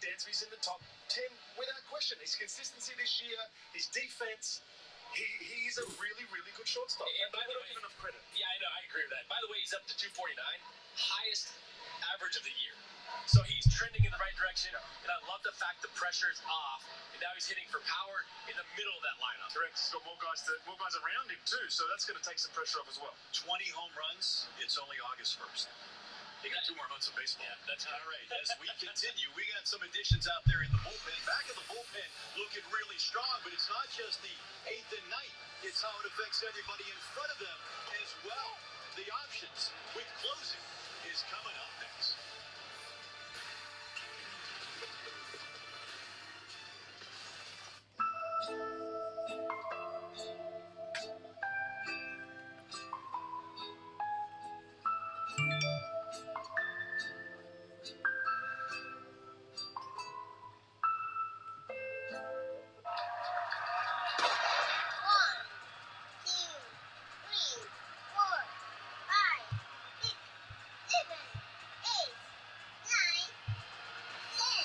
Dansby's in the top 10 without question. His consistency this year, his defense, he's a really, really good shortstop. And by the way, give enough credit. Yeah, I know, I agree with that. By the way, he's up to 249, highest average of the year. So he's trending in the right direction, and I love the fact the pressure is off, and now he's hitting for power in the middle of that lineup. Correct. He's got more guys around him too, so that's going to take some pressure off as well. 20 home runs. It's only August 1st. He got 2 more months of baseball. Yeah, that's all right. As we continue, we got some additions out there in the bullpen. Back of the bullpen looking really strong, but it's not just the 8th and 9th. It's how it affects everybody in front of them as well. The options with closing is coming up next.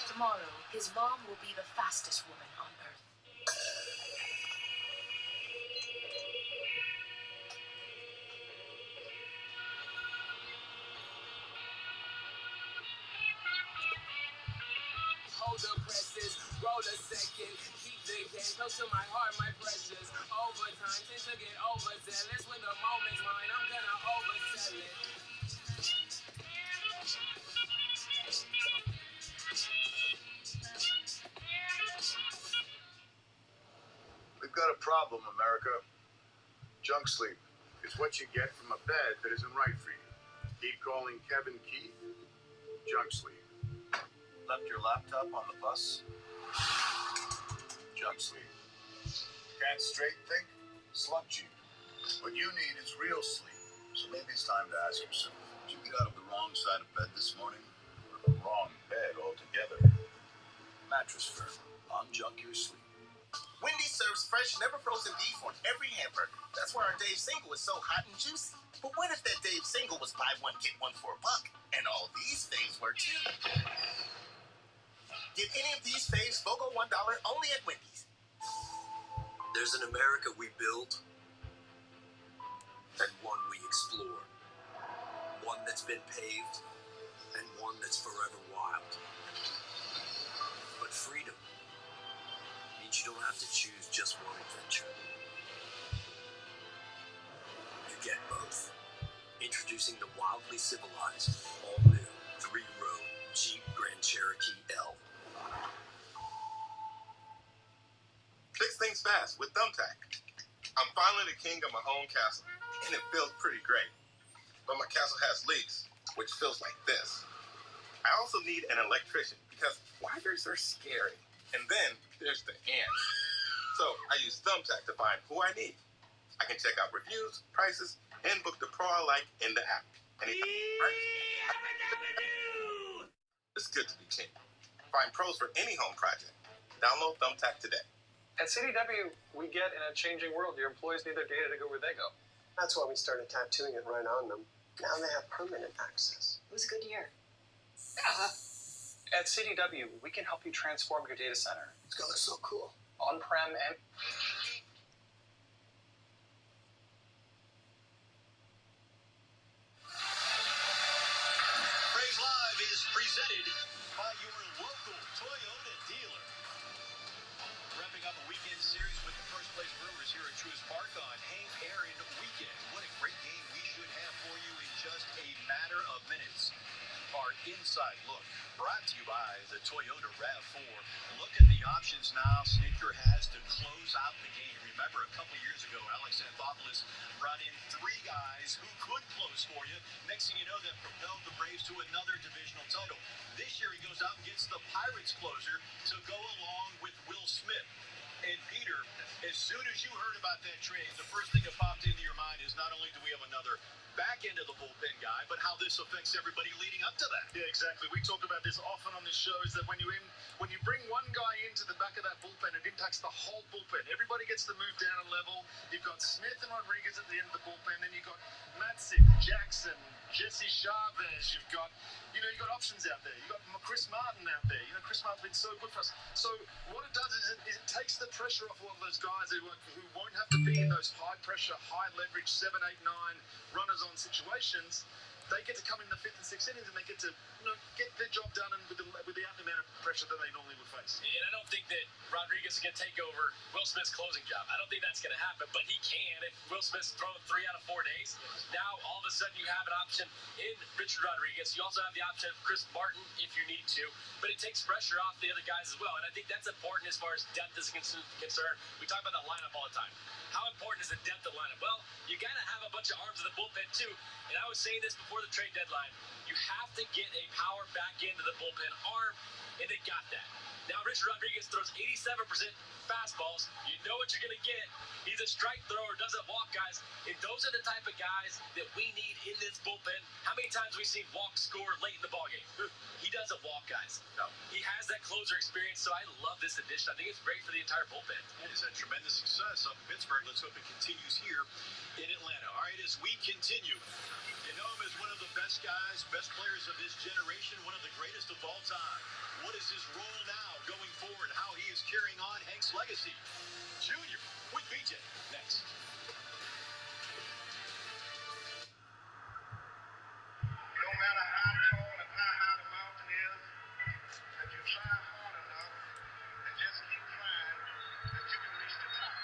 Tomorrow, his mom will be the fastest woman on Earth. Hold the presses, roll a second, keep the game close to my heart, my precious. Overtime, tend to get overzealous when the moment's mine, I'm gonna oversell it. We've got a problem, America. Junk sleep is what you get from a bed that isn't right for you. Keep calling Kevin Keith. Junk sleep. Left your laptop on the bus. Junk sleep. Can't straight think? Slump cheap. What you need is real sleep. So maybe it's time to ask yourself, did you get out of the wrong side of bed this morning? Or the wrong bed altogether? Mattress Firm. On Junk Your Sleep. Wendy's serves fresh, never frozen beef on every hamburger. That's why our Dave Single is so hot and juicy. But what if that Dave Single was buy one, get one for $1? And all these things were too. Get any of these faves BOGO $1 only at Wendy's. There's an America we build and one we explore. One that's been paved and one that's forever wild. But freedom means you don't have to choose just one adventure. You get both. Introducing the wildly civilized, all-new 3-row Jeep Grand Cherokee L. Fix things fast with Thumbtack. I'm finally the king of my own castle, and it feels pretty great. But my castle has leaks, which feels like this. I also need an electrician because wires are scary. And then there's the ants. So I use Thumbtack to find who I need. I can check out reviews, prices, and book the pro I like in the app. And it's good to be king. Find pros for any home project. Download Thumbtack today. At CDW, we get in a changing world. Your employees need their data to go where they go. That's why we started tattooing it right on them. Now they have permanent access. It was a good year. At CDW, we can help you transform your data center. It's gonna look so cool. On-prem and... Praise Live is presented by your local Toyota dealer. Wrapping up a weekend series with the first place Brewers here at Truist Park on Hank Aaron weekend. What a great game we should have for you in just a matter of minutes. Our inside look brought to you by the Toyota RAV4. Look at the options now Snitker has to close out the game. Remember, a couple years ago, Alex Anthopoulos brought in 3 guys who could close for you. Next thing you know, that propelled the Braves to another divisional title. This year, he goes out and gets the Pirates closer to go along with Will Smith. And Peter, as soon as you heard about that trade, the first thing that popped into your mind is not only do we have another back end of the bullpen guy, but how this affects everybody leading up to that. Yeah, exactly. We talked about this often on this show, is that when you bring one guy into the back of that bullpen, it impacts the whole bullpen. Everybody gets to move down a level. You've got Smith and Rodriguez at the end of the bullpen. Then you've got Matzik, Jackson, Jesse Chavez. You've got options out there. You've got Chris Martin out there. Chris Martin's been so good for us. So what it does is it takes the pressure off all of those guys who won't have to be in those high pressure, high leverage 7, 8, 9 runners on situations. They get to come in the 5th and 6th innings and they get to get their job done and without the amount of pressure that they normally would face. And I don't think that Rodriguez is going to take over Will Smith's closing job. I don't think that's going to happen, but he can. If Will Smith's thrown 3 out of 4 days, now all of a sudden you have an option in Richard Rodriguez. You also have the option of Chris Martin if you need to, but it takes pressure off the other guys as well. And I think that's important as far as depth is concerned. We talk about the lineup all the time. How important is the depth of the lineup? Well, you got to have a bunch of arms in the bullpen too. And I was saying this before the trade deadline. You have to get a power back into the bullpen arm, and they got that. Now, Richard Rodriguez throws 87% fastballs. You know what you're going to get. He's a strike thrower, doesn't walk guys. And those are the type of guys that we need in this bullpen. How many times have we seen walks score late in the ballgame? He doesn't walk guys. No. He has that closer experience, so I love this addition. I think it's great for the entire bullpen. It has had tremendous success up in Pittsburgh. Let's hope it continues here in Atlanta. All right, as we continue, you know him as one of the best guys, best players of his generation, one of the greatest of all time. What is his role now going forward? How he is carrying on Hank's legacy? Junior with BJ next. No matter how tall and how high the mountain is, if you try hard enough and just keep trying, that you can reach the top.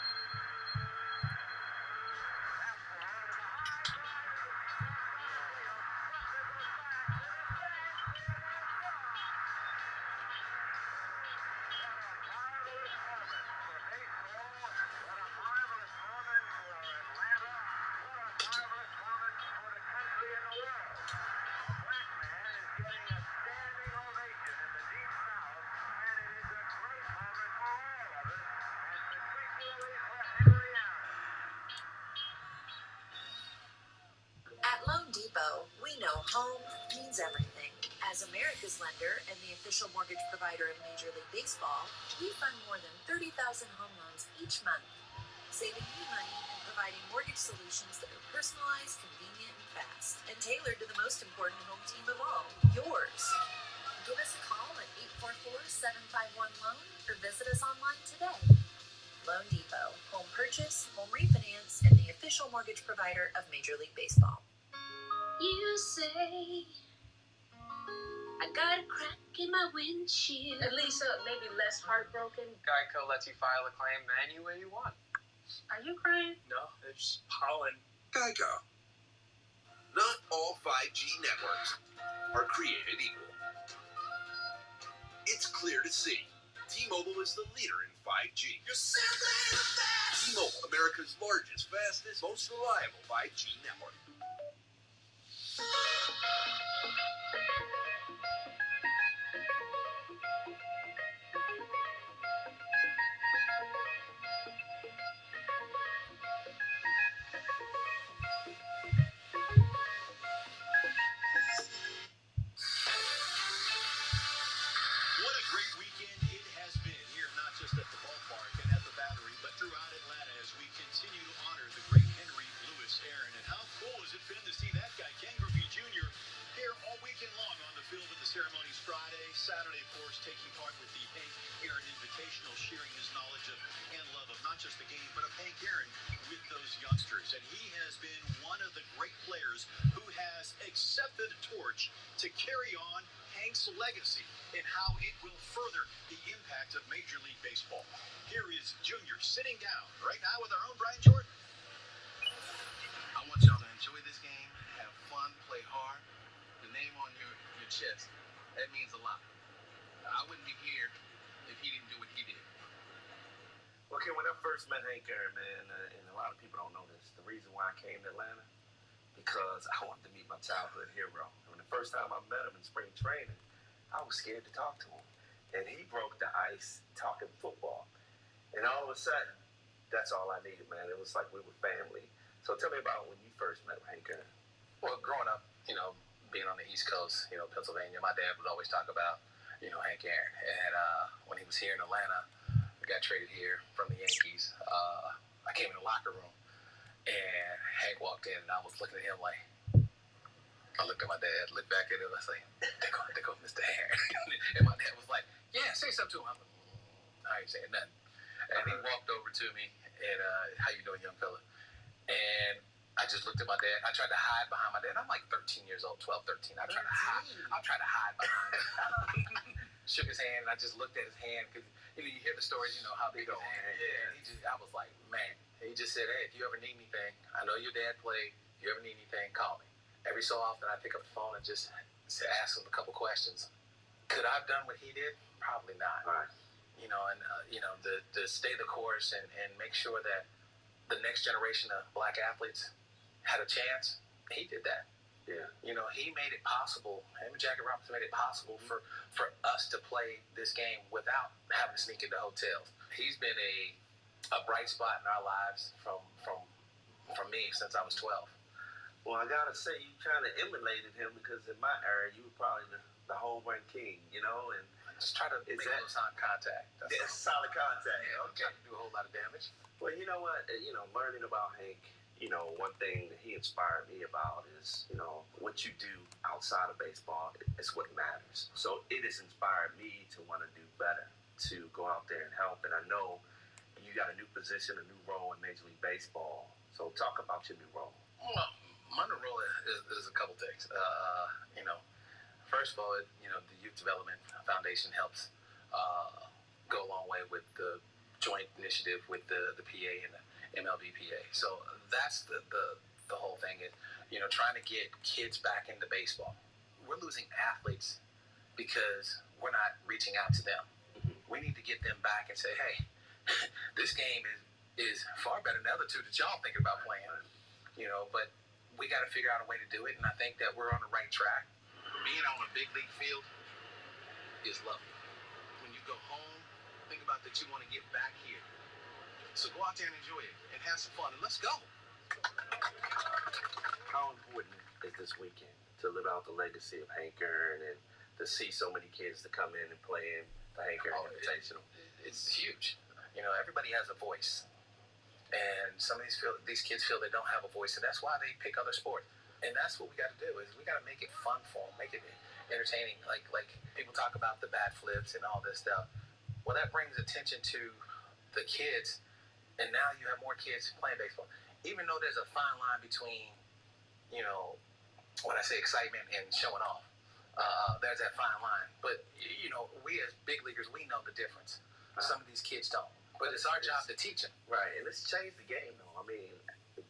At Loan Depot, we know home means everything. As America's lender and the official mortgage provider of Major League Baseball, we fund more than 30,000 home loans each month, saving you money and providing mortgage solutions that are personalized, convenient, and fast, and tailored to the most important home team of all, yours. Give us a call at 844-751-LOAN or visit us online today. Loan Depot, home purchase, home refinance, and the official mortgage provider of Major League Baseball. You say I got a crack in my windshield. And Lisa, maybe less heartbroken. Geico lets you file a claim any way you want. Are you crying? No, there's pollen. Geico. Not all 5G networks are created equal. It's clear to see. T-Mobile is the leader in 5G. You're simply the best! T-Mobile, America's largest, fastest, most reliable 5G network. What a great weekend it has been here, not just at the ballpark and at the Battery, but throughout Atlanta as we continue to honor the great Henry Louis Aaron. And how cool has it been to see that guy, Ken Griffey Jr., here all weekend long on the field with the ceremonies Friday, Saturday, of course, taking part with the Hank Aaron Invitational, sharing his knowledge of and love of not just the game, but of Hank Aaron with those youngsters. And he has been one of the great players who has accepted a torch to carry on Hank's legacy and how it will further the impact of Major League Baseball. Here is Junior sitting down right now with our own Brian Jordan. I want y'all to enjoy this game, have fun, play hard. The name on your chest, that means a lot. I wouldn't be here if he didn't do what he did. Okay, when I first met Hank Aaron, man, and a lot of people don't know this, the reason why I came to Atlanta, because I wanted to meet my childhood hero. And the first time I met him in spring training, I was scared to talk to him. And he broke the ice talking football. And all of a sudden, that's all I needed, man. It was like we were family. So tell me about when you first met Hank Aaron. Well, growing up, being on the East Coast, Pennsylvania, my dad would always talk about, Hank Aaron. And when he was here in Atlanta, we got traded here from the Yankees. I came in the locker room, and Hank walked in, and I was looking at him like, I looked at my dad, looked back at him, I was like, there go Mr. Aaron. And my dad was like, yeah, say something to him. I'm like, I ain't saying nothing. And he walked over to me, and how you doing, young fella? And I just looked at my dad. I tried to hide behind my dad. I'm like 13 years old, 12, 13. I tried to hide behind him. Shook his hand, and I just looked at his hand because you hear the stories, how big his hand. Yeah. I was like, man. He just said, hey, if you ever need anything, I know your dad played. If you ever need anything, call me. Every so often, I pick up the phone and just ask him a couple questions. Could I have done what he did? Probably not. Right. To stay the course and make sure that the next generation of black athletes had a chance, he did that. Yeah. He made it possible. Him and Jackie Robinson made it possible for us to play this game without having to sneak into hotels. He's been a bright spot in our lives from me since I was 12. Well, I gotta say, you kind of emulated him because in my era, you were probably the home run king, and just try to make a little solid contact. That's solid contact. Yeah, okay. Try to do a whole lot of damage. Well, you know what? Learning about Hank, one thing that he inspired me about is, what you do outside of baseball is what matters. So it has inspired me to want to do better, to go out there and help. And I know you got a new position, a new role in Major League Baseball. So talk about your new role. Well, my new role is a couple things. First of all, the Youth Development Foundation helps go a long way with the joint initiative with the PA and the MLB PA. So that's the whole thing is, trying to get kids back into baseball. We're losing athletes because we're not reaching out to them. We need to get them back and say, hey, this game is far better than the other two that y'all thinking about playing. But we got to figure out a way to do it, and I think that we're on the right track. Being on a big league field is lovely. When you go home, think about that you want to get back here. So go out there and enjoy it and have some fun, and let's go. How important is this weekend to live out the legacy of Hank Aaron and to see so many kids to come in and play in the Hank Aaron Invitational? It's huge. Everybody has a voice. And some of these kids feel they don't have a voice, and that's why they pick other sports. And that's what we got to do is we got to make it fun for them, make it entertaining. Like people talk about the bat flips and all this stuff. Well, that brings attention to the kids, and now you have more kids playing baseball. Even though there's a fine line between, when I say excitement and showing off, there's that fine line. But, we as big leaguers, we know the difference. Some of these kids don't. But it's our job to teach them. Right, and it's changed the game, though. I mean,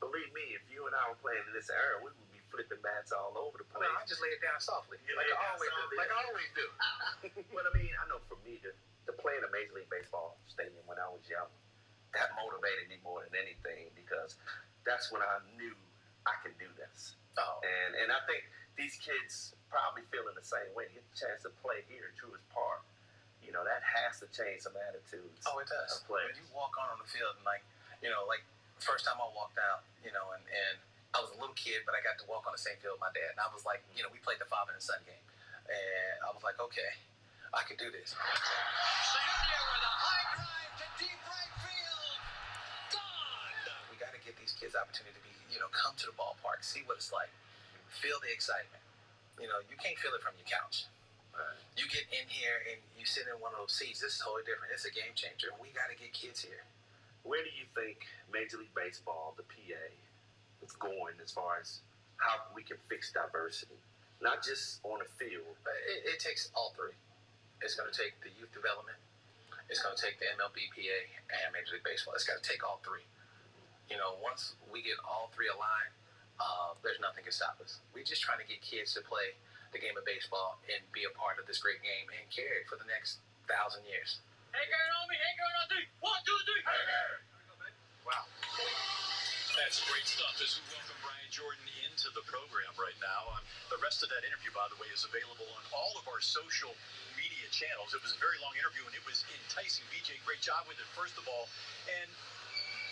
believe me, if you and I were playing in this era, we would be flipping bats all over the place. No, I just lay it down softly, like I always do. But I mean, I know for me, to play in a Major League Baseball stadium when I was young, that motivated me more than anything because that's when I knew I could do this. Oh. And I think these kids probably feeling the same way. Get the chance to play here in Truist Park. That has to change some attitudes. Oh, it does. When you walk on the field and like first time I walked out, and I was a little kid, but I got to walk on the same field with my dad. And I was like, we played the father and son game. And I was like, okay, I could do this. Jr. with a high drive to deep right field. Gone! We got to give these kids the opportunity to be, come to the ballpark, see what it's like, feel the excitement. You can't feel it from your couch. You get in here and you sit in one of those seats. This is totally different. It's a game changer. We got to get kids here. Where do you think Major League Baseball, the PA, is going as far as how we can fix diversity? Not just on the field. It takes all three. It's going to take the youth development. It's going to take the MLB, PA, and Major League Baseball. It's got to take all three. Once we get all three aligned, there's nothing can stop us. We're just trying to get kids to play the game of baseball and be a part of this great game and carry it for the next 1,000 years. Hank Aaron on me, Hank Aaron on three. 1, 2, 3, Hank Aaron. Wow. That's great stuff as we welcome Brian Jordan into the program right now. The rest of that interview, by the way, is available on all of our social media channels. It was a very long interview, and it was enticing. BJ, great job with it, first of all. And,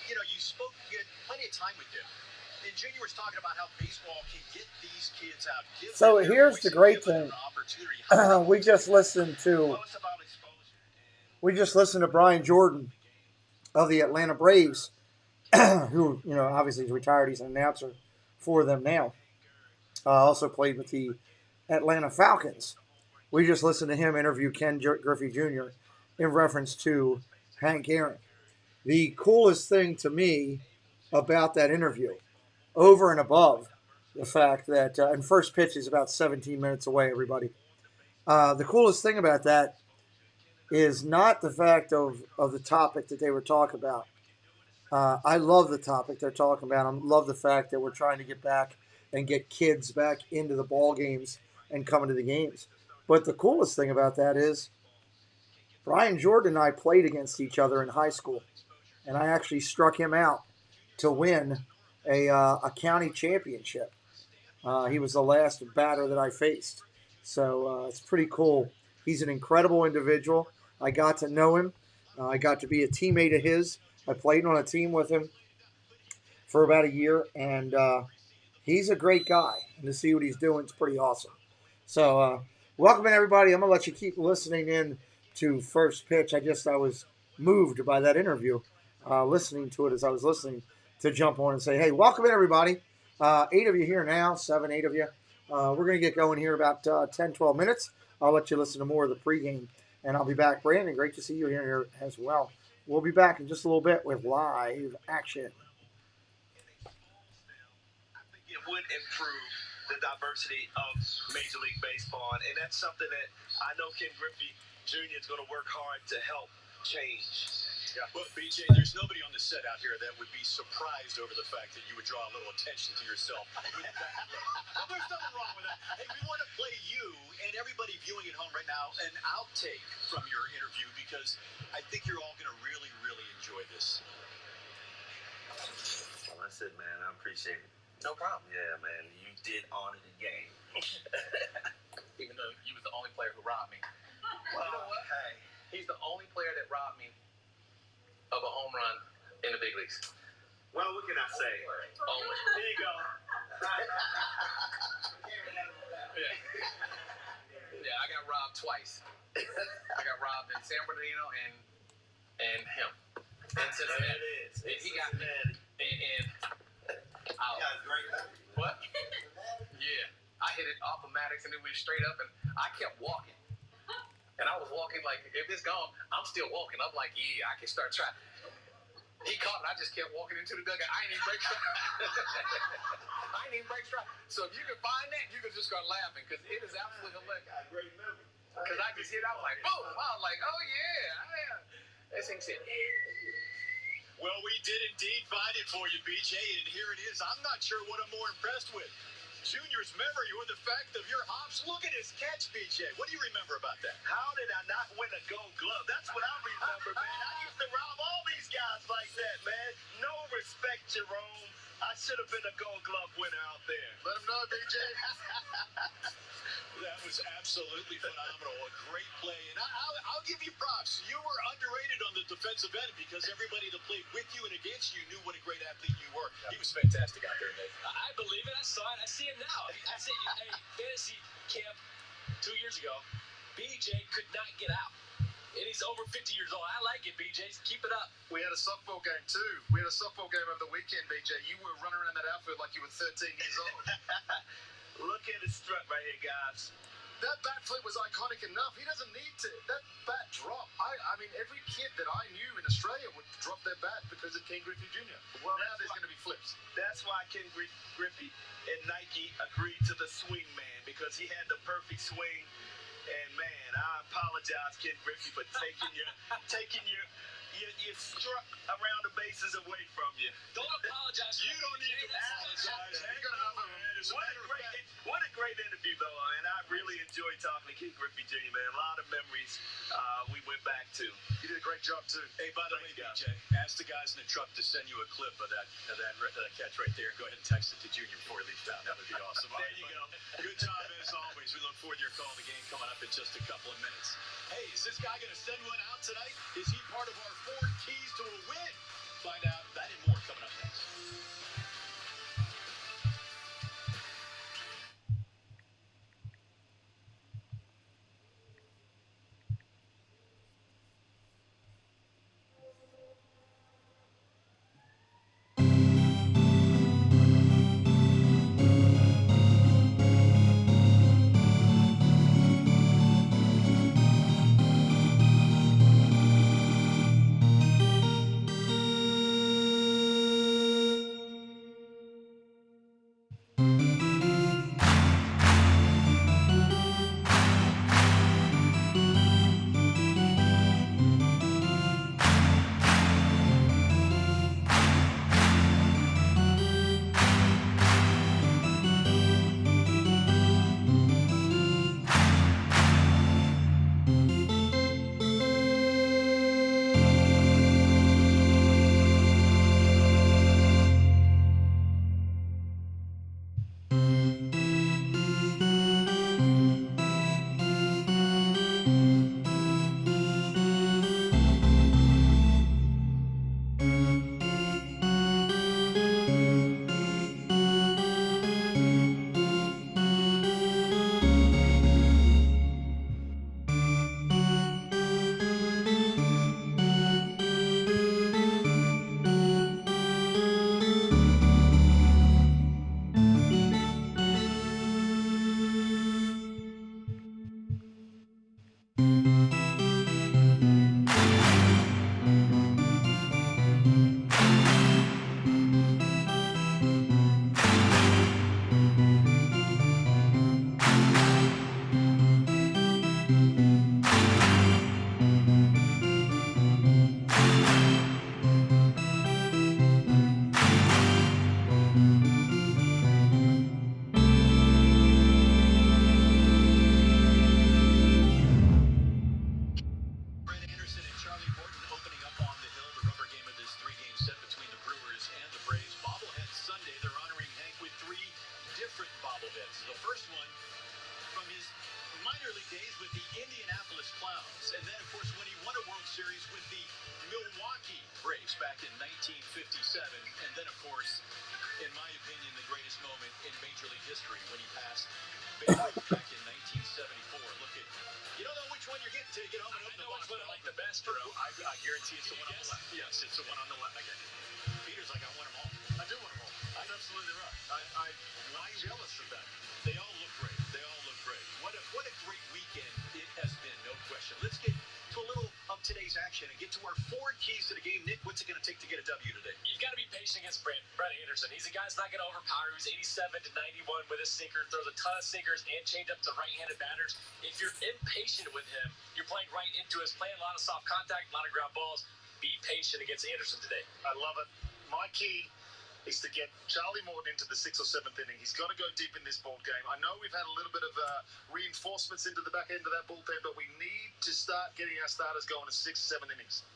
you know, you had plenty of time with him. And Junior was talking about how baseball can get these kids out. So here's the great thing. We just listened to Brian Jordan of the Atlanta Braves, who, you know, obviously is retired. He's an announcer for them now. Also played with the Atlanta Falcons. We just listened to him interview Ken Griffey Jr. in reference to Hank Aaron. The coolest thing to me about that interview, over and above the fact that, and first pitch is about 17 minutes away, everybody. The coolest thing about that is not the fact of the topic that they were talking about. I love the topic they're talking about. I love the fact that we're trying to get back and get kids back into the ball games and coming to the games. But the coolest thing about that is Brian Jordan and I played against each other in high school, and I actually struck him out to win a county championship. He was the last batter that I faced. So it's pretty cool. He's an incredible individual. I got to know him. I got to be a teammate of his. I played on a team with him for about a year, and he's a great guy. And to see what he's doing is pretty awesome. So welcome in, everybody. I'm going to let you keep listening in to First Pitch. I was moved by that interview, listening to it as I was listening, to jump on and say, hey, welcome in, everybody. 8 of you here now, 7, 8 of you. We're going to get going here about 10, 12 minutes. I'll let you listen to more of the pregame, and I'll be back. Brandon, great to see you here as well. We'll be back in just a little bit with live action. I think it would improve the diversity of Major League Baseball, and that's something that I know Ken Griffey Jr. is going to work hard to help change. Yeah. Well, BJ, there's nobody on the set out here that would be surprised over the fact that you would draw a little attention to yourself. Well, there's nothing wrong with that. Hey, we want to play you and everybody viewing at home right now an outtake from your interview, because I think you're all going to really, really enjoy this. Well, that's it, man. I appreciate it. No problem. Yeah, man. You did honor the game. Even though you was the only player who robbed me. Well, you know what? Hey. He's the only player that robbed me of a home run in the big leagues. Well, what can I say? Only. Here you go. Yeah, I got robbed twice. I got robbed in San Bernardino and him. In Cincinnati. There it is. And he got me. And what? Yeah. I hit it off of Maddox and it went straight up, and I kept walking. And I was walking like, if it's gone, I'm still walking. I'm like, yeah, I can start trying. He caught it. I just kept walking into the dugout. I ain't even break stride. So if you can find that, you can just start laughing, because it is absolutely hilarious. Great memory. Because I just hit, I was like, boom. I was like, oh, yeah. That thing said, Well, we did indeed find it for you, BJ, and here it is. I'm not sure what I'm more impressed with, Junior's memory or the fact of your hops. Look at his catch, BJ. What do you remember about that? How did I not win a Gold Glove? That's what I remember, man. I used to rob all these guys like that, man. No respect, Jerome. I should have been a Gold Glove winner out there. Let him know, BJ. That was absolutely phenomenal. A great play. And I'll give you props. You were underrated on the defensive end, because everybody that played with you and against you knew what a great athlete you were. He was fantastic out there, Nate. I believe it. I saw it. I see it now. I see it. Hey, fantasy camp 2 years ago, BJ could not get out. And he's over 50 years old. I like it, BJ. Keep it up. We had a softball game, too. We had a softball game over the weekend, BJ. You were running around that outfield like you were 13 years old. Look at his strut right here, guys. That bat flip was iconic enough. He doesn't need to. That bat drop. I mean, every kid that I knew in Australia would drop their bat because of Ken Griffey Jr. Well, now there's going to be flips. That's why Ken Griffey and Nike agreed to the swing man, because he had the perfect swing. And man, I apologize, Ken Griffey, for taking your struck around the bases away from you. Don't apologize. You don't need to apologize. What a great interview, though, and I really enjoyed talking to Ken Griffey Jr., man. A lot of memories we went back to. You did a great job, too. Hey, by the way, BJ, ask the guys in the truck to send you a clip of that catch right there. Go ahead and text it to Junior before he leaves town. That would be awesome. There you go. Good job as always. We look forward to your call. The game coming up in just a couple of minutes. Hey, is this guy going to send one out tonight? Is he part of our 4 keys to a win? Find out that and more coming up next. And then, of course, when he won a World Series with the Milwaukee Brewers back in 1957. And then, of course, in my opinion, the greatest moment in Major League history when he passed Babe Ruth back in 1974. Look at, you don't know which one you're getting to get home and open the box. Which one I like the best, bro. I guarantee it's the one on the left. Yes, it's the one on the left. I get it. Peter's like, I want them all. I do want them all. That's absolutely right. I'm jealous of that. They all look great. They all look great. What a great weekend it has been, no question. Let's get to a little of today's action and get to our 4 keys to the game. Nick, what's it going to take to get a W today? You've got to be patient against Brett Anderson. He's a guy that's not going to overpower. He's 87-91 with a sinker, throws a ton of sinkers and changeup to right-handed batters. If you're impatient with him, you're playing right into his playing a lot of soft contact, a lot of ground balls. Be patient against Anderson today. I love it. My key is to get Charlie Morton into the 6th or 7th inning. He's got to go deep in this ball game. I know we've had a little bit of reinforcements into the back end of that bullpen, but we need to start getting our starters going in 6 or 7 innings.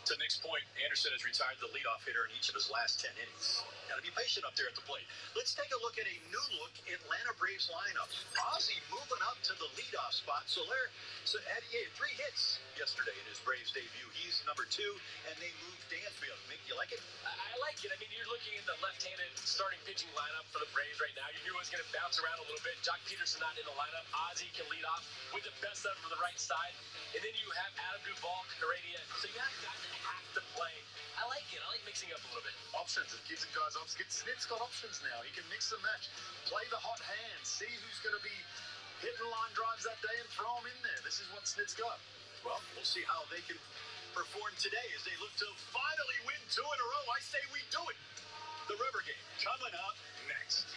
To Nick's point, Anderson has retired the leadoff hitter in each of his last 10 innings. Got to be patient up there at the plate. Let's take a look at a new-look Atlanta Braves lineup. Ozzie moving up to the leadoff spot. He had 3 hits yesterday in his Braves debut. He's number 2, and they moved Danfield. Mick, you like it? I like it. I mean, you're looking at the left-handed starting pitching lineup for the Braves right now. You knew it was going to bounce around a little bit. Jock Peterson not in the lineup. Ozzie can lead off with the best of from the right side. And then you have Adam Duvall, Heredia. So you have guys that have to play. I like it. I like mixing up a little bit. Options. It gives the guys options. Snit's got options now. He can mix and match. Play the hot hand. See who's going to be hitting line drives that day and throw them in there. This is what Snit's got. Well, we'll see how they can perform today as they look to finally win 2 in a row. I say we do it. The River Game coming up next.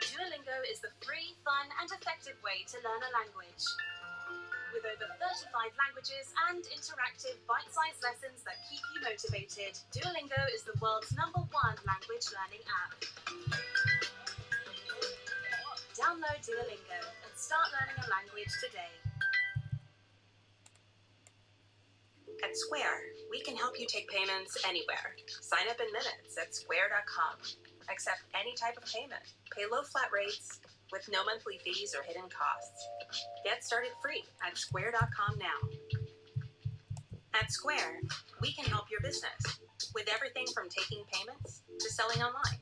Duolingo is the free, fun, and effective way to learn a language. With over 35 languages and interactive bite-sized lessons that keep you motivated, Duolingo is the world's #1 language learning app. Download Duolingo and start learning a language today. At Square, we can help you take payments anywhere. Sign up in minutes at square.com. Accept any type of payment. Pay low flat rates with no monthly fees or hidden costs. Get started free at square.com now. At Square, we can help your business with everything from taking payments to selling online.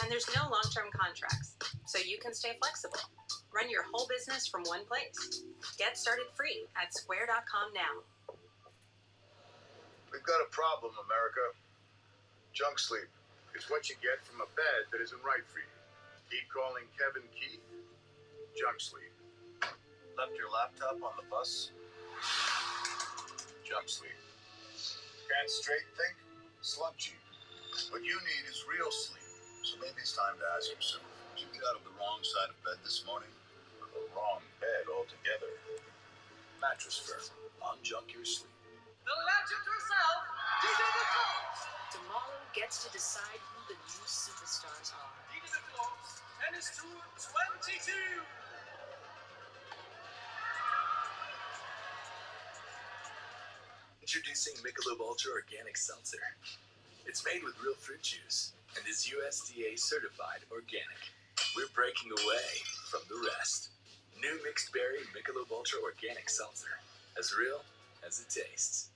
And there's no long-term contracts, so you can stay flexible. Run your whole business from one place. Get started free at square.com now. We've got a problem, America. Junk sleep is what you get from a bed that isn't right for you. Keep calling Kevin Keith. Junk sleep. Left your laptop on the bus? Junk sleep. Can't straight think? Slump cheap. What you need is real sleep. So maybe it's time to ask yourself, did you get out of the wrong side of bed this morning? Or the wrong bed altogether? Mattress Firm. Unjunk your sleep. The legend herself, DJ the Close. Tomorrow gets to decide who the new superstars are. DJ the Close and his tour 22. Introducing Michelob Ultra Organic Seltzer. It's made with real fruit juice and is USDA certified organic. We're breaking away from the rest. New mixed berry Michelob Ultra Organic Seltzer. As real as it tastes.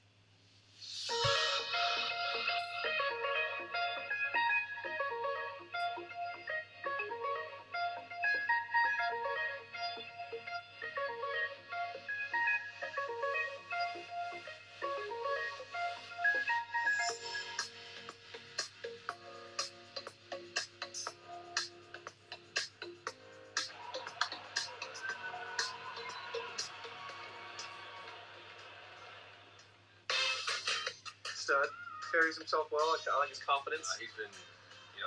Stud. Carries himself well. I like his confidence. He's been,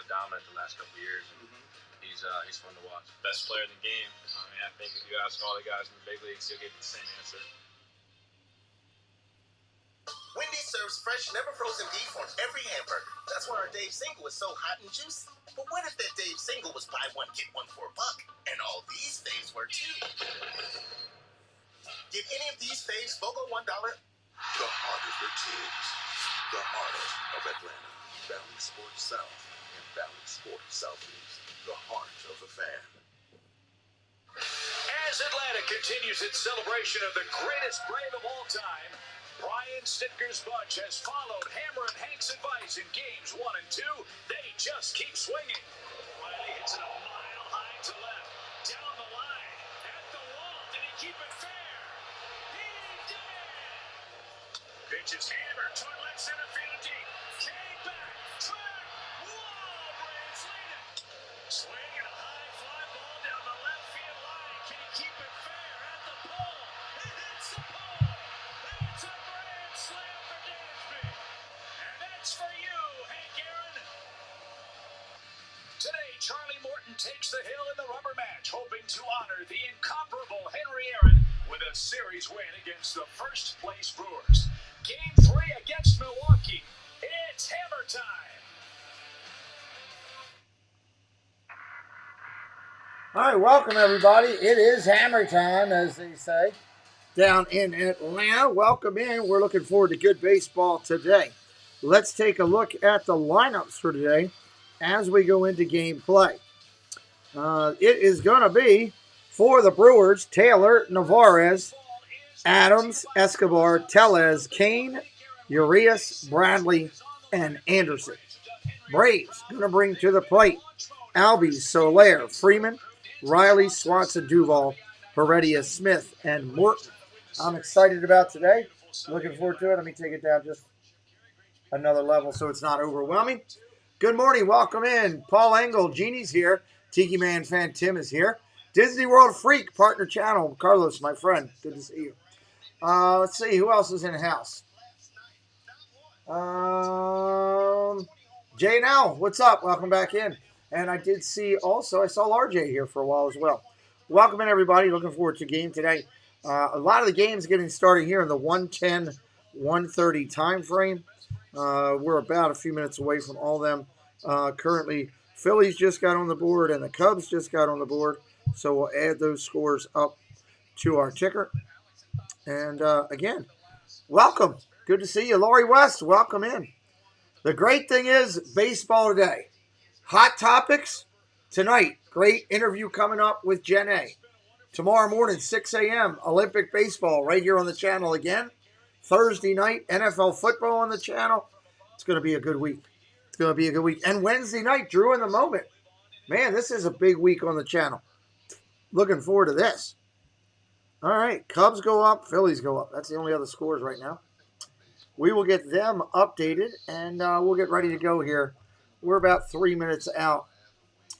dominant the last couple of years. And he's fun to watch. Best player in the game. I mean, I think if you ask all the guys in the big leagues, you'll get the same answer. Wendy's serves fresh, never frozen beef on every hamburger. That's why our Dave Single is so hot and juicy. But what if that Dave Single was buy one, get one for $1? And all these faves were too. Get any of these faves BOGO $1? The heart of the teams. The heart of Atlanta. Valley Sports South and Valley Sports Southeast. The heart of the fan. As Atlanta continues its celebration of the greatest Brave of all time, Brian Stitker's bunch has followed Hammer and Hank's advice in games 1 and 2. They just keep swinging. Riley hits it a mile high to left. Down the line. At the wall. Did he keep it fair? He did! Pitch is hammered. Toward left center field deep. Came back. Track. Whoa! Braves lead it. Swinging a high fly ball down the left field line. Can he keep it fair? At the pole. It hits the pole. It's a grand slam for Dansby. And that's for you, Hank Aaron. Today, Charlie Morton takes the hill in the rubber match, hoping to honor the incomparable Henry Aaron with a series win against the first-place Brewers. Game 3 against Milwaukee. It's hammer time. All right, welcome everybody. It is hammer time, as they say, down in Atlanta. Welcome in. We're looking forward to good baseball today. Let's take a look at the lineups for today as we go into game play. It is going to be for the Brewers, Taylor, Narvaez, Adams, Escobar, Tellez, Kane, Urias, Bradley, and Anderson. Braves going to bring to the plate Albies, Soler, Freeman, Riley, Swanson, Duvall, Heredia, Smith, and Morton. I'm excited about today. Looking forward to it. Let me take it down just another level so it's not overwhelming. Good morning. Welcome in. Paul Engel, Genie's here. Tiki Man Fan Tim is here. Disney World Freak, partner channel. Carlos, my friend. Good to see you. Let's see. Who else is in the house? Jay Now, what's up? Welcome back in. And I did see also, I saw RJ here for a while as well. Welcome in, everybody. Looking forward to game today. A lot of the games getting started here in the 1:10, 1:30 time frame. We're about a few minutes away from all them. Currently, Phillies just got on the board and the Cubs just got on the board. So we'll add those scores up to our ticker. And again, welcome. Good to see you. Laurie West, welcome in. The great thing is baseball today. Hot topics tonight. Great interview coming up with Jen A. Tomorrow morning, 6 a.m., Olympic baseball right here on the channel again. Thursday night, NFL football on the channel. It's going to be a good week. It's going to be a good week. And Wednesday night, Drew in the Moment. Man, this is a big week on the channel. Looking forward to this. All right, Cubs go up, Phillies go up. That's the only other scores right now. We will get them updated, and we'll get ready to go here. We're about 3 minutes out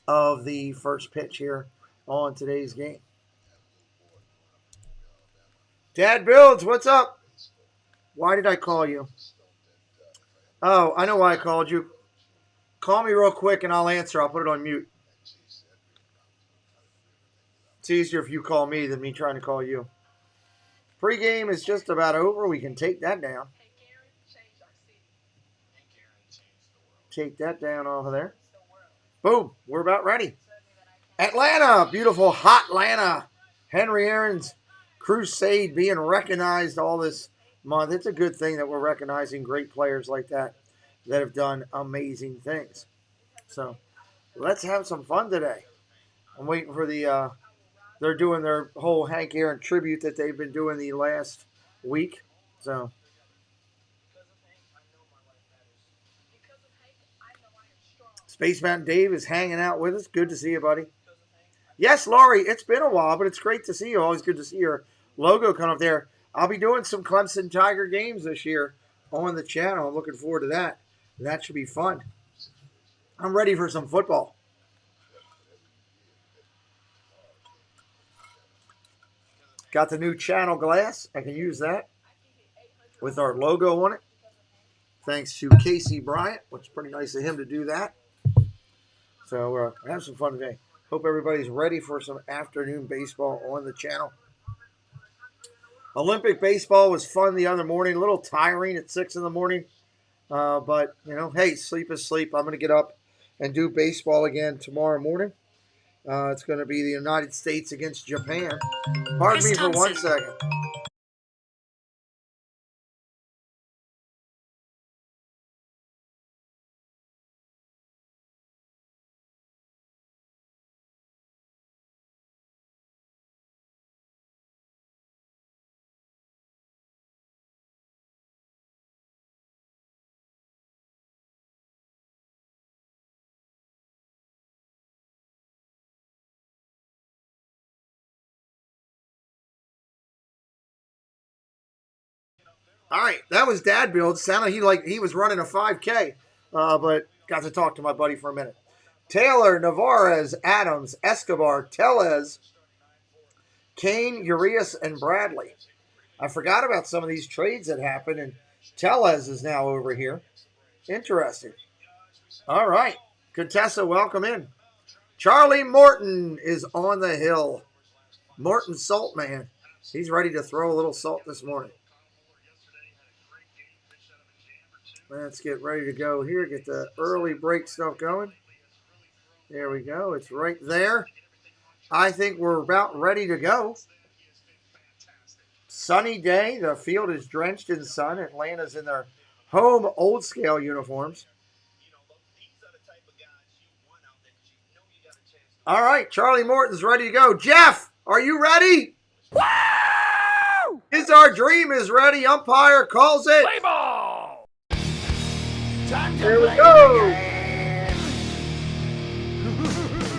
of the first pitch here on today's game. Dad Builds, what's up? Why did I call you? Oh, I know why I called you. Call me real quick and I'll answer. I'll put it on mute. It's easier if you call me than me trying to call you. Pre-game is just about over. We can take that down. Take that down over there. Boom. We're about ready. Atlanta. Beautiful, hot Atlanta. Henry Aaron's crusade being recognized all this month. It's a good thing that we're recognizing great players like that have done amazing things. So let's have some fun today. I'm waiting for the they're doing their whole Hank Aaron tribute that they've been doing the last week. So Spaceman Dave is hanging out with us. Good to see you, buddy. Yes, Laurie, it's been a while, but it's great to see you. Always good to see your logo come up there. I'll be doing some Clemson Tiger games this year on the channel. I'm looking forward to that. That should be fun. I'm ready for some football. Got the new channel glass. I can use that with our logo on it. Thanks to Casey Bryant, which is pretty nice of him to do that. So have some fun today. Hope everybody's ready for some afternoon baseball on the channel. Olympic baseball was fun the other morning. A little tiring at 6 in the morning. But, you know, hey, sleep is sleep. I'm going to get up and do baseball again tomorrow morning. It's going to be the United States against Japan. Pardon me for 1 second. All right, that was Dad Build. Sounded like he was running a 5K, but got to talk to my buddy for a minute. Taylor, Navarez, Adams, Escobar, Tellez, Kane, Urias, and Bradley. I forgot about some of these trades that happened, and Tellez is now over here. Interesting. All right, Contessa, welcome in. Charlie Morton is on the hill. Morton Salt Man. He's ready to throw a little salt this morning. Let's get ready to go here. Get the early break stuff going. There we go. It's right there. I think we're about ready to go. Sunny day. The field is drenched in sun. Atlanta's in their home old scale uniforms. All right. Charlie Morton's ready to go. Jeff, are you ready? Woo! Our dream is ready. Umpire calls it. Play ball! Here we go.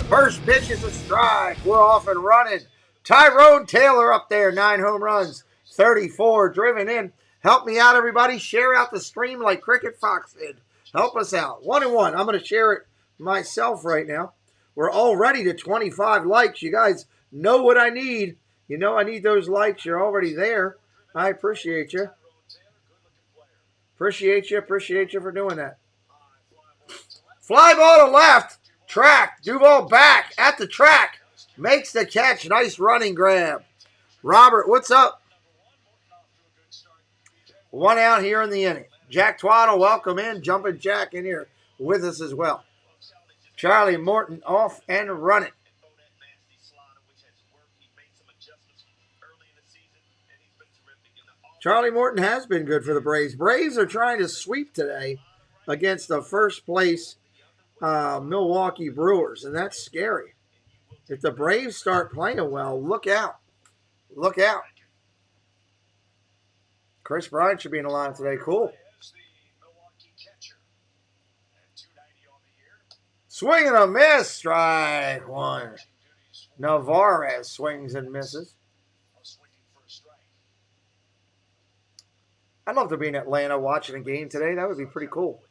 First pitch is a strike. We're off and running. Tyrone Taylor up there. 9 home runs. 34 driven in. Help me out, everybody. Share out the stream like Cricket Fox did. Help us out. 1 and 1. I'm going to share it myself right now. We're already to 25 likes. You guys know what I need. You know I need those likes. You're already there. I appreciate you. Appreciate you for doing that. Fly ball to left. Track. Duval back at the track. Makes the catch. Nice running grab. Robert, what's up? 1 out here in the inning. Jack Twaddle, welcome in. Jumping Jack in here with us as well. Charlie Morton off and running. Charlie Morton has been good for the Braves. Braves are trying to sweep today against the first place Milwaukee Brewers, and that's scary. If the Braves start playing well, look out. Look out. Chris Bryant should be in the line today. Cool. Swing and a miss. Strike one. Navarez swings and misses. I'd love to be in Atlanta watching a game today. That would be pretty cool.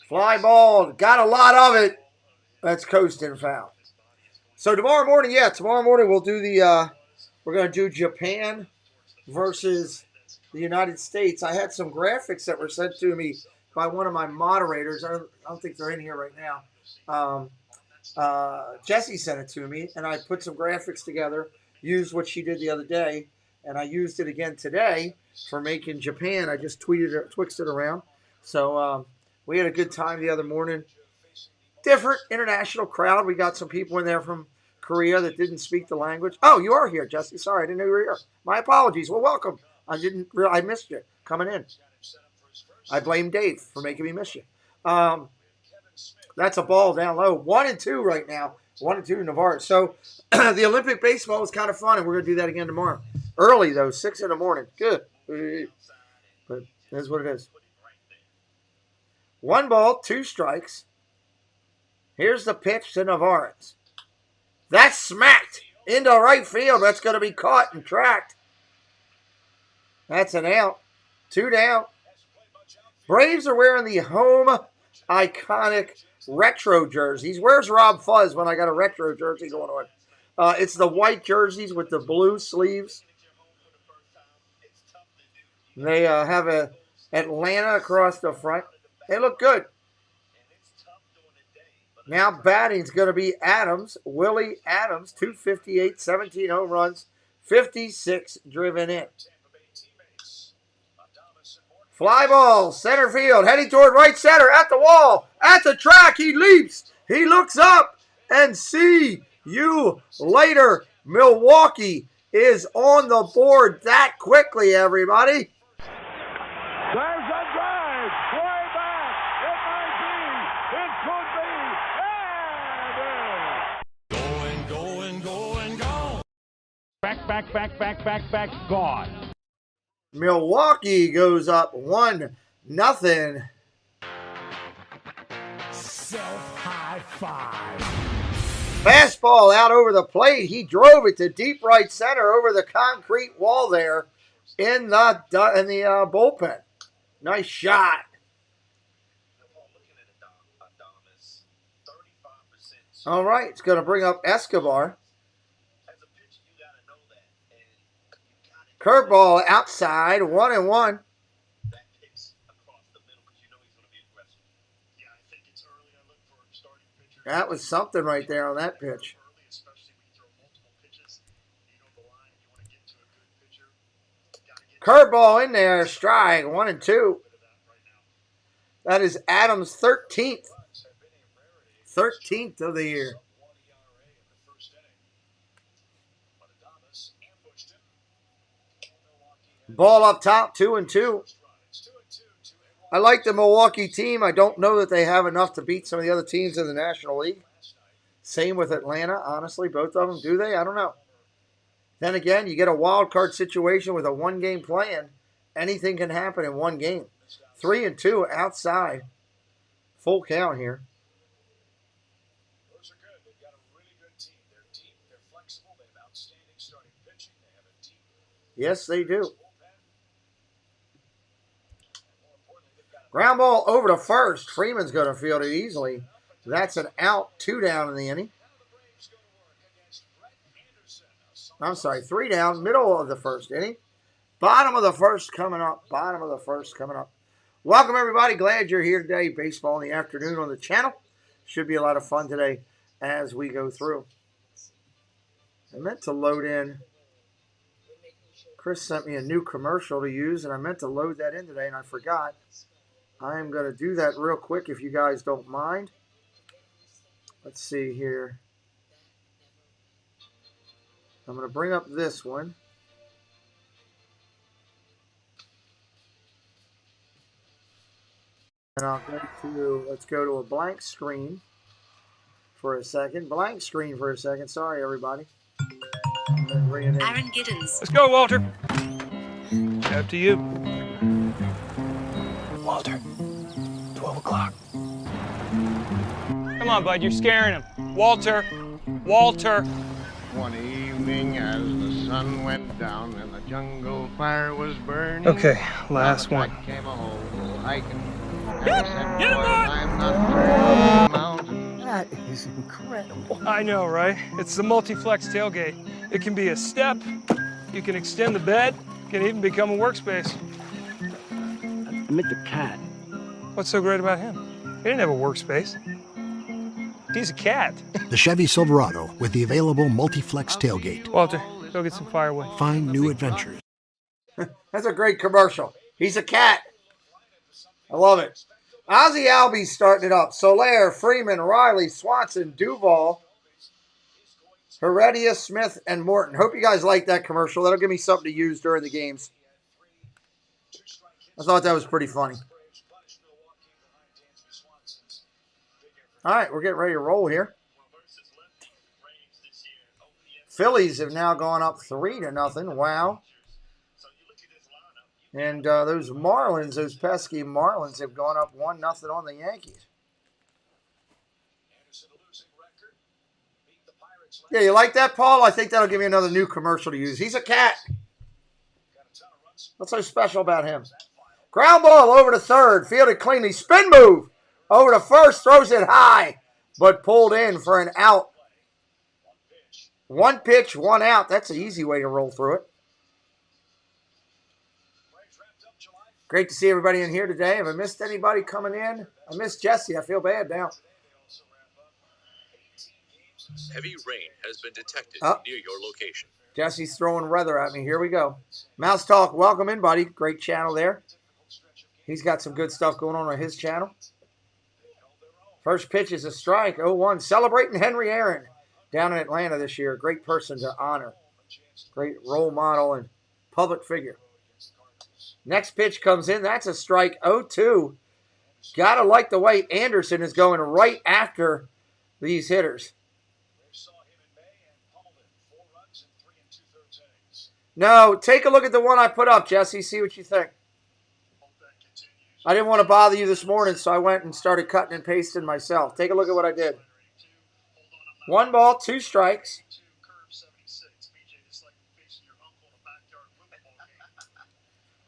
Fly ball. Got a lot of it. That's coasting foul. So tomorrow morning, we'll do we're going to do Japan versus the United States. I had some graphics that were sent to me by one of my moderators. I don't think they're in here right now. Jesse sent it to me, and I put some graphics together, used what she did the other day, and I used it again today for making Japan. I just twixted it around. So we had a good time the other morning. Different international crowd. We got some people in there from Korea that didn't speak the language. Oh, you are here, Jesse. Sorry, I didn't know you were here. My apologies. Well, welcome. I missed you coming in. I blame Dave for making me miss you. That's a ball down low. 1-2 right now. 1-2 Navarre. So the Olympic baseball was kind of fun, and we're going to do that again tomorrow. Early, though, 6 in the morning. Good. But that's what it is. 1 ball, 2 strikes. Here's the pitch to Navarre. That's smacked into right field. That's going to be caught and tracked. That's an out. 2 down. Braves are wearing the home iconic retro jerseys. Where's Rob Fuzz when I got a retro jersey going on? It's the white jerseys with the blue sleeves. They have a Atlanta across the front. They look good. Now batting's going to be Adams, Willie Adams, 258, 17 home runs, 56 driven in. Fly ball, center field, heading toward right center, at the wall, at the track, he leaps, he looks up, and see you later. Milwaukee is on the board that quickly, everybody. There's a drive, way back, it might be, it could be, and going. Back, gone. Milwaukee goes up 1-0. Self-high five. Fastball out over the plate. He drove it to deep right center over the concrete wall there in the bullpen. Nice shot. All right, it's going to bring up Escobar. Curveball outside, 1-1. That was something right there on that pitch. Curveball in there, strike, 1-2. That is Adams' 13th. 13th of the year. Ball up top, 2-2. I like the Milwaukee team. I don't know that they have enough to beat some of the other teams in the National League. Same with Atlanta, honestly. Both of them, do they? I don't know. Then again, you get a wild card situation with a one-game plan. Anything can happen in one game. 3-2 outside. Full count here. Those are good. They've got a really good team. They're deep. They're flexible. They have outstanding starting pitching. They have a deep. Yes, they do. Ground ball over to first. Freeman's going to field it easily. That's an out. 2 down in the inning. I'm sorry, 3 down. Middle of the first inning. Bottom of the first coming up. Welcome, everybody. Glad you're here today. Baseball in the afternoon on the channel. Should be a lot of fun today. as we go through. I meant to load in. Chris sent me a new commercial to use, and I meant to load that in today, and I forgot. I am going to do that real quick if you guys don't mind. Let's see here. I'm going to bring up this one. And I'll go to, let's go to a blank screen for a second. Blank screen for a second. Sorry, everybody. And then bring it in. Aaron Giddens. Let's go, Walter. After you. Walter, 12 o'clock. Come on, bud, you're scaring him. Walter. Walter. One evening as the sun went down and the jungle fire was burning. Okay, last one. Came a whole hiking. And I said, boy, I'm not turning the mountain. That is incredible. I know, right? It's the multi-flex tailgate. It can be a step, you can extend the bed, it can even become a workspace. I meant the cat. What's so great about him? He didn't have a workspace. He's a cat. The Chevy Silverado with the available multi-flex tailgate. Walter, go get some firewood. Find new adventures. That's a great commercial. He's a cat. I love it. Ozzie Albies starting it up. Soler, Freeman, Riley, Swanson, Duvall, Heredia, Smith, and Morton. Hope you guys like that commercial. That'll give me something to use during the games. I thought that was pretty funny. All right, we're getting ready to roll here. Phillies have now gone up 3-0. Wow. And those Marlins, those pesky Marlins, have gone up 1-0 on the Yankees. Yeah, you like that, Paul? I think that'll give me another new commercial to use. He's a cat. What's so special about him? Ground ball over to third. Fielded cleanly. Spin move. Over to first. Throws it high. But pulled in for an out. One pitch, one out. That's an easy way to roll through it. Great to see everybody in here today. Have I missed anybody coming in? I missed Jesse. I feel bad now. Heavy rain has been detected near your location. Jesse's throwing weather at me. Here we go. Mouse Talk, welcome in, buddy. Great channel there. He's got some good stuff going on his channel. First pitch is a strike, 0-1. Celebrating Henry Aaron down in Atlanta this year. Great person to honor. Great role model and public figure. Next pitch comes in. That's a strike, 0-2. Gotta like the way Anderson is going right after these hitters. No, take a look at the one I put up, Jesse. See what you think. I didn't want to bother you this morning, so I went and started cutting and pasting myself. Take a look at what I did. 1 ball, 2 strikes.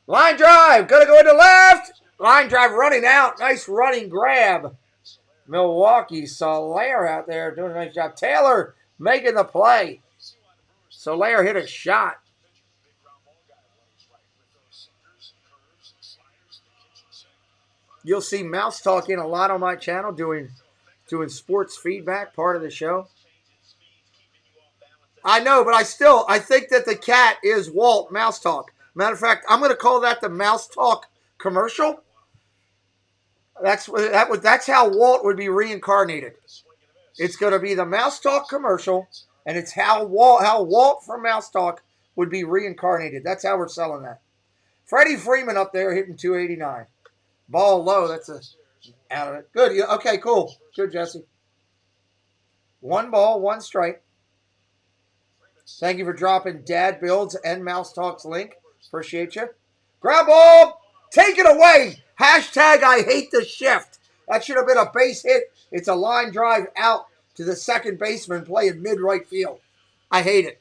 Line drive. Going to go into left. Line drive running out. Nice running grab. Milwaukee Soler out there doing a nice job. Taylor making the play. Soler hit a shot. You'll see Mouse talking a lot on my channel, doing sports feedback, part of the show. I know, but I think that the cat is Walt Mouse Talk. Matter of fact, I'm going to call that the Mouse Talk commercial. That's how Walt would be reincarnated. It's going to be the Mouse Talk commercial, and it's how Walt from Mouse Talk would be reincarnated. That's how we're selling that. Freddie Freeman up there hitting 289. Ball low. That's out of it. Good. Okay, cool. Good, Jesse. 1 ball, 1 strike. Thank you for dropping Dad Builds and Mouse Talks link. Appreciate you. Ground ball. Take it away. Hashtag I hate the shift. That should have been a base hit. It's a line drive out to the second baseman playing mid-right field. I hate it.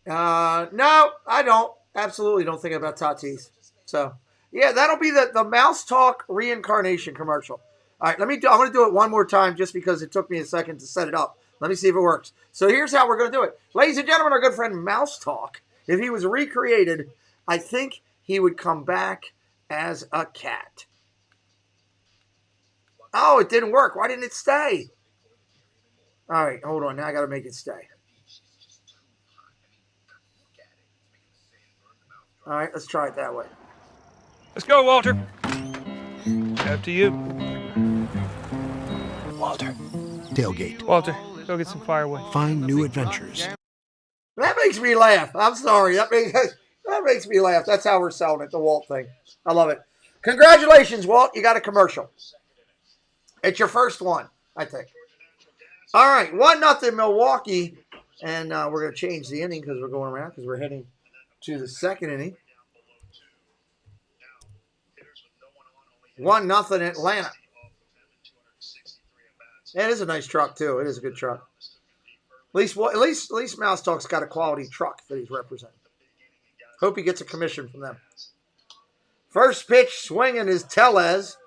No, I don't. Absolutely don't think about Tatis. So, yeah, that'll be the Mouse Talk reincarnation commercial. All right, I'm going to do it one more time just because it took me a second to set it up. Let me see if it works. So here's how we're going to do it. Ladies and gentlemen, our good friend Mouse Talk, if he was recreated, I think he would come back as a cat. Oh, it didn't work. Why didn't it stay? All right, hold on. Now I got to make it stay. All right, let's try it that way. Let's go, Walter. After you. Walter. Tailgate. Walter, go get some firewood. Find new adventures. That makes me laugh. I'm sorry. That makes me laugh. That's how we're selling it, the Walt thing. I love it. Congratulations, Walt. You got a commercial. It's your first one, I think. All right, 1-0 Milwaukee. And we're going to change the inning because we're going around because we're heading to the second inning. 1-0 Atlanta. Yeah, it is a nice truck, too. It is a good truck. At least Mouse Talk's got a quality truck that he's representing. Hope he gets a commission from them. First pitch swinging is Tellez.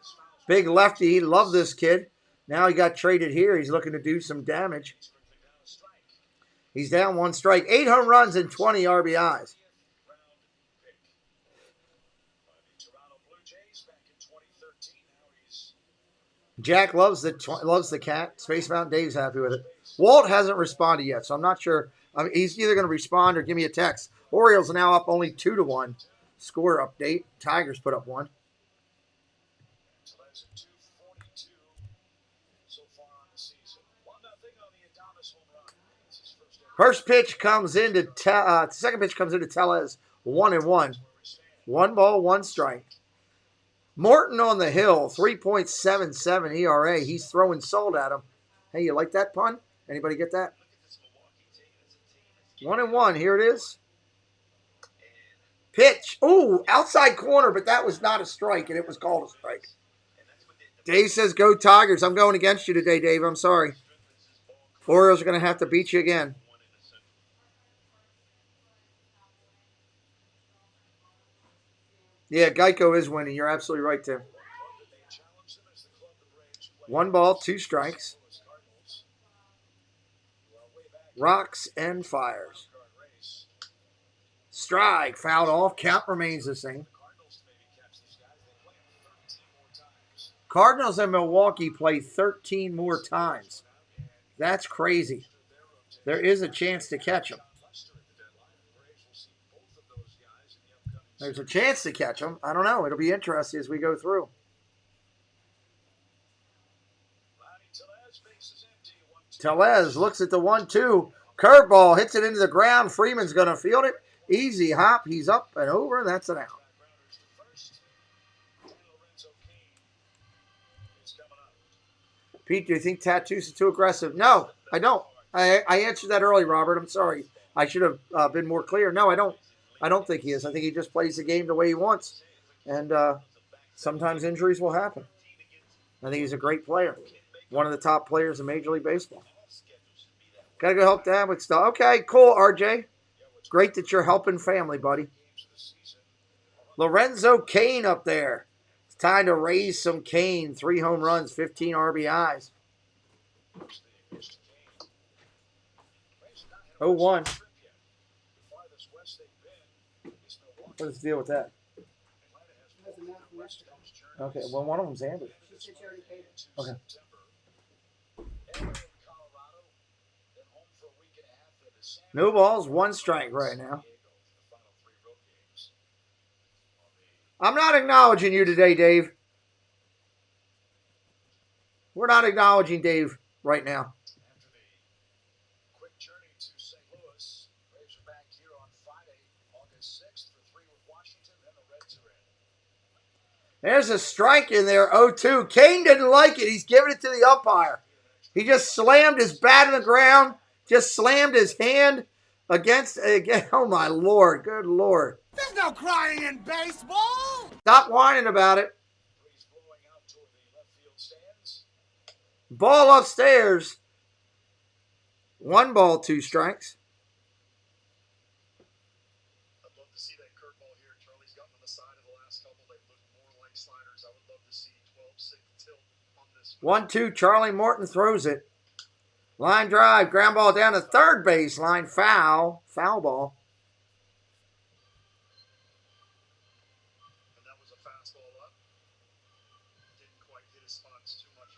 Big lefty. Love this kid. Now he got traded here. He's looking to do some damage. He's down 1 strike. 8 home runs and 20 RBIs. Jack loves the cat. Space Mountain Dave's happy with it. Walt hasn't responded yet, so I'm not sure. I mean, he's either going to respond or give me a text. Orioles are now up only 2-1. Score update. Tigers put up 1. First pitch comes into second pitch comes into Tellez. 1-1. 1 ball, 1 strike. Morton on the hill, 3.77 ERA. He's throwing salt at him. Hey, you like that pun? Anybody get that? 1-1. Here it is. Pitch. Ooh, outside corner, but that was not a strike, and it was called a strike. Dave says, go Tigers. I'm going against you today, Dave. I'm sorry. Orioles are going to have to beat you again. Yeah, Geico is winning. You're absolutely right, Tim. 1 ball, 2 strikes. Rocks and fires. Strike, fouled off. Count remains the same. Cardinals and Milwaukee play 13 more times. That's crazy. There is a chance to catch them. There's a chance to catch them. I don't know. It'll be interesting as we go through. Tellez looks at the 1-2. Curveball hits it into the ground. Freeman's going to field it. Easy hop. He's up and over. That's an out. Pete, do you think tattoos are too aggressive? No, I don't. I answered that early, Robert. I'm sorry. I should have been more clear. No, I don't. I don't think he is. I think he just plays the game the way he wants. And sometimes injuries will happen. I think he's a great player. One of the top players in Major League Baseball. Got to go help Dad with stuff. Okay, cool, RJ. Great that you're helping family, buddy. Lorenzo Cain up there. It's time to raise some Cain. 3 home runs, 15 RBIs. 0-1. What's the deal with that? Okay, well, one of them's Amber. Okay. No balls, 1 strike right now. I'm not acknowledging you today, Dave. We're not acknowledging Dave right now. There's a strike in there, 0-2. Cain didn't like it. He's giving it to the umpire. He just slammed his bat in the ground, just slammed his hand against, oh my Lord, good Lord. There's no crying in baseball. Stop whining about it. Ball upstairs. 1 ball, 2 strikes. I'd love to see that curveball here. Charlie's gotten on the side of the last couple. They've looked more like sliders. I would love to see 12-6 tilt on this. 1-2. Charlie Morton throws it. Line drive. Ground ball down to third base line. Foul. Foul ball. And that was a fastball up. Didn't quite hit his spots too much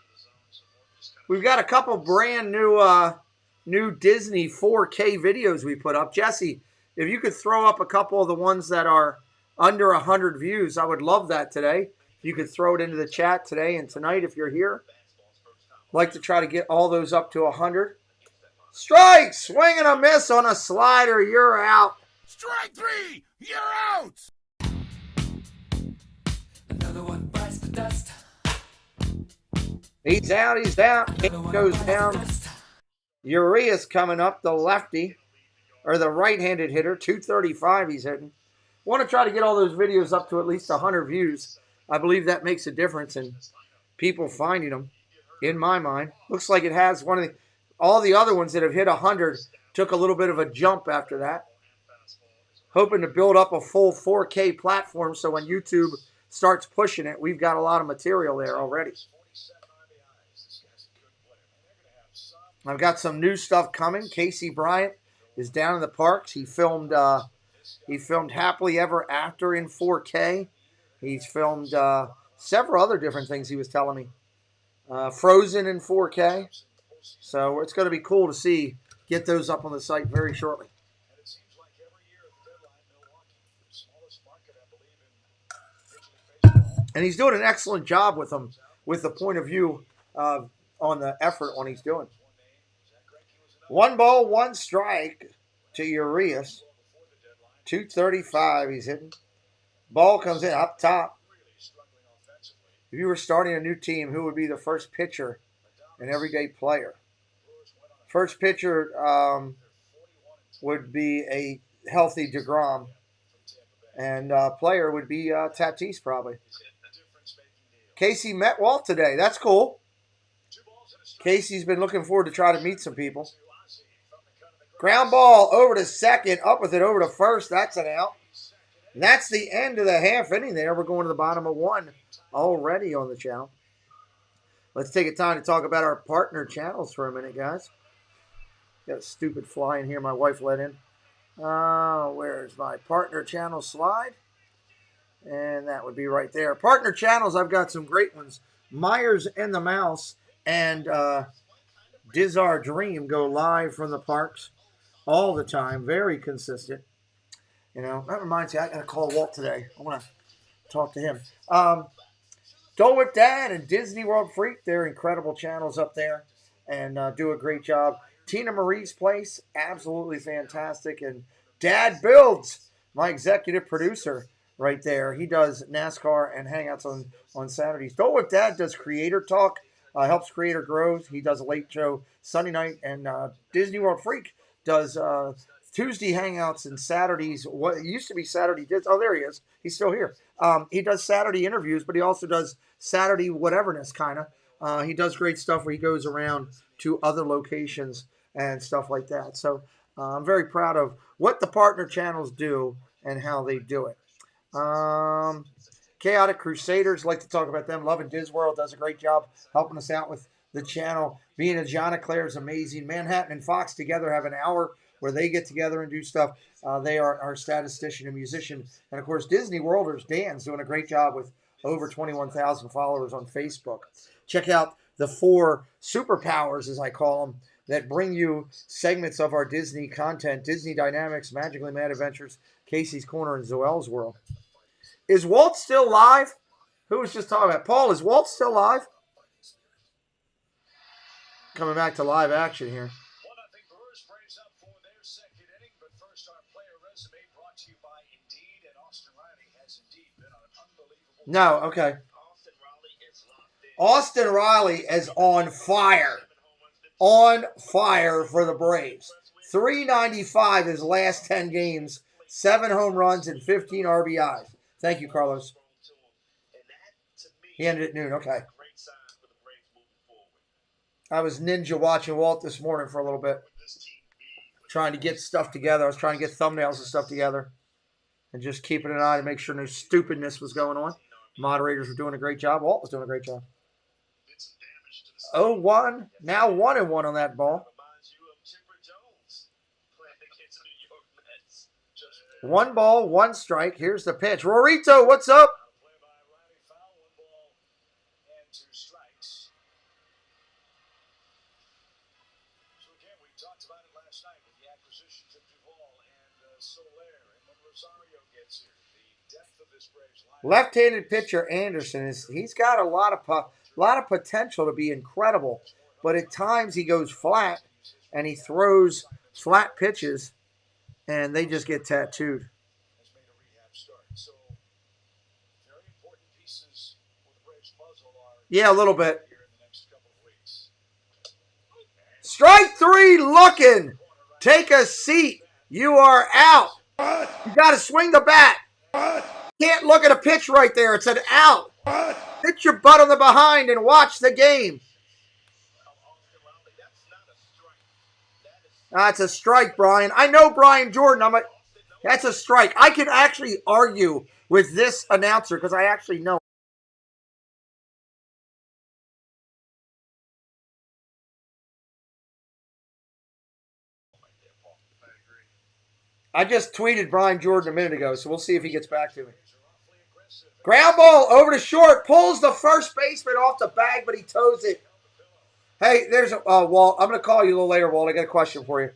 We've got a couple brand new Disney 4K videos we put up. Jesse, if you could throw up a couple of the ones that are under 100 views, I would love that today. You could throw it into the chat today and tonight if you're here. I'd like to try to get all those up to 100. Strike! Swing and a miss on a slider. You're out. Strike 3! You're out! Another one bites the dust. He's out. He's out. It goes down. Urias coming up, the lefty, or the right-handed hitter. 235 he's hitting. Want to try to get all those videos up to at least 100 views. I believe that makes a difference in people finding them, in my mind. Looks like it has one of the... All the other ones that have hit 100 took a little bit of a jump after that. Hoping to build up a full 4K platform so when YouTube starts pushing it, we've got a lot of material there already. I've got some new stuff coming. Casey Bryant is down in the parks. He filmed Happily Ever After in 4K. He's filmed several other different things he was telling me. Frozen in 4K. So it's going to be cool to see, get those up on the site very shortly. And he's doing an excellent job with them, with the point of view on the effort on he's doing. 1 ball, 1 strike to Urias. 235 he's hitting. Ball comes in up top. If you were starting a new team, who would be the first pitcher and everyday player? First pitcher would be a healthy DeGrom. And player would be Tatis probably. Casey met Walt today. That's cool. Casey's been looking forward to try to meet some people. Ground ball over to second. Up with it over to first. That's an out. And that's the end of the half inning there. We're going to the bottom of 1 already on the channel. Let's take a time to talk about our partner channels for a minute, guys. Got a stupid fly in here my wife let in. Where's my partner channel slide? And that would be right there. Partner channels, I've got some great ones. Myers and the Mouse and Dizar Dream go live from the parks all the time. Very consistent. You know, that reminds me, I got to call Walt today. I want to talk to him. Dole Whip Dad and Disney World Freak, they're incredible channels up there and do a great job. Tina Marie's Place, absolutely fantastic. And Dad Builds, my executive producer right there. He does NASCAR and hangouts on Saturdays. Dole Whip Dad does Creator Talk, helps Creator Grows. He does a late show Sunday night. And Disney World Freak does Tuesday hangouts and Saturdays. What used to be Saturday. Oh, there he is. He's still here. He does Saturday interviews, but he also does Saturday whateverness, kind of. He does great stuff where he goes around to other locations and stuff like that. So I'm very proud of what the partner channels do and how they do it. Chaotic Crusaders, like to talk about them. Love and Disworld does a great job helping us out with the channel. Being a John Eclair is amazing. Manhattan and Fox together have an hour where they get together and do stuff. They are our statistician and musician. And, of course, Disney Worlders, Dan's doing a great job with over 21,000 followers on Facebook. Check out the 4 superpowers, as I call them, that bring you segments of our Disney content. Disney Dynamics, Magically Mad Adventures, Casey's Corner, and Zoel's World. Is Walt still live? Who was just talking about? Paul, is Walt still live? Coming back to live action here. No, okay. Austin Riley is on fire. On fire for the Braves. 395 his last 10 games. 7 home runs and 15 RBIs. Thank you, Carlos. He ended at noon. Okay. I was ninja watching Walt this morning for a little bit. Trying to get stuff together. I was trying to get thumbnails and stuff together. And just keeping an eye to make sure no stupidness was going on. Moderators were doing a great job. Walt was doing a great job. 0-1. Now 1-1 on that ball. 1 ball, 1 strike. Here's the pitch. Rorito, what's up? Left-handed pitcher Anderson he's got a lot of potential to be incredible, but at times he goes flat and he throws flat pitches and they just get tattooed. Yeah, a little bit. Strike 3 looking. Take a seat. You are out. You got to swing the bat. Can't look at a pitch right there. It's an out. Hit your butt on the behind and watch the game. That's a strike, Brian. I know Brian Jordan. That's a strike. I can actually argue with this announcer because I actually know. I just tweeted Brian Jordan a minute ago, so we'll see if he gets back to me. Ground ball over to short. Pulls the first baseman off the bag, but he toes it. Hey, there's Walt. I'm going to call you a little later, Walt. I got a question for you.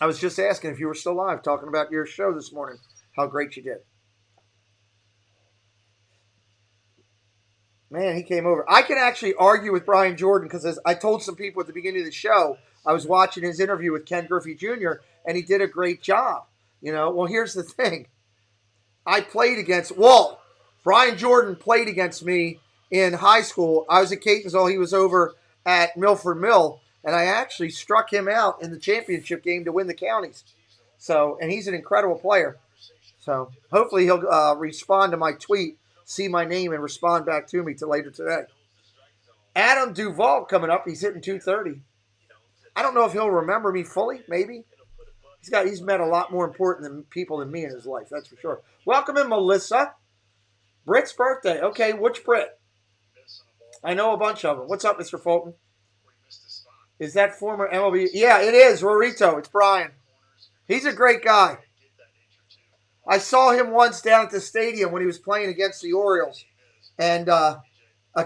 I was just asking if you were still live, talking about your show this morning, how great you did. Man, he came over. I can actually argue with Brian Jordan because as I told some people at the beginning of the show, I was watching his interview with Ken Griffey Jr., and he did a great job. You know, well, here's the thing. I played against Walt. Brian Jordan played against me in high school. I was at Catonsville. He was over at Milford Mill, and I actually struck him out in the championship game to win the counties. So, and he's an incredible player. So, hopefully he'll respond to my tweet, see my name, and respond back to me till later today. Adam Duvall coming up. He's hitting 230. I don't know if he'll remember me fully, maybe. He's met a lot more important people than me in his life, that's for sure. Welcome in, Melissa. Britt's birthday. Okay, which Britt? I know a bunch of them. What's up, Mr. Fulton? Is that former MLB? Yeah, it is. Rorito. It's Brian. He's a great guy. I saw him once down at the stadium when he was playing against the Orioles. And a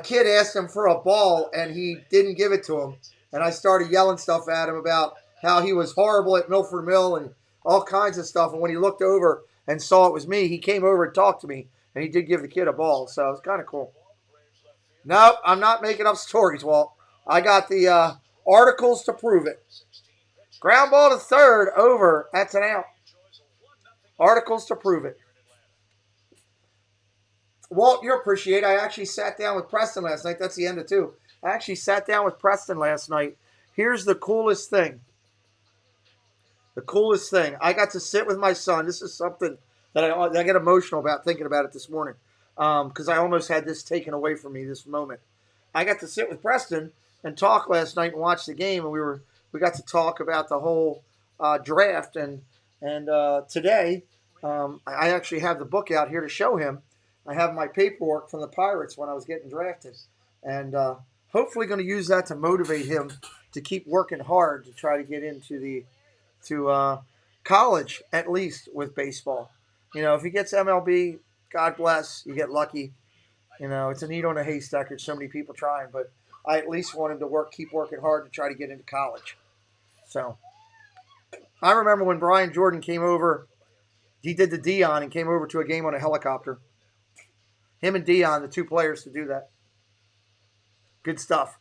kid asked him for a ball, and he didn't give it to him. And I started yelling stuff at him about how he was horrible at Milford Mill and all kinds of stuff. And when he looked over and saw it was me, he came over and talked to me. And he did give the kid a ball. So it was kind of cool. Nope, I'm not making up stories, Walt. I got the articles to prove it. Ground ball to third, over. That's an out. Articles to prove it. Walt, you appreciate. I actually sat down with Preston last night. That's the end of 2. I actually sat down with Preston last night. Here's the coolest thing. The coolest thing. I got to sit with my son. This is something that I get emotional about thinking about it this morning. Because I almost had this taken away from me this moment. I got to sit with Preston and talk last night and watch the game. And we got to talk about the whole draft. And today, I actually have the book out here to show him. I have my paperwork from the Pirates when I was getting drafted. And hopefully going to use that to motivate him to keep working hard to try to get into college, at least with baseball. You know, if he gets MLB, God bless, you get lucky. You know, it's a needle in a haystack. There's so many people trying, but I at least want him to keep working hard to try to get into college. So, I remember when Brian Jordan came over, he did the Dion and came over to a game on a helicopter. Him and Dion, the 2 players to do that. Good stuff.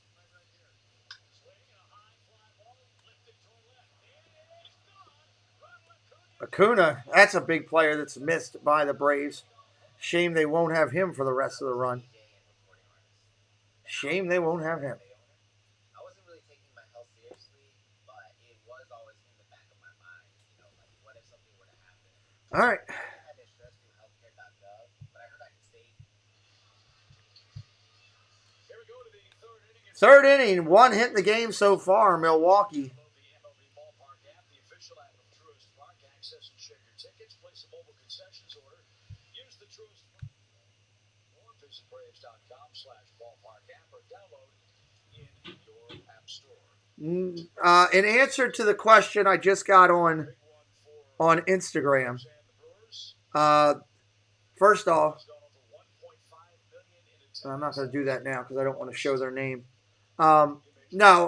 Acuna, that's a big player that's missed by the Braves. Shame they won't have him for the rest of the run. Shame they won't have him. I wasn't really taking my health seriously, but it was always in the back of my mind. You know, like, what if something were to happen? All right. I had to stress through healthcare.gov, but I heard I could stay. Here we go to the third inning. Third inning, 1 hit in the game so far, Milwaukee. In answer to the question I just got on Instagram, first off, I'm not going to do that now because I don't want to show their name. No,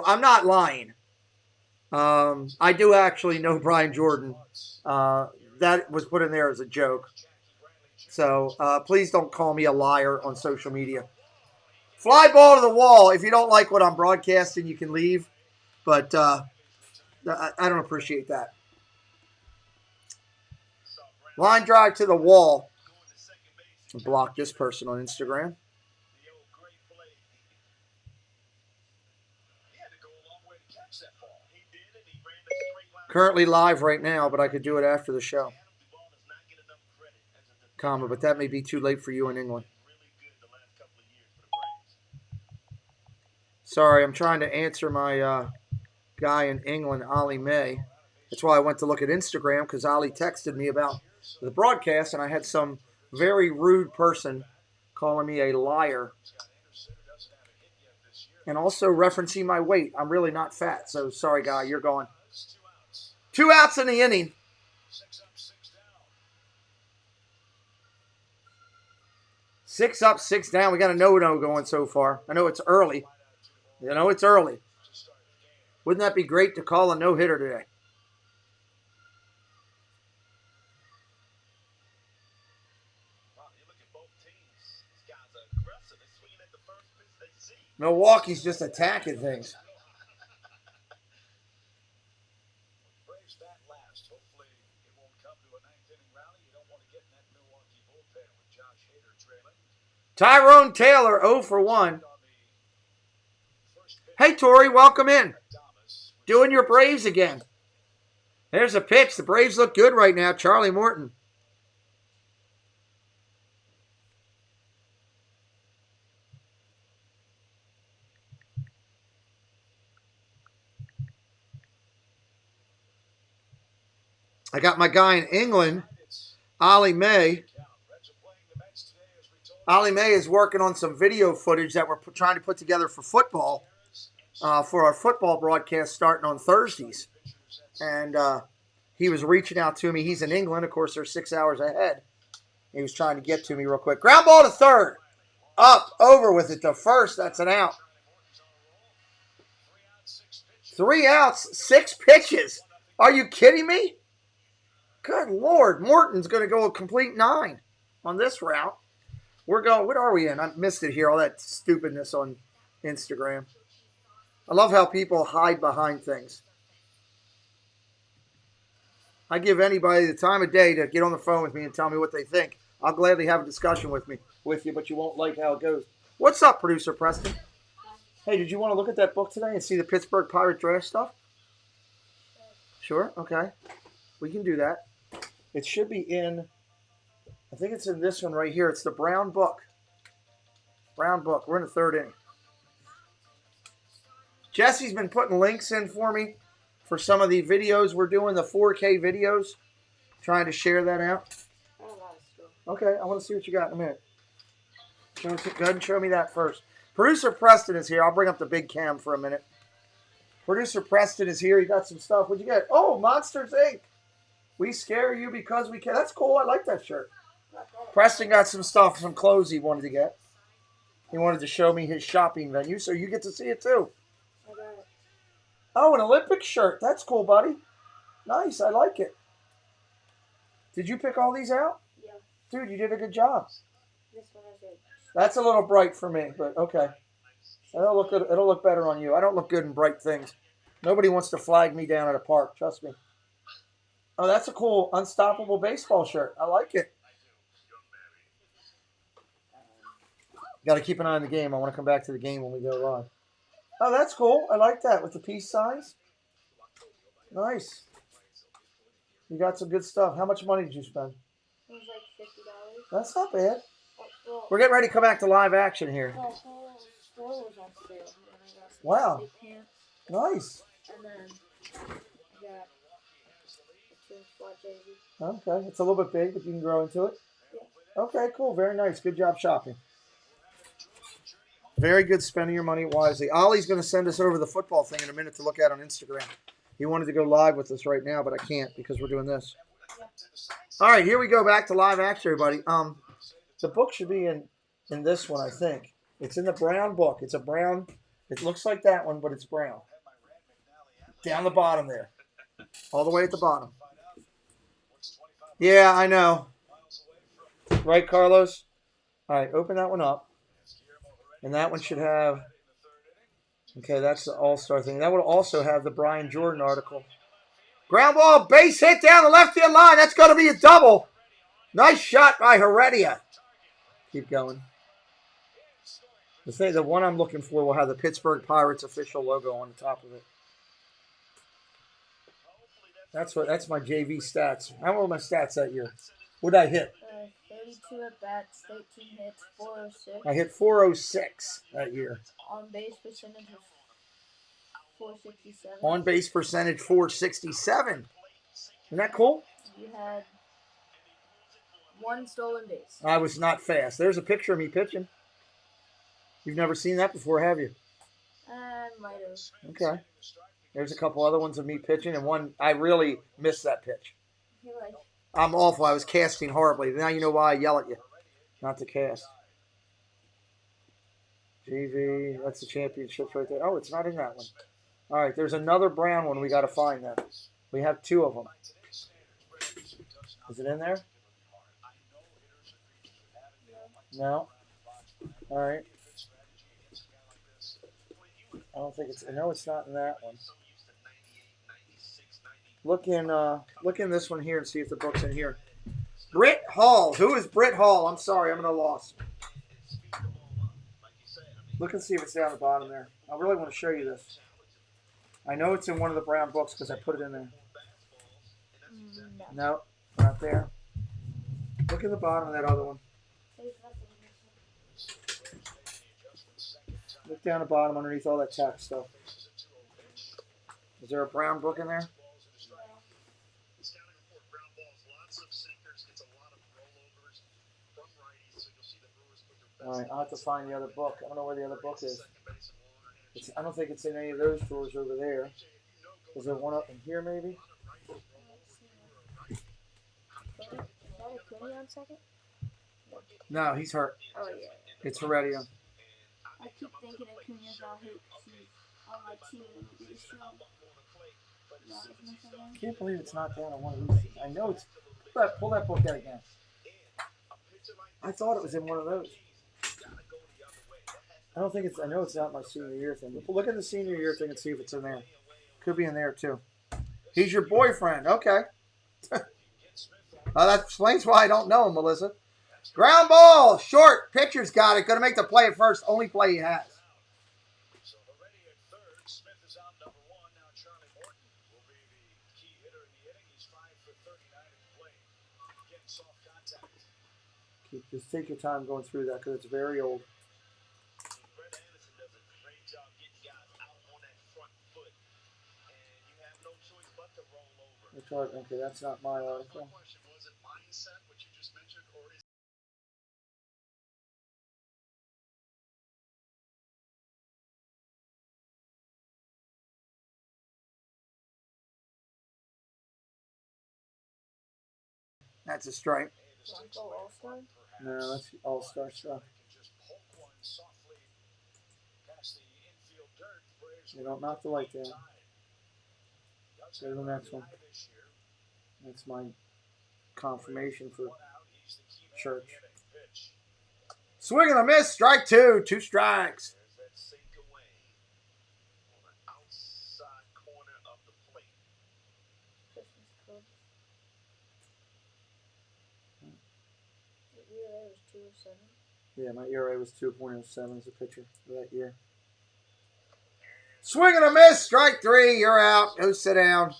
I'm not lying. I do actually know Brian Jordan. That was put in there as a joke. So please don't call me a liar on social media. Fly ball to the wall. If you don't like what I'm broadcasting, you can leave. But I don't appreciate that. Line drive to the wall. Block this person on Instagram. Currently live right now, but I could do it after the show. But that may be too late for you in England. Sorry, I'm trying to answer my guy in England, Ollie May. That's why I went to look at Instagram, because Ollie texted me about the broadcast, and I had some very rude person calling me a liar. And also referencing my weight. I'm really not fat, so sorry, guy, you're going. 2 outs in the inning. 6 up, 6 down. We got a no-no going so far. I know it's early. It's early. Wouldn't that be great to call a no-hitter today? Milwaukee's just attacking things. Braves bat last. Hopefully it won't come to a 9th-inning rally. You don't want to get in that Milwaukee bullpen with Josh Hader trailing. Tyrone Taylor, 0 for 1. Hey, Tori, welcome in. Doing your Braves again. There's a pitch. The Braves look good right now. Charlie Morton. I got my guy in England, Ollie May. Ollie May is working on some video footage that we're trying to put together for football, for our football broadcast starting on Thursdays. And he was reaching out to me. He's in England. Of course, they're 6 hours ahead. He was trying to get to me real quick. Ground ball to third. Up, over with it to first. That's an out. 3 outs, 6 pitches. Are you kidding me? Good Lord. Morton's going to go a complete 9 on this route. We're going, what are we in? I missed it here, all that stupidness on Instagram. I love how people hide behind things. I give anybody the time of day to get on the phone with me and tell me what they think. I'll gladly have a discussion with you, but you won't like how it goes. What's up, Producer Preston? Hey, did you want to look at that book today and see the Pittsburgh Pirate draft stuff? Sure? Okay. We can do that. It should be in, I think it's in this one right here. It's the brown book. Brown book. We're in the 3rd inning. Jesse's been putting links in for me for some of the videos we're doing, the 4K videos. Trying to share that out. Okay, I want to see what you got in a minute. Go ahead and show me that first. Producer Preston is here. I'll bring up the big cam for a minute. Producer Preston is here. He got some stuff. What'd you get? Oh, Monsters, Inc. We scare you because we can. That's cool. I like that shirt. Preston got some stuff, some clothes he wanted to get. He wanted to show me his shopping venue, so you get to see it too. Oh, an Olympic shirt. That's cool, buddy. Nice. I like it. Did you pick all these out? Yeah. Dude, you did a good job. This one is it. That's a little bright for me, but okay. It'll look good. It'll look better on you. I don't look good in bright things. Nobody wants to flag me down at a park. Trust me. Oh, that's a cool Unstoppable baseball shirt. I like it. Got to keep an eye on the game. I want to come back to the game when we go live. Oh, that's cool. I like that with the peace signs. Nice. You got some good stuff. How much money did you spend? It was like $50. That's not bad. Well, We're getting ready to come back to live action here. the whole store was on sale. And I got some Wow. big pants. Nice. And then I got a 2-spot jersey. Okay. It's a little bit big, but you can grow into it. Yeah. Okay, cool. Very nice. Good job shopping. Very good spending your money wisely. Ollie's going to send us over the football thing in a minute to look at on Instagram. He wanted to go live with us right now, but I can't because we're doing this. All right, here we go. Back to live action, everybody. The book should be in this one, I think. It's in the brown book. It's a brown. It looks like that one, but it's brown. Down the bottom there. All the way at the bottom. Yeah, I know. Right, Carlos? All right, open that one up. And that one should have... Okay, that's the All-Star thing. That would also have the Brian Jordan article. Ground ball, base hit down the left-hand line. That's going to be a double. Nice shot by Heredia. Keep going. The one I'm looking for will have the Pittsburgh Pirates official logo on the top of it. That's my JV stats. How were my stats that year? What did I hit? 32 at bats, 13 hits, 406. I hit 406 that year. On base percentage of 467. On base percentage 467. Isn't that cool? You had 1 stolen base. I was not fast. There's a picture of me pitching. You've never seen that before, have you? Might have. Okay. There's a couple other ones of me pitching, and one I really missed that pitch. I'm awful. I was casting horribly. Now you know why I yell at you. Not to cast. JV, that's the championships right there. Oh, it's not in that one. All right, there's another brown one we got to find then. We have 2 of them. Is it in there? No. All right. I don't think it's. No, it's not in that one. Look in this one here and see if the book's in here. Britt Hall. Who is Britt Hall? I'm sorry, I'm at a loss. Look and see if it's down the bottom there. I really want to show you this. I know it's in one of the brown books because I put it in there. No, not there. Look at the bottom of that other one. Look down the bottom underneath all that tax stuff. Is there a brown book in there? All right, I'll have to find the other book. I don't know where the other book is. I don't think it's in any of those drawers over there. Is there one up in here, maybe? Is that Acuna on second? No, he's hurt. Oh, yeah. It's Heredia. I keep thinking Acuna's out here because he's on my team and he's strong. I can't believe it's not down on one of these. I know it's... Pull that book out again. I thought it was in one of those. I don't think it's... I know it's not my senior year thing. But look at the senior year thing and see if it's in there. Could be in there, too. He's your boyfriend. Okay. That explains why I don't know him, Melissa. Ground ball. Short. Pitcher's got it. Going to make the play at first. Only play he has. Just take your time going through that because it's very old. Okay, that's not my article. That's a strike. No, that's all-star stuff. You don't knock the light down. Go to the next one. That's my confirmation for church. Swing and a miss. Strike 2. 2 strikes. Yeah, my ERA was 2.07 as a pitcher for that year. Swing and a miss. Strike 3. You're out. Go sit down.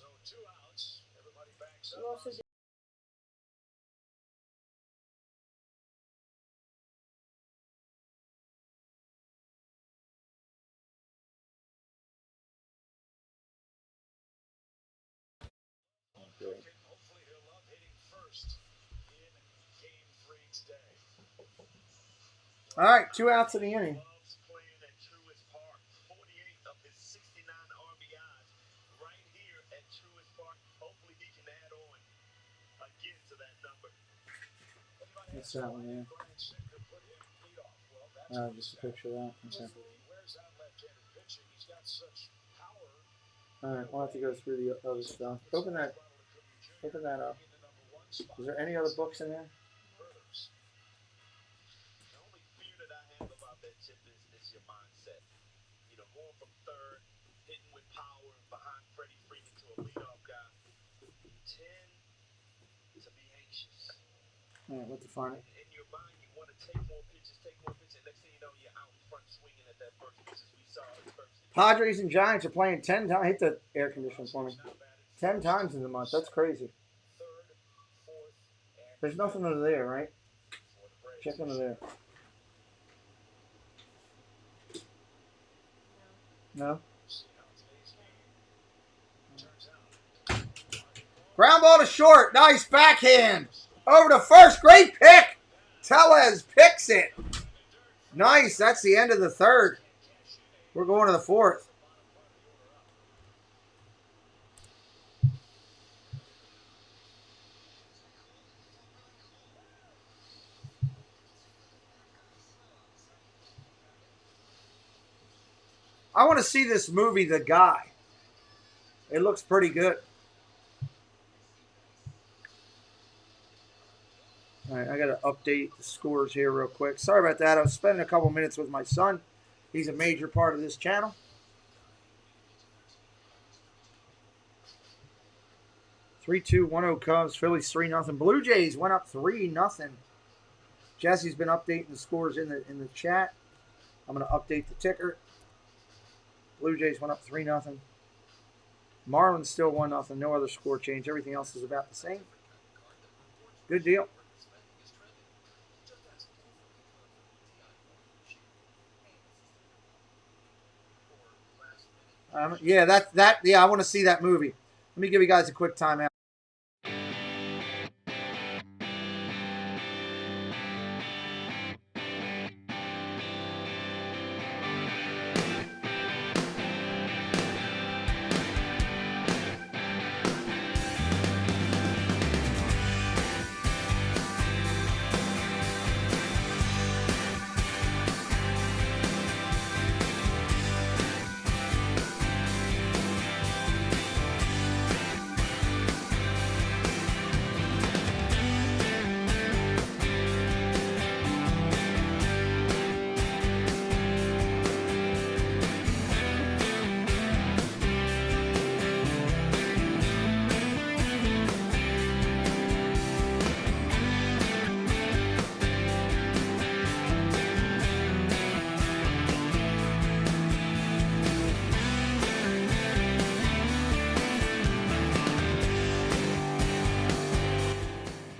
All right, 2 outs in the inning. What's that one there? Oh, just a picture of that. Okay. All right, we'll have to go through the other stuff. Open that up. Is there any other books in there? The only fear that I have about that chip is your mindset. You know, going from third, hitting with power behind Freddie Freeman to a leadoff guy, you tend to be anxious. All right, let's define it. In your mind, you want to take more pitches. Next thing you know, you're out front swinging at that first pitch, as we saw in the first. Padres and Giants are playing 10 times. Hit the air conditioner for me. 10 times in the month. That's crazy. There's nothing under there, right? Check under there. No? Ground ball to short. Nice backhand. Over to first. Great pick. Tellez picks it. Nice. That's the end of the third. We're going to the fourth. I want to see this movie, The Guy. It looks pretty good. All right, I got to update the scores here real quick. Sorry about that. I was spending a couple minutes with my son. He's a major part of this channel. 3-2-1-0 Cubs. Phillies 3-0. Blue Jays went up 3-0. Jesse's been updating the scores in the chat. I'm going to update the ticker. Blue Jays went up 3-0. Marlins still 1-0. No other score change. Everything else is about the same. Good deal. Yeah, yeah, I want to see that movie. Let me give you guys a quick timeout.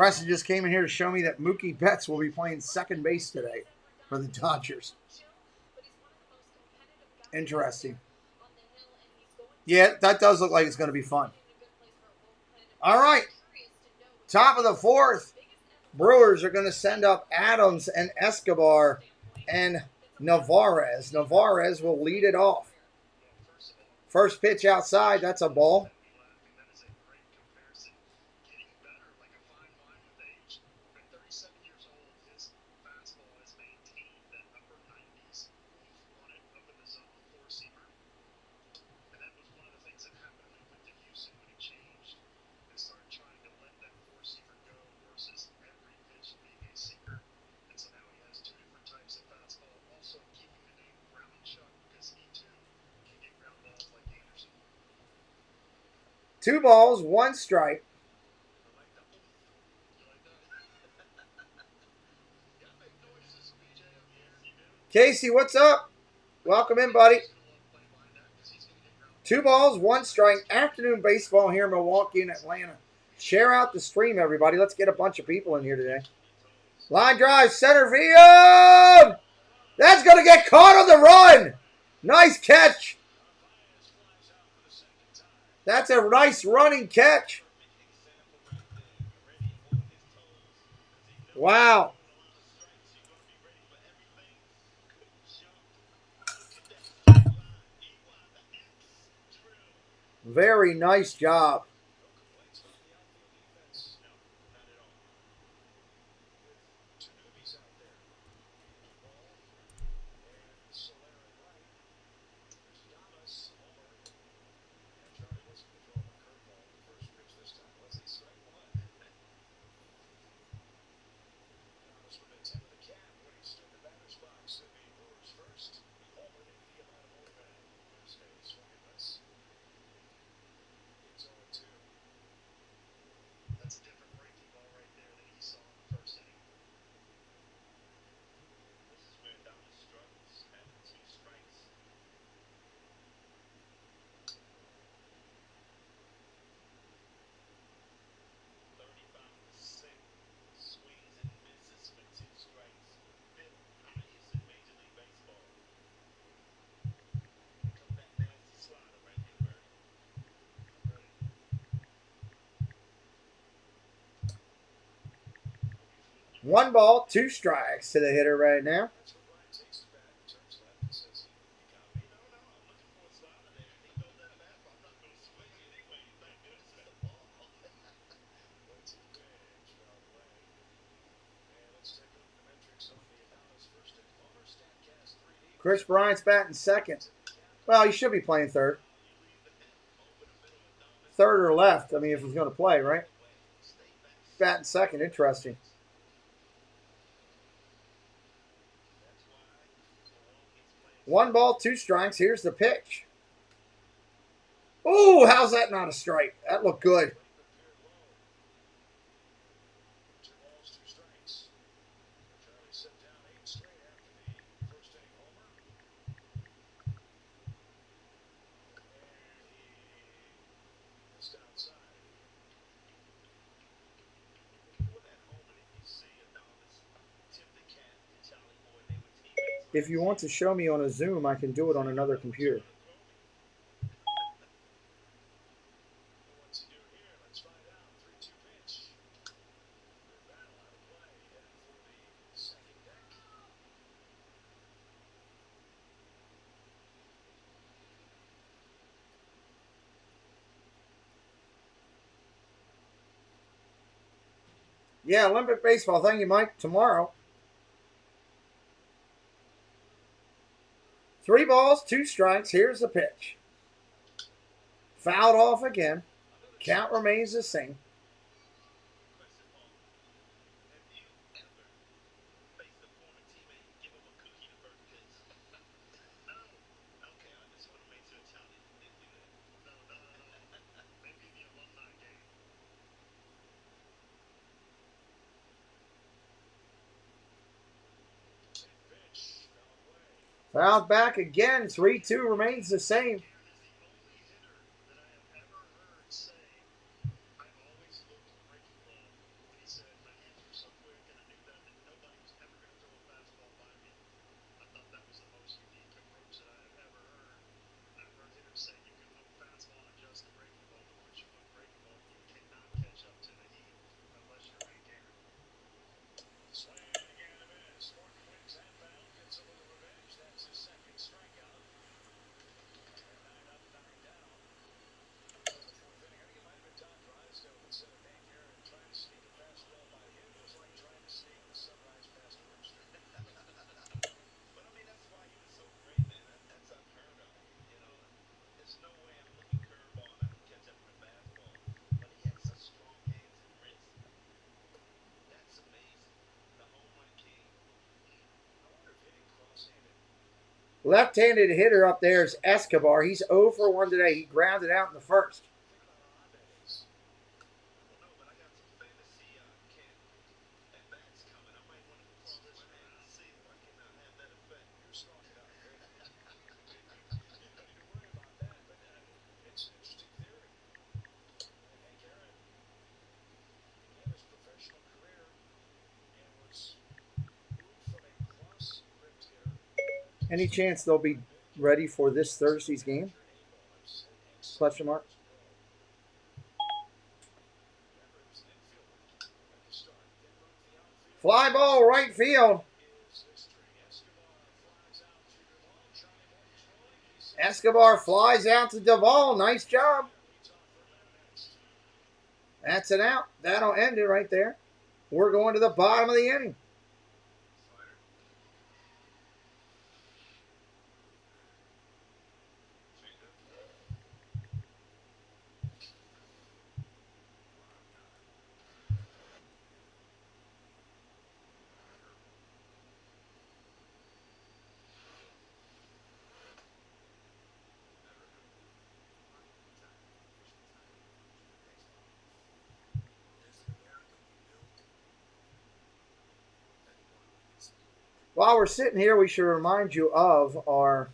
Preston just came in here to show me that Mookie Betts will be playing second base today for the Dodgers. Interesting. Yeah, that does look like it's going to be fun. All right. Top of the fourth. Brewers are going to send up Adams and Escobar and Navarez. Navarez will lead it off. First pitch outside. That's a ball. Two balls, one strike. Casey, what's up? Welcome in, buddy. Two balls, one strike. Afternoon baseball here in Milwaukee and Atlanta. Share out the stream, everybody. Let's get a bunch of people in here today. Line drive, center field. That's going to get caught on the run. Nice catch. That's a nice running catch. Wow. Very nice job. 1 ball, 2 strikes to the hitter right now. Chris Bryant's batting second. Well, he should be playing third. Third or left, I mean, if he's going to play, right? Batting second, interesting. One ball, 2 strikes. Here's the pitch. Oh, how's that not a strike? That looked good. If you want to show me on a Zoom, I can do it on another computer. Yeah, Olympic baseball. Thank you, Mike. Tomorrow. 3 balls, 2 strikes. Here's the pitch. Fouled off again. Count remains the same. Fouled back again. 3-2 remains the same. Left-handed hitter up there is Escobar. He's 0 for 1 today. He grounded out in the first. Any chance they'll be ready for this Thursday's game? Question mark. Fly ball, right field. Escobar flies out to Duvall. Nice job. That's an out. That'll end it right there. We're going to the bottom of the inning. While we're sitting here, we should remind you of our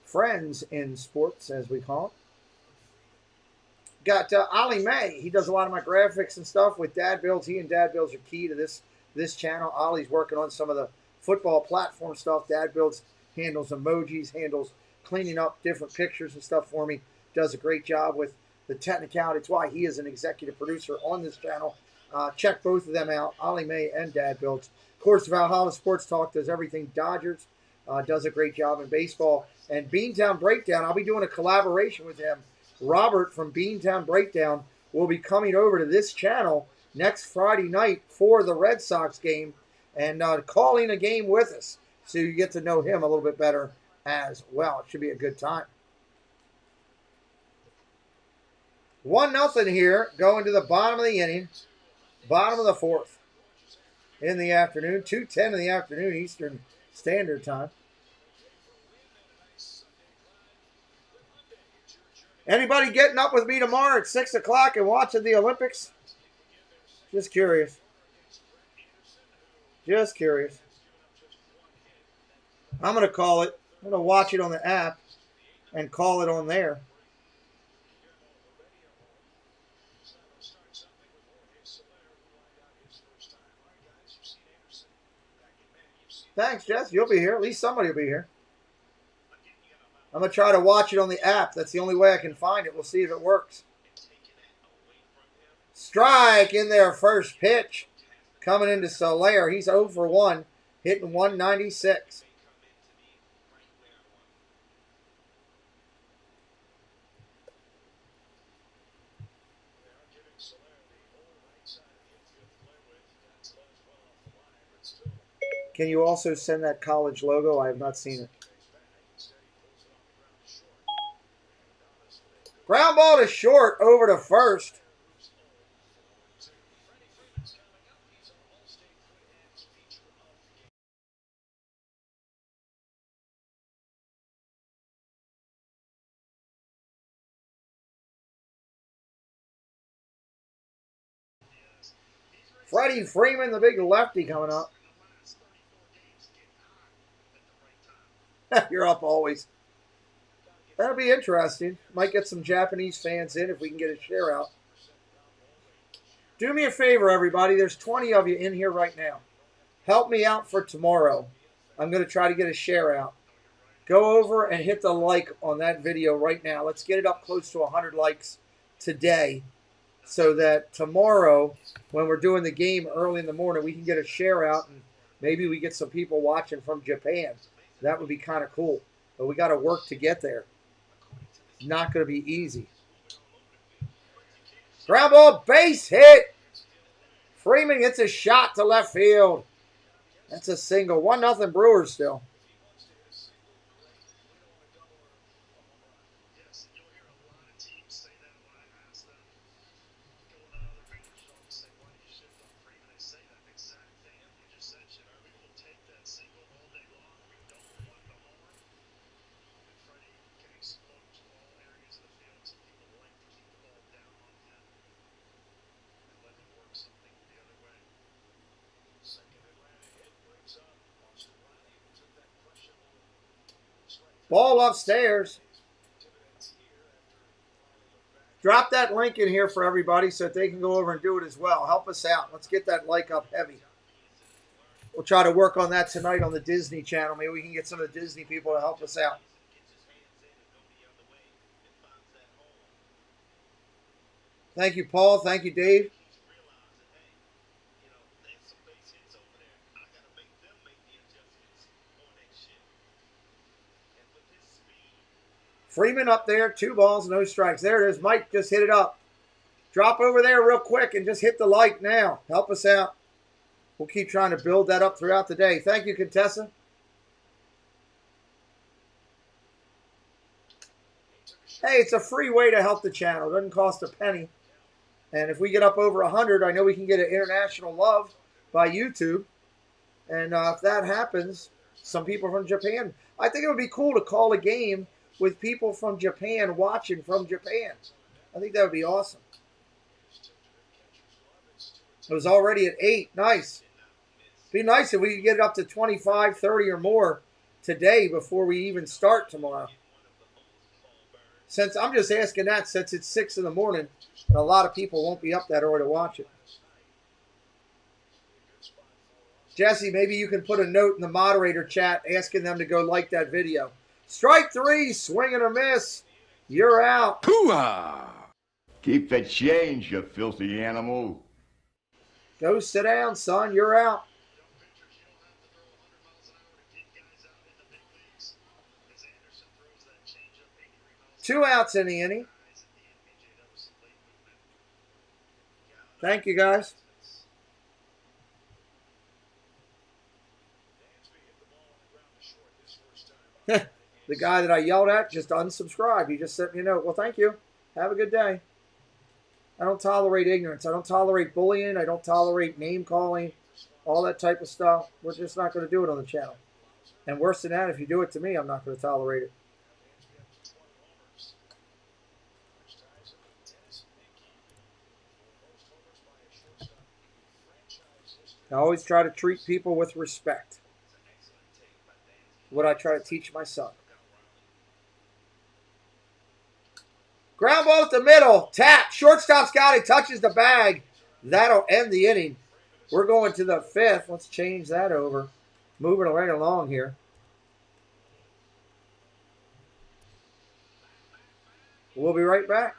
friends in sports, as we call it. Got Ollie May. He does a lot of my graphics and stuff with Dad Builds. He and Dad Builds are key to this channel. Ollie's working on some of the football platform stuff. Dad Builds handles emojis, handles cleaning up different pictures and stuff for me. Does a great job with the technicality. It's why he is an executive producer on this channel. Check both of them out, Ollie May and Dad Builds. Of course, Valhalla Sports Talk does everything Dodgers, does a great job in baseball. And Beantown Breakdown, I'll be doing a collaboration with him. Robert from Beantown Breakdown will be coming over to this channel next Friday night for the Red Sox game and calling a game with us. So you get to know him a little bit better as well. It should be a good time. 1-0 here, going to the bottom of the inning, bottom of the fourth in the afternoon, 2:10 in the afternoon Eastern Standard Time. Anybody getting up with me tomorrow at 6 o'clock and watching the Olympics? Just curious. Just curious. I'm going to call it. I'm going to watch it on the app and call it on there. Thanks, Jess. You'll be here. At least somebody will be here. I'm going to try to watch it on the app. That's the only way I can find it. We'll see if it works. Strike in their first pitch. Coming into Soler. He's 0 for 1, hitting 196. Can you also send that college logo? I have not seen it. Ground ball to short, over to first. Freddie Freeman, the big lefty, coming up. You're up always. That'll be interesting. Might get some Japanese fans in if we can get a share out. Do me a favor, everybody. There's 20 of you in here right now. Help me out for tomorrow. I'm going to try to get a share out. Go over and hit the like on that video right now. Let's get it up close to 100 likes today so that tomorrow, when we're doing the game early in the morning, we can get a share out and maybe we get some people watching from Japan. That would be kind of cool. But we got to work to get there. Not going to be easy. Ground ball, base hit. Freeman gets a shot to left field. That's a single. 1-0 Brewers still. Ball upstairs. Drop that link in here for everybody so that they can go over and do it as well. Help us out. Let's get that like up heavy. We'll try to work on that tonight on the Disney Channel. Maybe we can get some of the Disney people to help us out. Thank you, Paul. Thank you, Dave. Freeman up there, 2 balls, no strikes. There it is. Mike just hit it up. Drop over there real quick and just hit the like now. Help us out. We'll keep trying to build that up throughout the day. Thank you, Contessa. Hey, it's a free way to help the channel. It doesn't cost a penny. And if we get up over 100, I know we can get an international love by YouTube. And if that happens, some people from Japan. I think it would be cool to call a game with people from Japan watching from Japan. I think that would be awesome. It was already at 8. Nice. Be nice if we could get it up to 25, 30 or more today before we even start tomorrow. Since I'm just asking that since it's 6 in the morning and a lot of people won't be up that early to watch it. Jesse, maybe you can put a note in the moderator chat asking them to go like that video. Strike 3, swing and a miss. You're out. Hoo-ah! Keep the change, you filthy animal. Go sit down, son. You're out. 2 outs in the inning. Thank you, guys. The guy that I yelled at just unsubscribed. He just sent me a note. Well, thank you. Have a good day. I don't tolerate ignorance. I don't tolerate bullying. I don't tolerate name calling, all that type of stuff. We're just not going to do it on the channel. And worse than that, if you do it to me, I'm not going to tolerate it. I always try to treat people with respect. What I try to teach my son. Ground ball at the middle. Tap. Shortstop's got it. Touches the bag. That'll end the inning. We're going to the 5th. Let's change that over. Moving right along here. We'll be right back.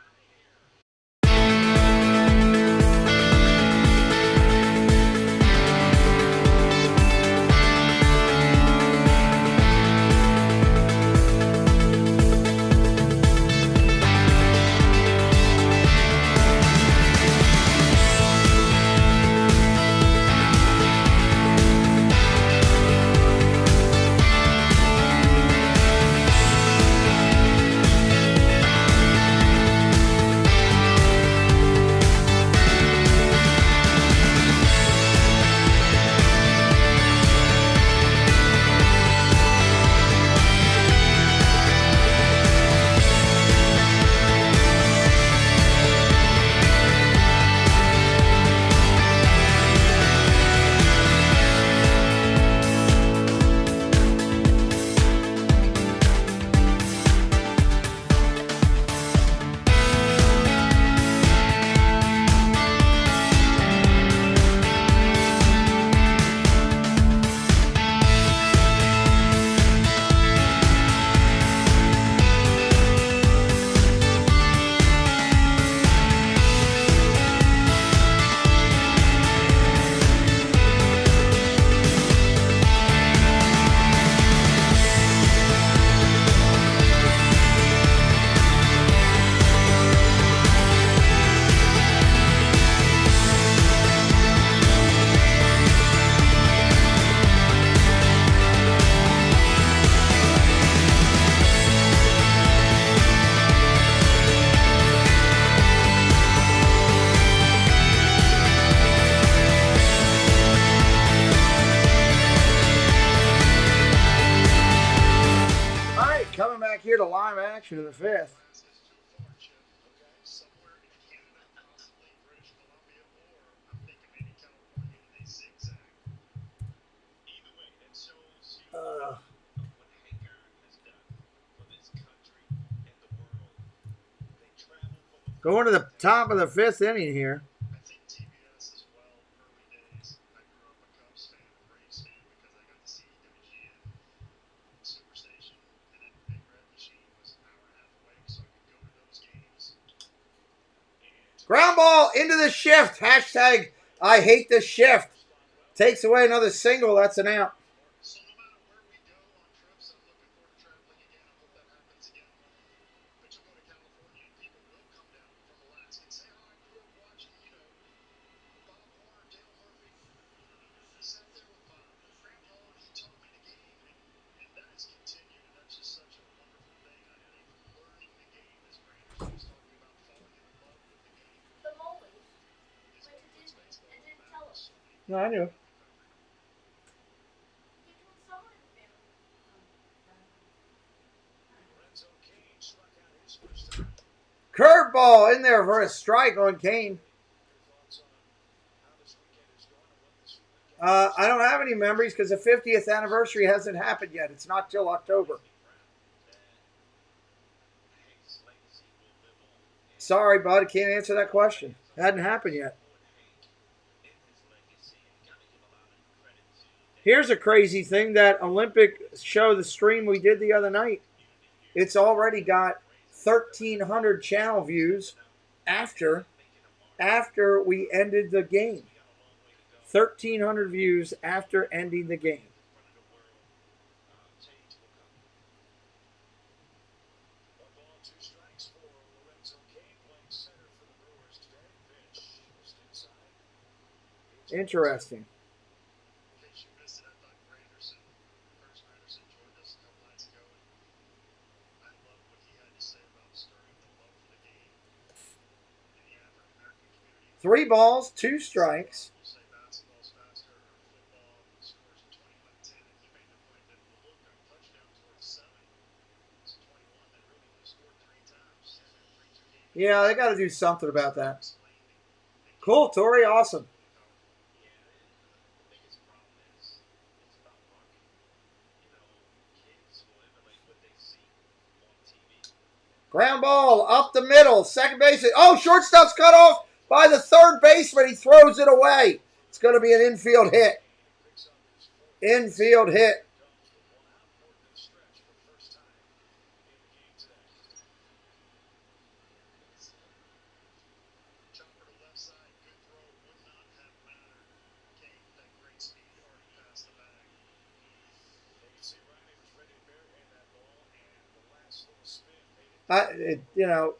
Here to live action in the 5th. Going to the top of the 5th inning here. Ground ball into the shift. Hashtag I hate the shift. Takes away another single. That's an out. No, I knew. Curveball in there for a strike on Kane. I don't have any memories because the 50th anniversary hasn't happened yet. It's not till October. Sorry, bud. I can't answer that question. It hadn't happened yet. Here's a crazy thing, that Olympic show, the stream we did the other night, it's already got 1,300 channel views after we ended the game. 1,300 views after ending the game. Interesting. Three balls, two strikes. Yeah, they got to do something about that. Cool, Tori. Awesome. Ground ball up the middle. Second base. Oh, shortstop's cut off by the third baseman. He throws it away. It's going to be an infield hit. Infield hit.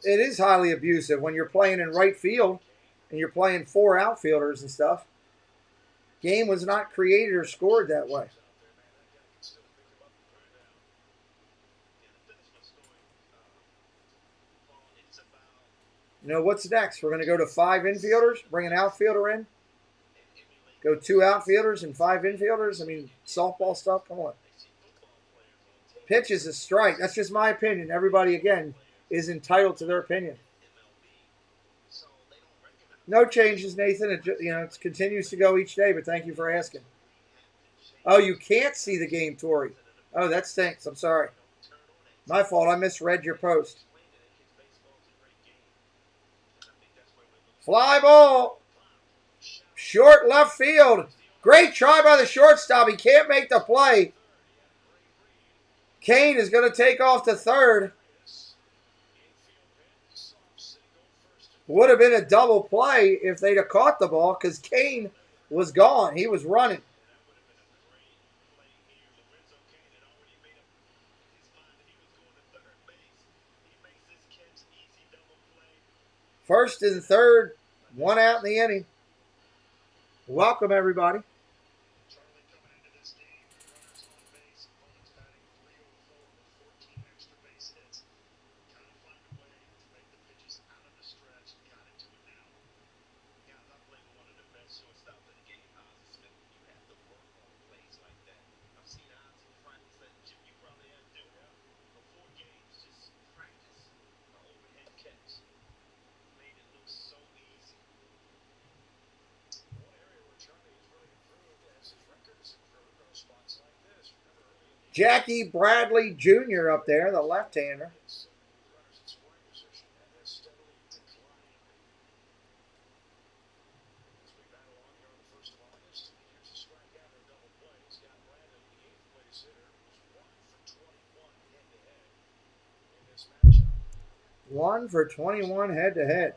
It is highly abusive when you're playing in right field and you're playing four outfielders and stuff. Game was not created or scored that way. What's next? We're going to go to 5 infielders, bring an outfielder in. Go 2 outfielders and 5 infielders. I mean, softball stuff, come on. Pitch is a strike. That's just my opinion. Everybody, again, is entitled to their opinion. No changes, Nathan. It continues to go each day, but thank you for asking. Oh, you can't see the game, Tori. Oh, that stinks. I'm sorry. My fault. I misread your post. Fly ball. Short left field. Great try by the shortstop. He can't make the play. Kane is going to take off to third. Would have been a double play if they'd have caught the ball because Kane was gone. He was running. First and third, 1 out in the inning. Welcome, everybody. Jackie Bradley Jr. up there, the left-hander. One for 21 head-to-head.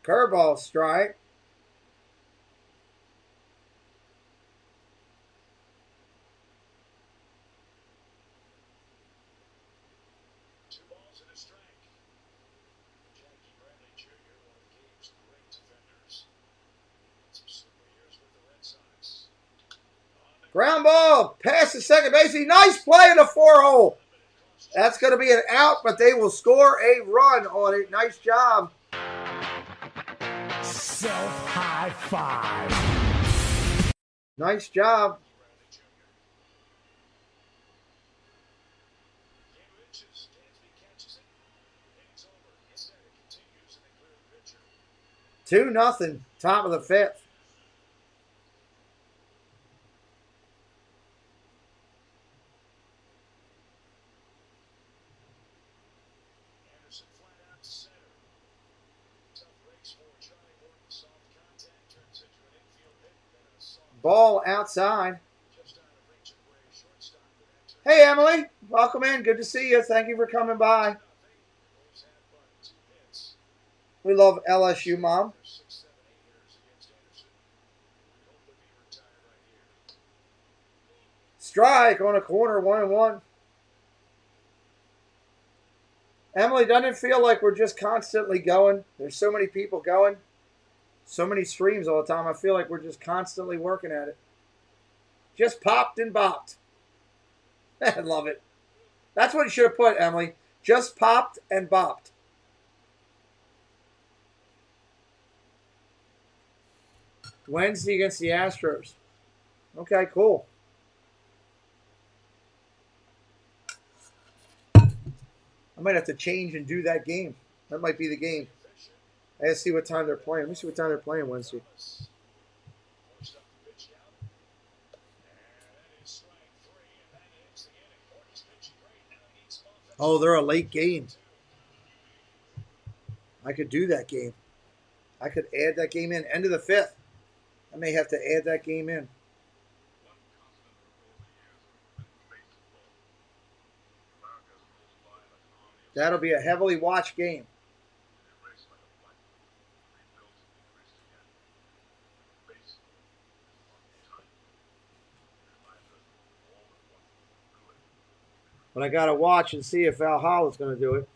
Curveball strike. Ground ball, past the second base. Nice play in the 4-hole. That's going to be an out, but they will score a run on it. Nice job. Self-high five. Nice job. Two nothing. Top of the 5th. Ball outside. Hey, Emily. Welcome in. Good to see you. Thank you for coming by. We love LSU, Mom. Strike on a corner, 1-1. Emily, doesn't it feel like we're just constantly going? There's so many people going, so many streams all the time. I feel like we're just constantly working at it. Just popped and bopped. I love it. That's what you should have put, Emily. Just popped and bopped. Wednesday against the Astros. Okay, cool. I might have to change and do that game. That might be the game. I gotta see what time they're playing. Let me see what time they're playing Wednesday. Oh, they're a late game. I could do that game. I could add that game in. End of the 5th. I may have to add that game in. That'll be a heavily watched game. But I got to watch and see if Valhalla going to do it.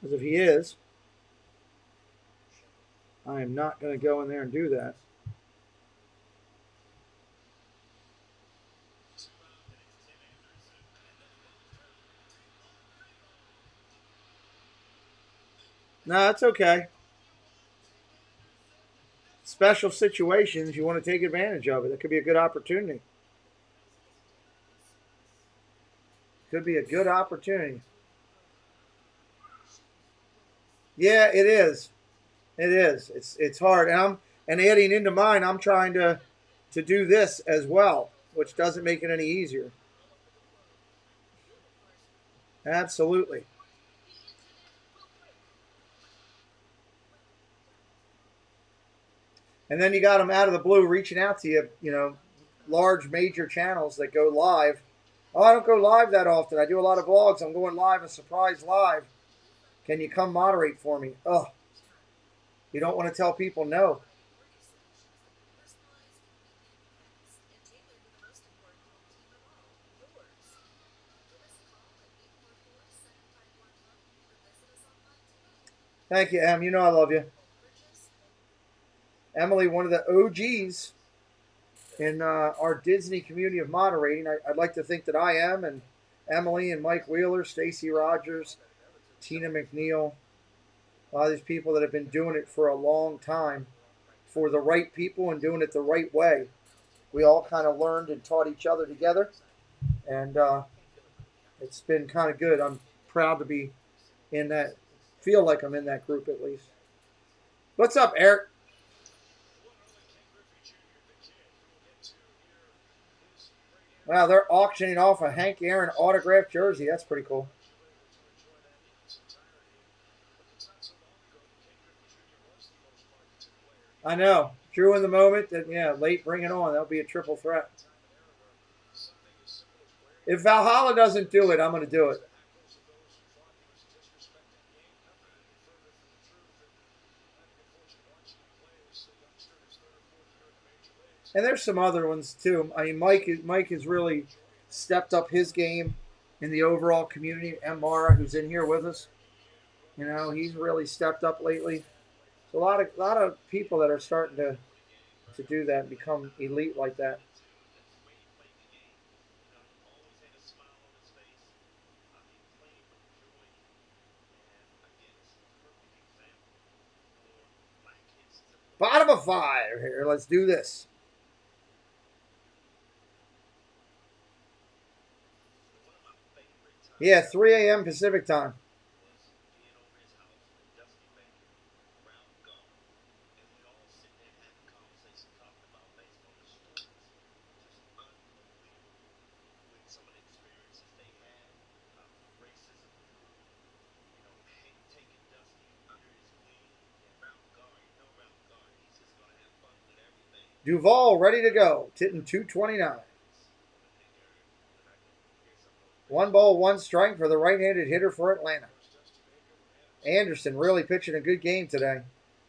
Because if he is, I am not going to go in there and do that. No, that's okay. Special situations, you want to take advantage of it. That could be a good opportunity. Could be a good opportunity. Yeah, it is. It is. It's hard. And adding into mine, I'm trying to do this as well, which doesn't make it any easier. Absolutely. And then you got them out of the blue reaching out to you, you know, large major channels that go live. Oh, I don't go live that often. I do a lot of vlogs. I'm going live, a surprise live. Can you come moderate for me? Oh, you don't want to tell people no. Thank you, Em. You know I love you. Emily, one of the OGs in our Disney community of moderating. I'd like to think that I am, and Emily and Mike Wheeler, Stacy Rogers, Tina McNeil, a lot of these people that have been doing it for a long time for the right people and doing it the right way. We all kind of learned and taught each other together, and it's been kind of good. I'm proud to be in that, feel like I'm in that group at least. What's up, Eric? Wow, they're auctioning off a Hank Aaron autographed jersey. That's pretty cool. I know. True in the moment. That, yeah, late bring it on. That'll be a triple threat. If Valhalla doesn't do it, I'm going to do it. And there's some other ones too. I mean, Mike has really stepped up his game in the overall community. M. Mara, who's in here with us, you know, he's really stepped up lately. So a lot of people that are starting to do that and become elite like that. Bottom of 5 here. Let's do this. Yeah, 3 a.m. Pacific time. Duvall ready to go. Hitting 229. 1 ball, 1 strike for the right-handed hitter for Atlanta. Anderson really pitching a good game today.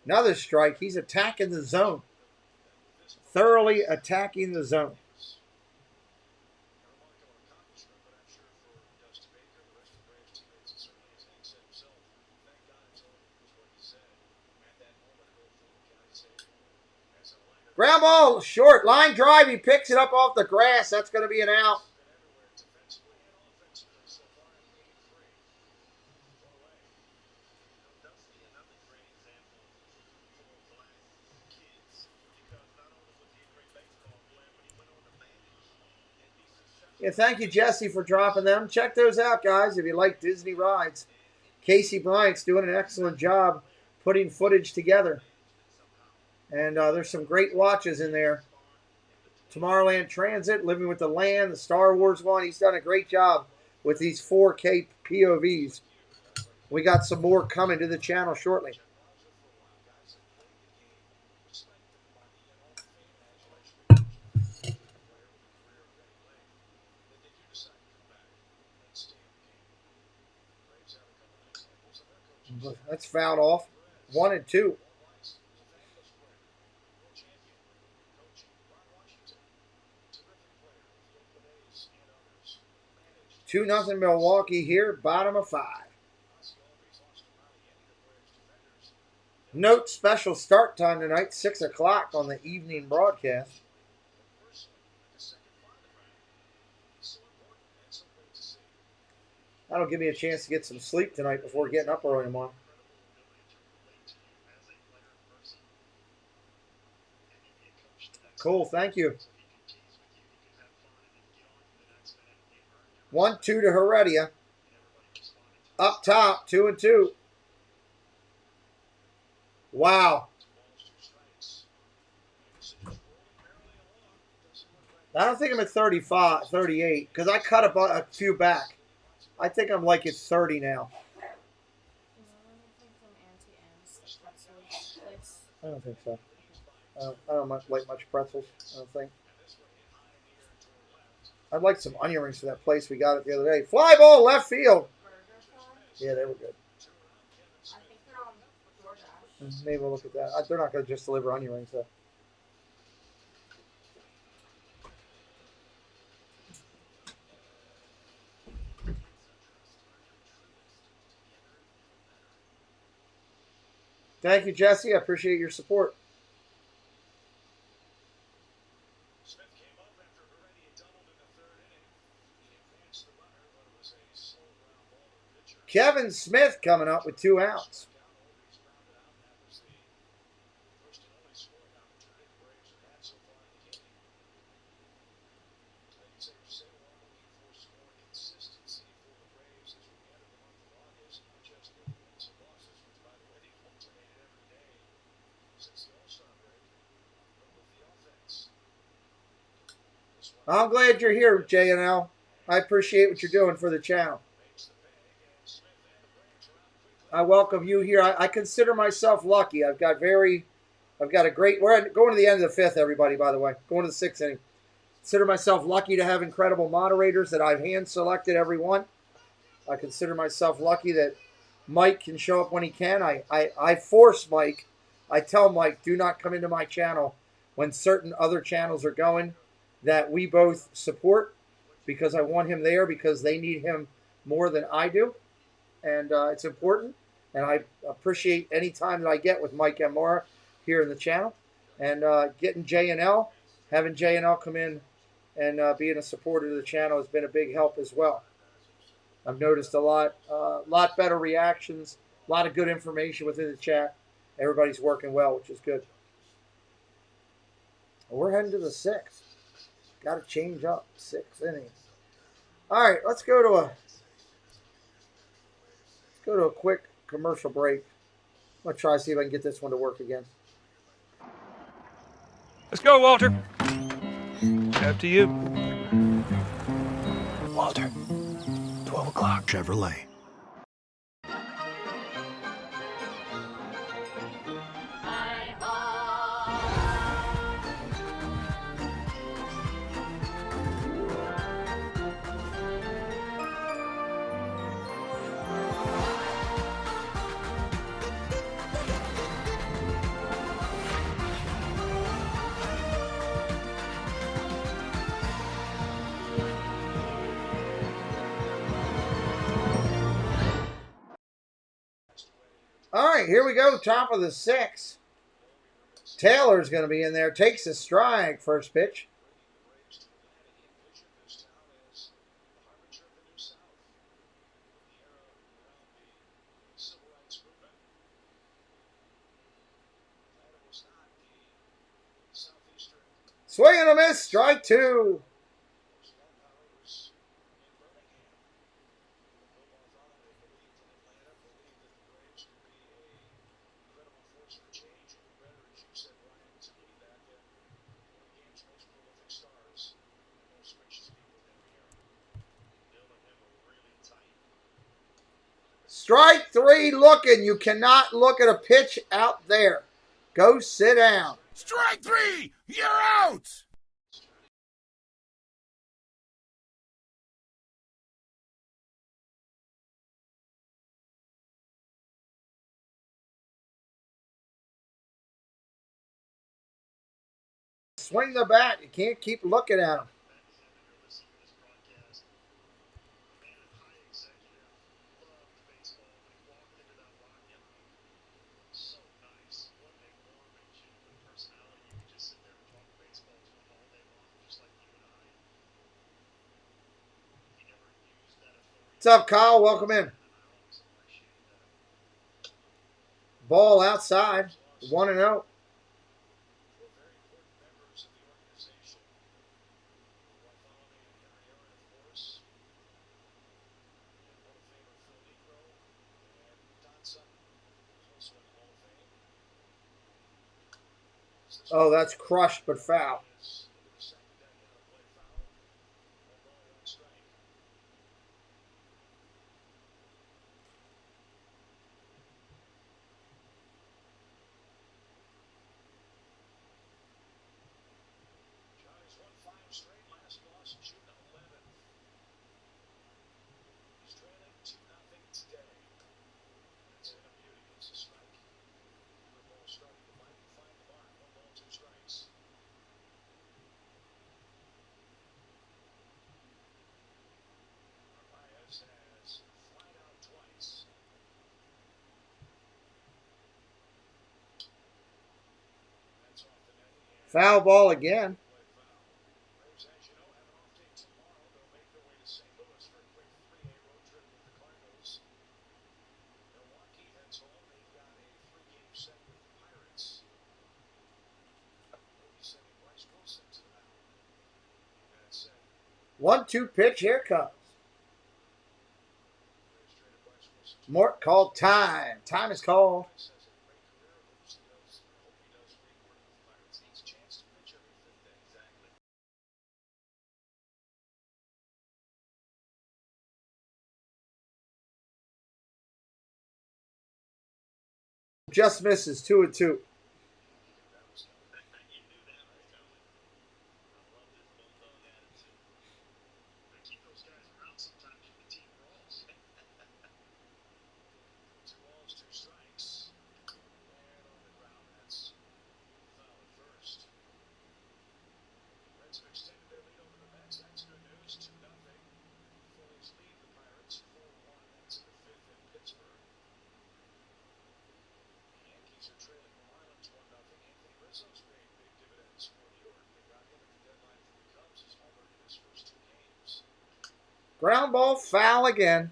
Another strike. He's attacking the zone. Thoroughly attacking the zone. Ground ball, short, line drive. He picks it up off the grass. That's going to be an out. Yeah, thank you, Jesse, for dropping them. Check those out, guys, if you like Disney rides. Casey Bryant's doing an excellent job putting footage together. And there's some great watches in there. Tomorrowland Transit, Living with the Land, the Star Wars one. He's done a great job with these 4K POVs. We got some more coming to the channel shortly. That's fouled off. 1 and 2. 2-0 Milwaukee here, bottom of 5. Note special start time tonight, 6 o'clock on the evening broadcast. That'll give me a chance to get some sleep tonight before getting up early tomorrow. Cool, thank you. 1-2 to Heredia. Up top, 2 and 2. Wow. I don't think I'm at 35, 38, because I cut a few back. I think I'm like at 30 now. I don't think so. I don't like much pretzels, I don't think. I'd like some onion rings for that place we got it the other day. Fly ball left field. Yeah, they were good. Maybe we'll look at that. They're not going to just deliver onion rings, though. Thank you, Jesse. I appreciate your support. Kevin Smith coming up with 2 outs. I'm glad you're here, J&L. I appreciate what you're doing for the channel. I welcome you here. I consider myself lucky. I've got a great, we're going to the end of the 5th, everybody, by the way. Going to the 6th inning. Consider myself lucky to have incredible moderators that I've hand-selected every one. I consider myself lucky that Mike can show up when he can. I force Mike. I tell Mike, do not come into my channel when certain other channels are going that we both support, because I want him there because they need him more than I do. And it's important. And I appreciate any time that I get with Mike and Mara here in the channel. And getting J&L, having J&L come in and being a supporter of the channel has been a big help as well. I've noticed a lot better reactions, a lot of good information within the chat. Everybody's working well, which is good. We're heading to the 6th. Got to change up. 6th inning. All right, let's go to a quick commercial break. I'm going to try to see if I can get this one to work again. Let's go, Walter. After you. Walter, 12 o'clock. Chevrolet. All right, here we go. Top of the 6th. Taylor's going to be in there. Takes a strike. First pitch. Swing and a miss. Strike 2. Strike 3 looking. You cannot look at a pitch out there. Go sit down. Strike 3! You're out! Swing the bat. You can't keep looking at him. What's up, Kyle? Welcome in. Ball outside. 1-0. Oh, that's crushed but foul. Foul ball again. One-two pitch. Here it comes. Mort called time. Time is called. Just misses. 2-2. Ground ball, foul again.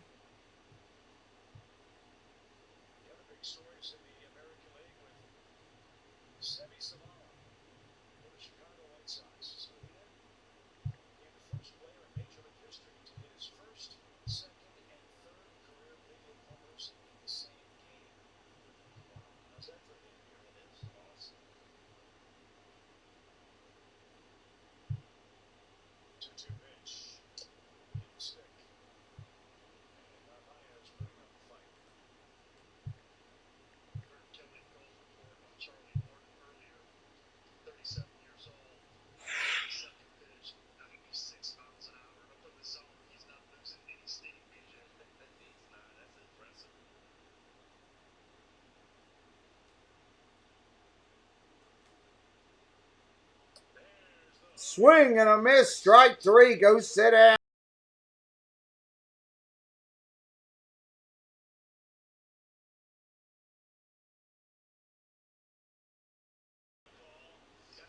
Swing and a miss. Strike 3. Go sit down.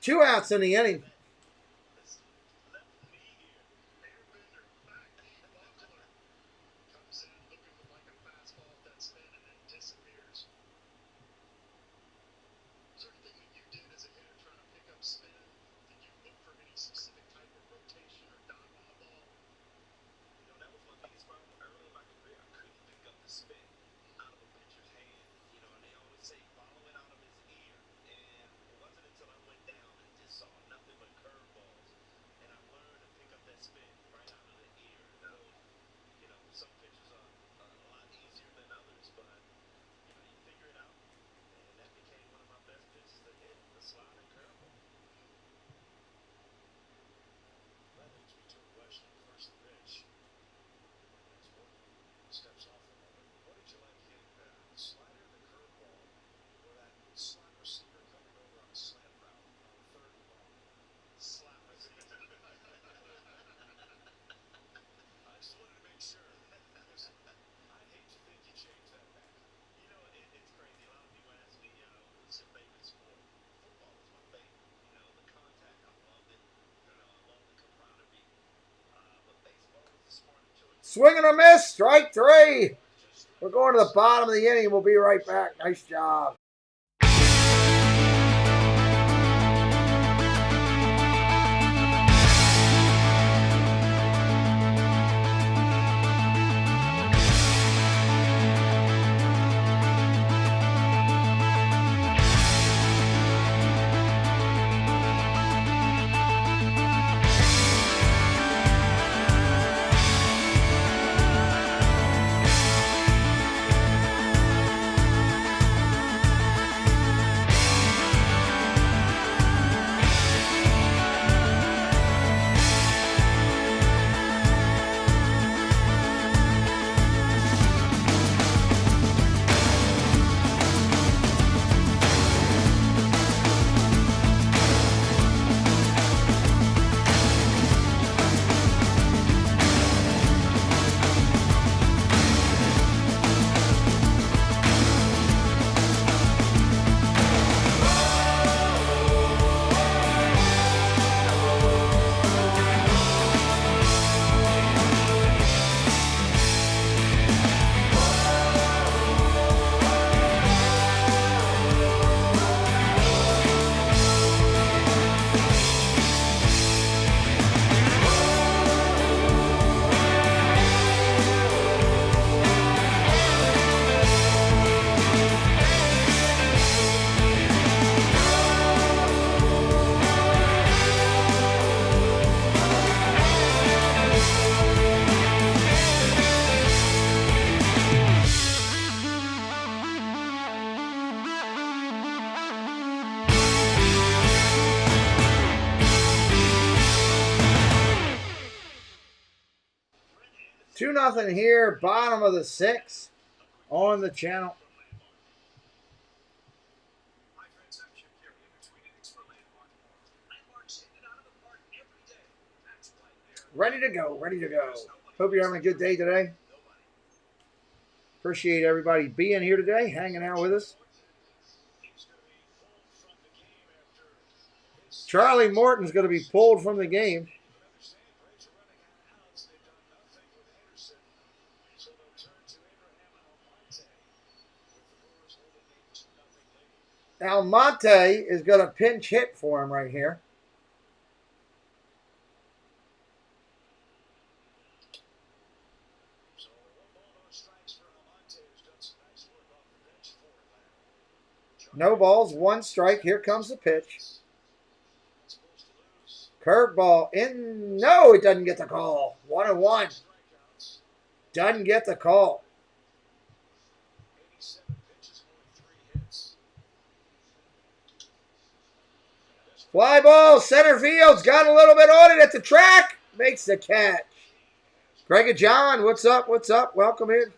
2 outs in the inning. Swing and a miss, strike 3. We're going to the bottom of the inning. We'll be right back. Nice job. Two nothing here, bottom of the 6th on the channel. Ready to go, ready to go. Hope you're having a good day today. Appreciate everybody being here today, hanging out with us. Charlie Morton's going to be pulled from the game. Almonte is going to pinch hit for him right here. No balls, 1 strike. Here comes the pitch. Curveball in. No, it doesn't get the call. 1-1. Doesn't get the call. Fly ball, center field's got a little bit on it at the track. Makes the catch. Greg and John, what's up? What's up? Welcome in.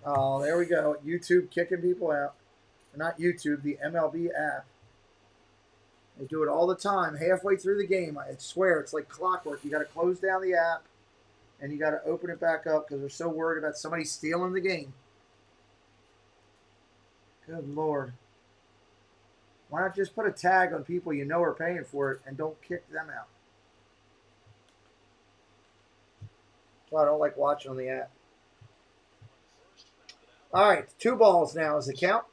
Oh, there we go. YouTube kicking people out. Not YouTube, the MLB app. They do it all the time, halfway through the game. I swear, it's like clockwork. You got to close down the app, and you got to open it back up because they're so worried about somebody stealing the game. Good Lord. Why not just put a tag on people you know are paying for it and don't kick them out? So I don't like watching on the app. All right, 2 balls now is the count.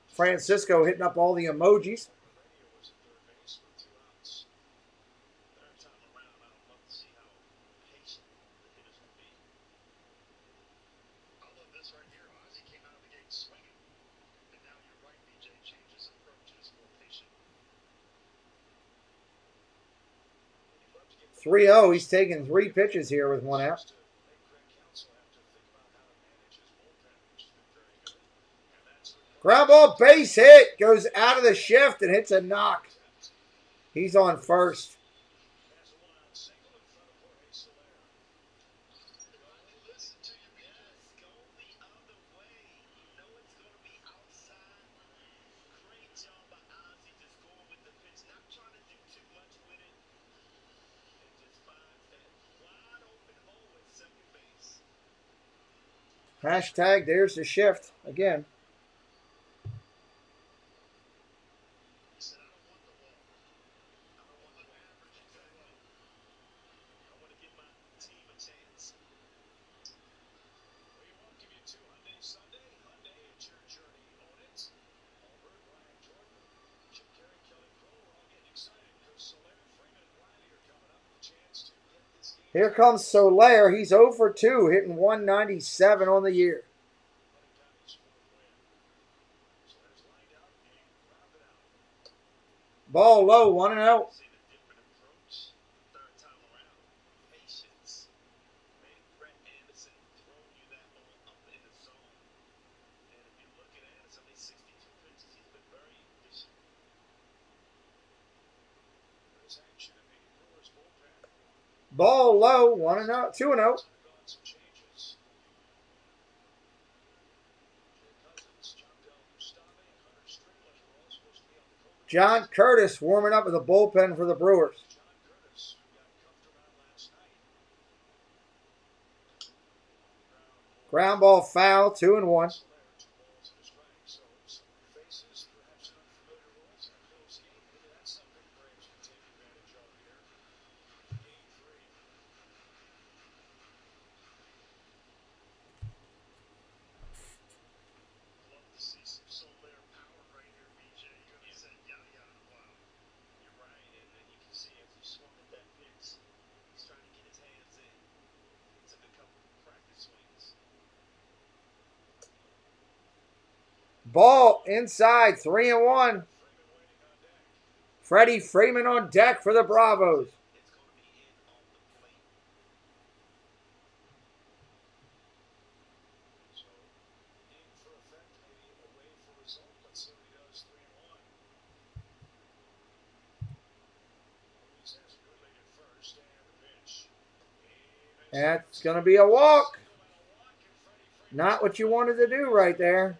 Francisco hitting up all the emojis. .30. He's taking 3 pitches here with 1 out. Ground ball, base hit. Goes out of the shift and hits a knock. He's on first. Hashtag there's the shift again. Here comes Soler. He's 0 for 2, hitting 197 on the year. Ball low, 1-0. Ball low, 1-0, 2-0. John Curtis warming up with the bullpen for the Brewers. Ground ball foul, 2-1. Ball inside, 3-1. Freddie Freeman on deck for the Bravos. That's going to be a walk. Not what you wanted to do right there.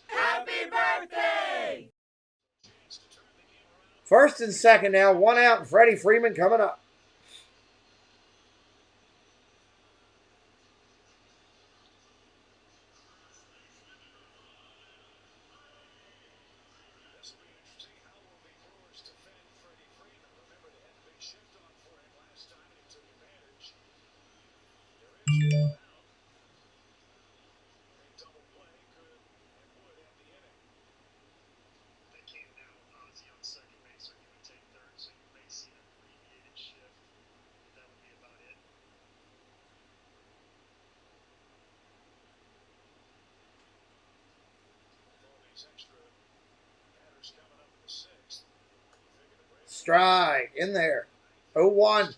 Happy birthday! First and second now, 1 out, and Freddie Freeman coming up. Strike in there. 0-1.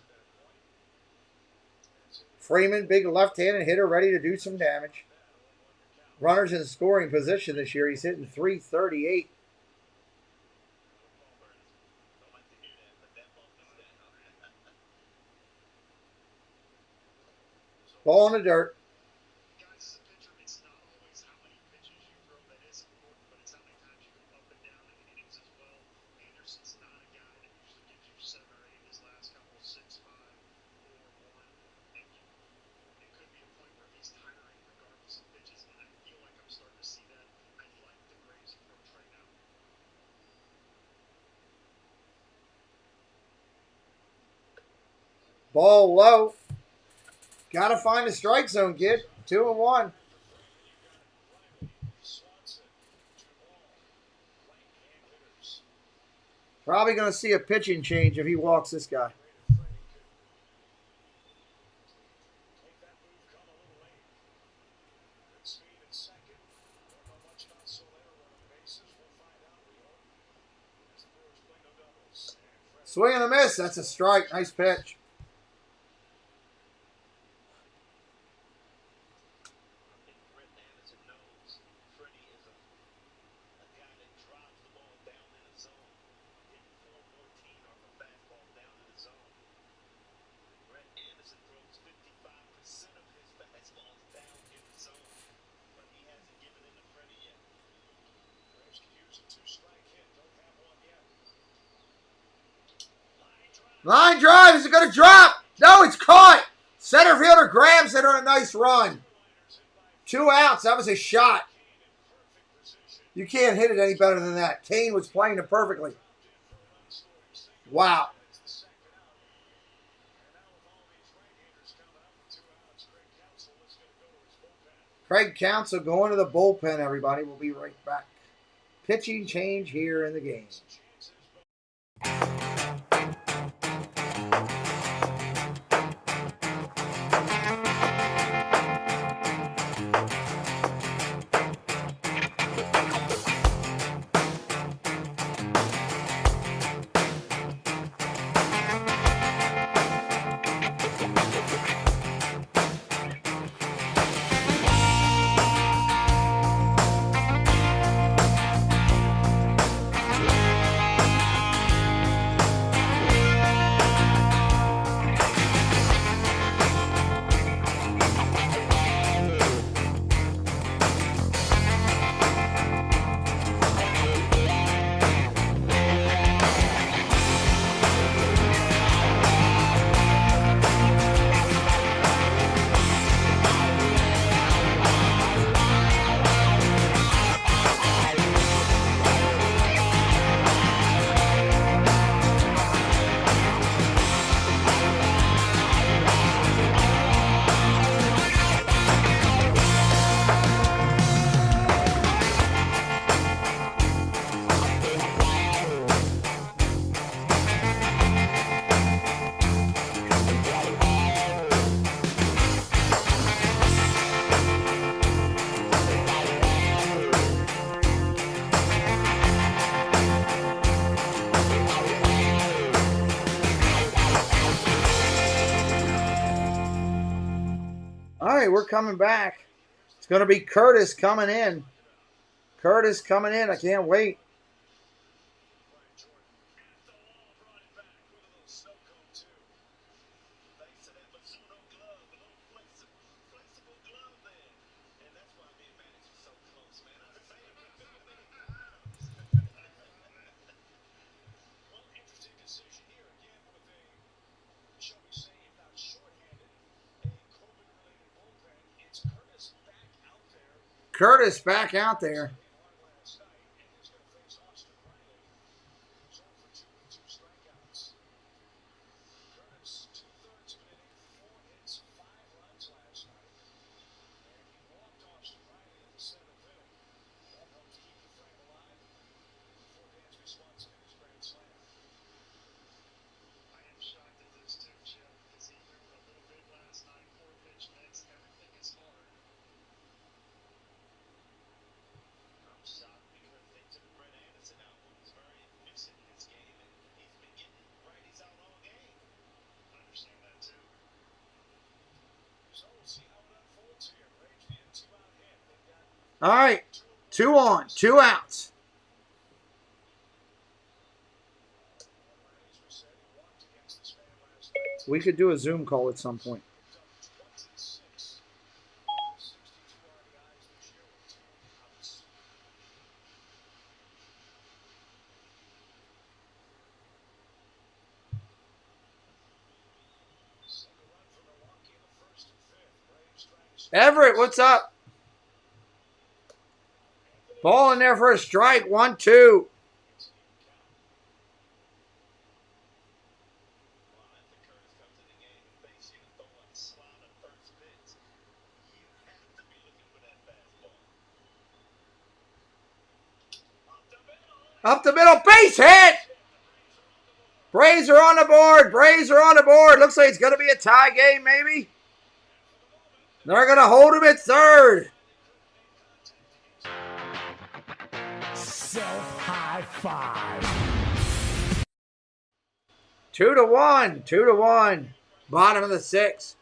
Freeman, big left-handed hitter, ready to do some damage. Runners in scoring position this year. He's hitting .338. Ball in the dirt. Ball low. Got to find the strike zone, kid. 2-1. Probably going to see a pitching change if he walks this guy. Swing and a miss. That's a strike. Nice pitch. Line drive. Is it going to drop? No, it's caught. Center fielder grabs it on a nice run. 2 outs. That was a shot. You can't hit it any better than that. Kane was playing it perfectly. Wow. Craig Counsell going to the bullpen, everybody. We'll be right back. Pitching change here in the game. We're coming back. It's going to be Curtis coming in. Curtis coming in. I can't wait. Curtis back out there. All right, 2 on, 2 outs. We could do a Zoom call at some point. Everett, what's up? Ball in there for a strike. 1-2. Up the middle, base hit! Braves are on the board. Braves are on the board. Looks like it's going to be a tie game, maybe. They're going to hold him at third. Self-high five. 2-1. 2-1. Bottom of the sixth.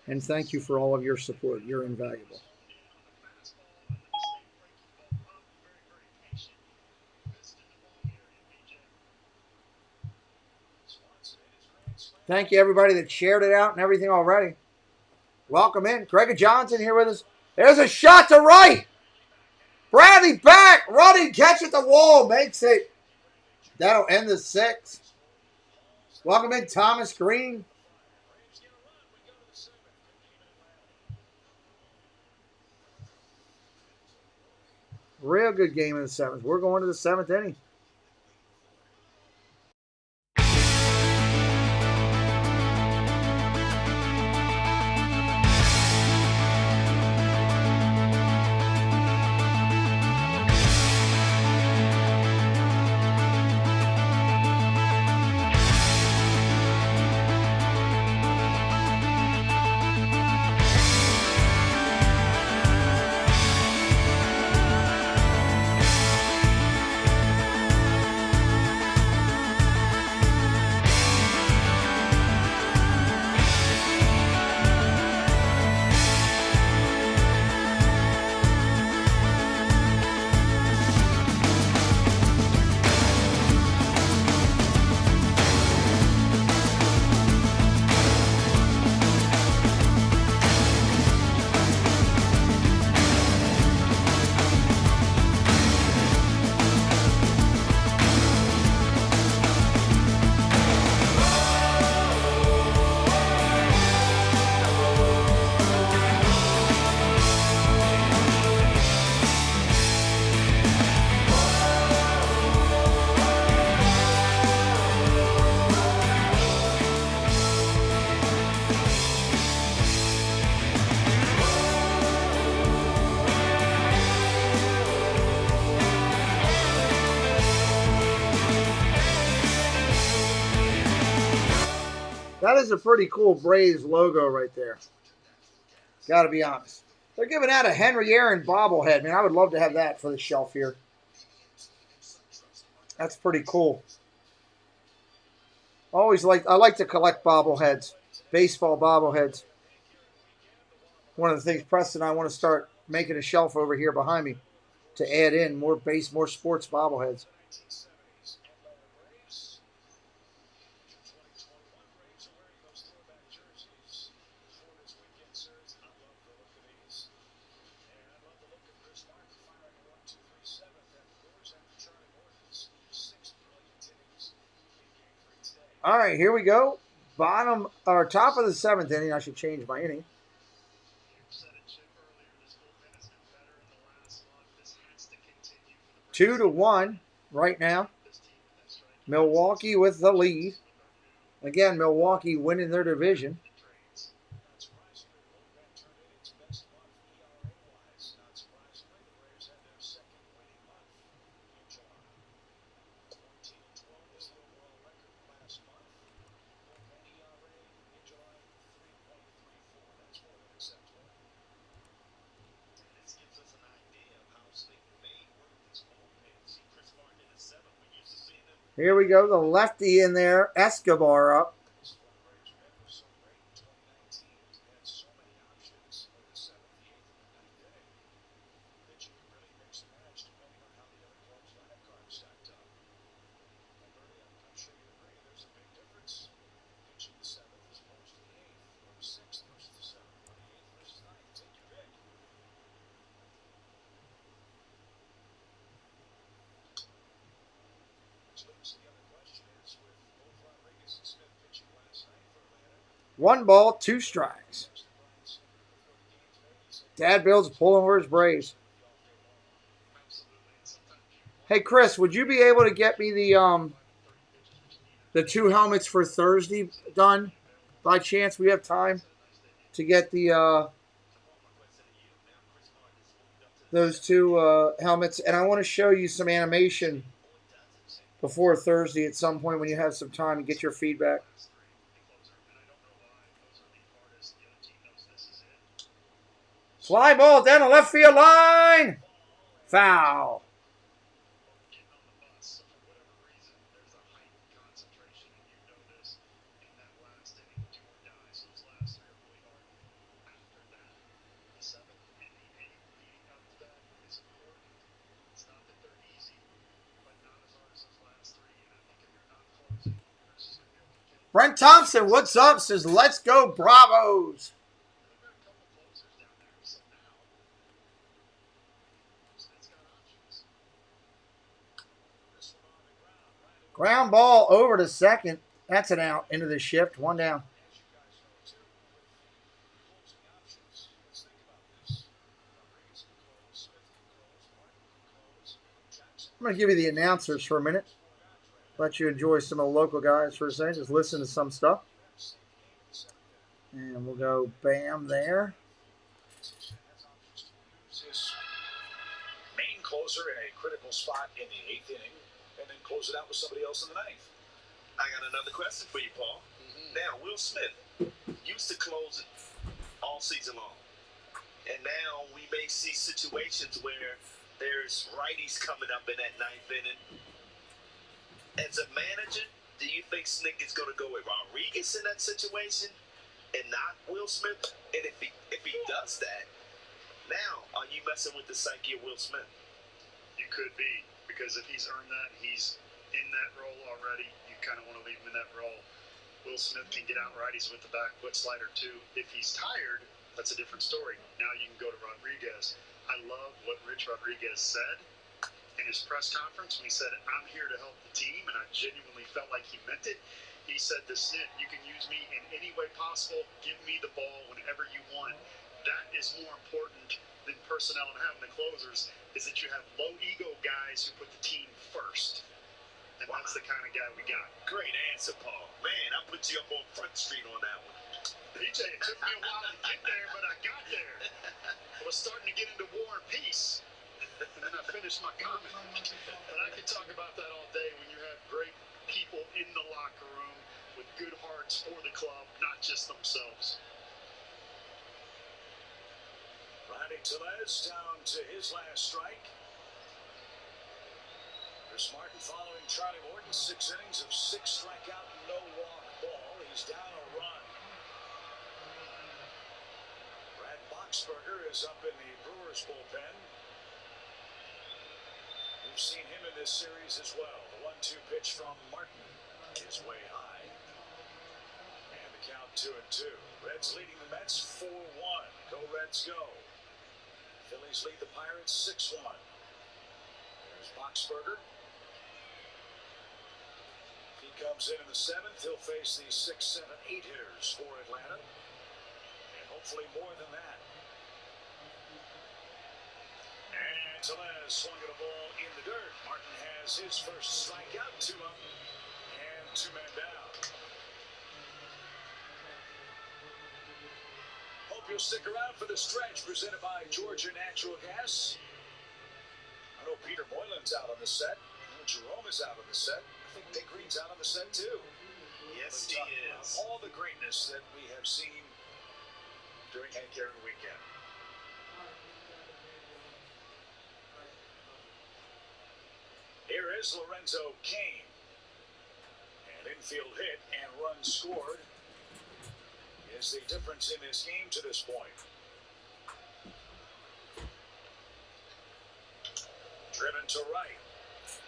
And thank you for all of your support. You're invaluable. Thank you, everybody that shared it out and everything already. Welcome in. Greg Johnson here with us. There's a shot to right. Bradley back. Running catch at the wall. Makes it. That'll end the sixth. Welcome in, Thomas Green. Real good game in the seventh. We're going to the seventh inning. That is a pretty cool Braves logo right there. Got to be honest. They're giving out a Henry Aaron bobblehead. Man, I would love to have that for the shelf here. That's pretty cool. I like to collect bobbleheads, baseball bobbleheads. One of the things Preston and I want to start making a shelf over here behind me to add in more sports bobbleheads. All right, here we go. Top of the seventh inning. I should change my inning. Two to one right now. Milwaukee with the lead. Again, Milwaukee winning their division. Here we go, the lefty in there, Escobar up. One ball, two strikes. Dad builds pulling for his Braves. Hey, Chris, would you be able to get me the 2 helmets for Thursday done? By chance, we have time to get the those 2 helmets, and I want to show you some animation before Thursday at some point when you have some time and get your feedback. Fly ball down the left field line. Foul. Brent Thompson, what's up? Says, let's go Bravos. Ground ball over to second. That's an out into the shift. 1 down. I'm going to give you the announcers for a minute. Let you enjoy some of the local guys for a second. Just listen to some stuff. And we'll go bam there. Main closer in a critical spot in the 8th inning, and then close it out with somebody else in the 9th. I got another question for you, Paul. Now, Will Smith used to closing all season long. And now we may see situations where there's righties coming up in that 9th inning. As a manager, do you think Snick is going to go with Rodriguez in that situation and not Will Smith? And if he does that, now are you messing with the psyche of Will Smith? You could be, because if he's earned that, he's in that role already. You kind of want to leave him in that role. Will Smith can get out righties with the back foot slider too. If he's tired, that's a different story. Now you can go to Rodriguez. I love what Rich Rodriguez said in his press conference when he said, I'm here to help the team, and I genuinely felt like he meant it. He said to Snit, you can use me in any way possible. Give me the ball whenever you want. That is more important than personnel and having the closers, is that you have low ego guys who put the team first. And that's the kind of guy we got. Great answer, Paul. Man, I put you up on Front Street on that one. PJ, it took me a while to get there, but I got there. I was starting to get into War and Peace. And then I finished my comment. But I could talk about that all day when you have great people in the locker room with good hearts for the club, not just themselves. Ronnie Tellez down to his last strike. Chris Martin following Charlie Morton, 6 innings of 6 strikeout, no walk ball. He's down a run. Brad Boxberger is up in the Brewers bullpen. We've seen him in this series as well. The 1-2 pitch from Martin is way high. And the count 2-2. Reds leading the Mets 4-1. Go Reds go. Phillies lead the Pirates 6-1. There's Boxberger. If he comes in the 7th, he'll face the 6, 7, 8 hitters for Atlanta. And hopefully more than that. And Tellez swung at a ball in the dirt. Martin has his first strikeout, 2 up and 2 men down. Hope you'll stick around for the stretch presented by Georgia Natural Gas. I know Peter Moylan's out on the set. I know Jerome is out on the set. I think Nick Green's out on the set too. Yes, he is. All the greatness that we have seen during Hank Aaron weekend. Here is Lorenzo Cain. An infield hit and run scored is the difference in this game to this point. Driven to right.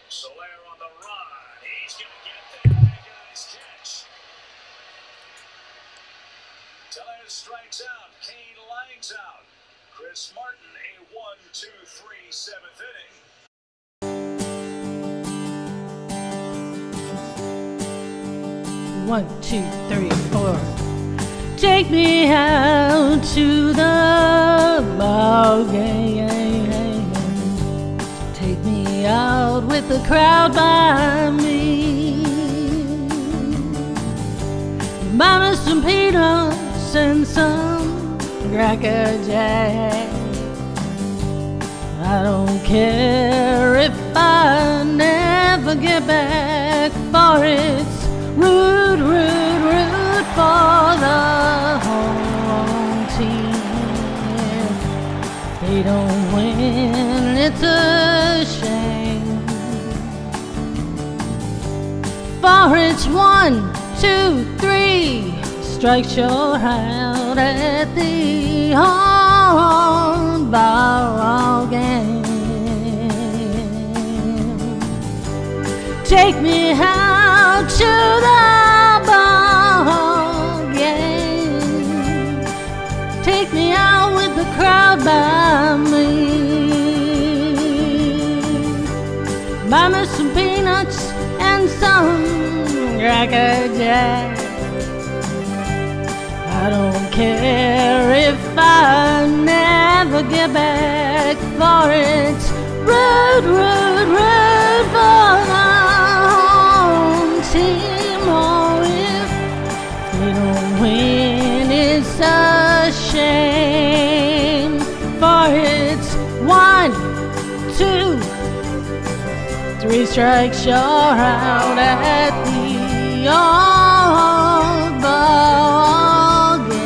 Soler on the run. He's going to get there. Make a nice catch. Tellez strikes out. Cain lines out. Chris Martin, a 1-2-3 7th inning. 1, 2, 3, 4. Take me out to the ball game. Take me out with the crowd by me. Buy me some peanuts and some Cracker Jack. I don't care if I never get back, for it's root, root, root for the home team. If they don't win, it's a shame. For it's 1, 2, 3 strikes you're out at the home ball game. Take me out to the ball game. Take me out with the crowd by me. Buy me some peanuts and some Cracker Jack. I don't care if I never get back, for it's root, root, root for the home team. Or if they don't win, it's a shame, for it's 1, 2, 3 strikes you're out at the old ball game.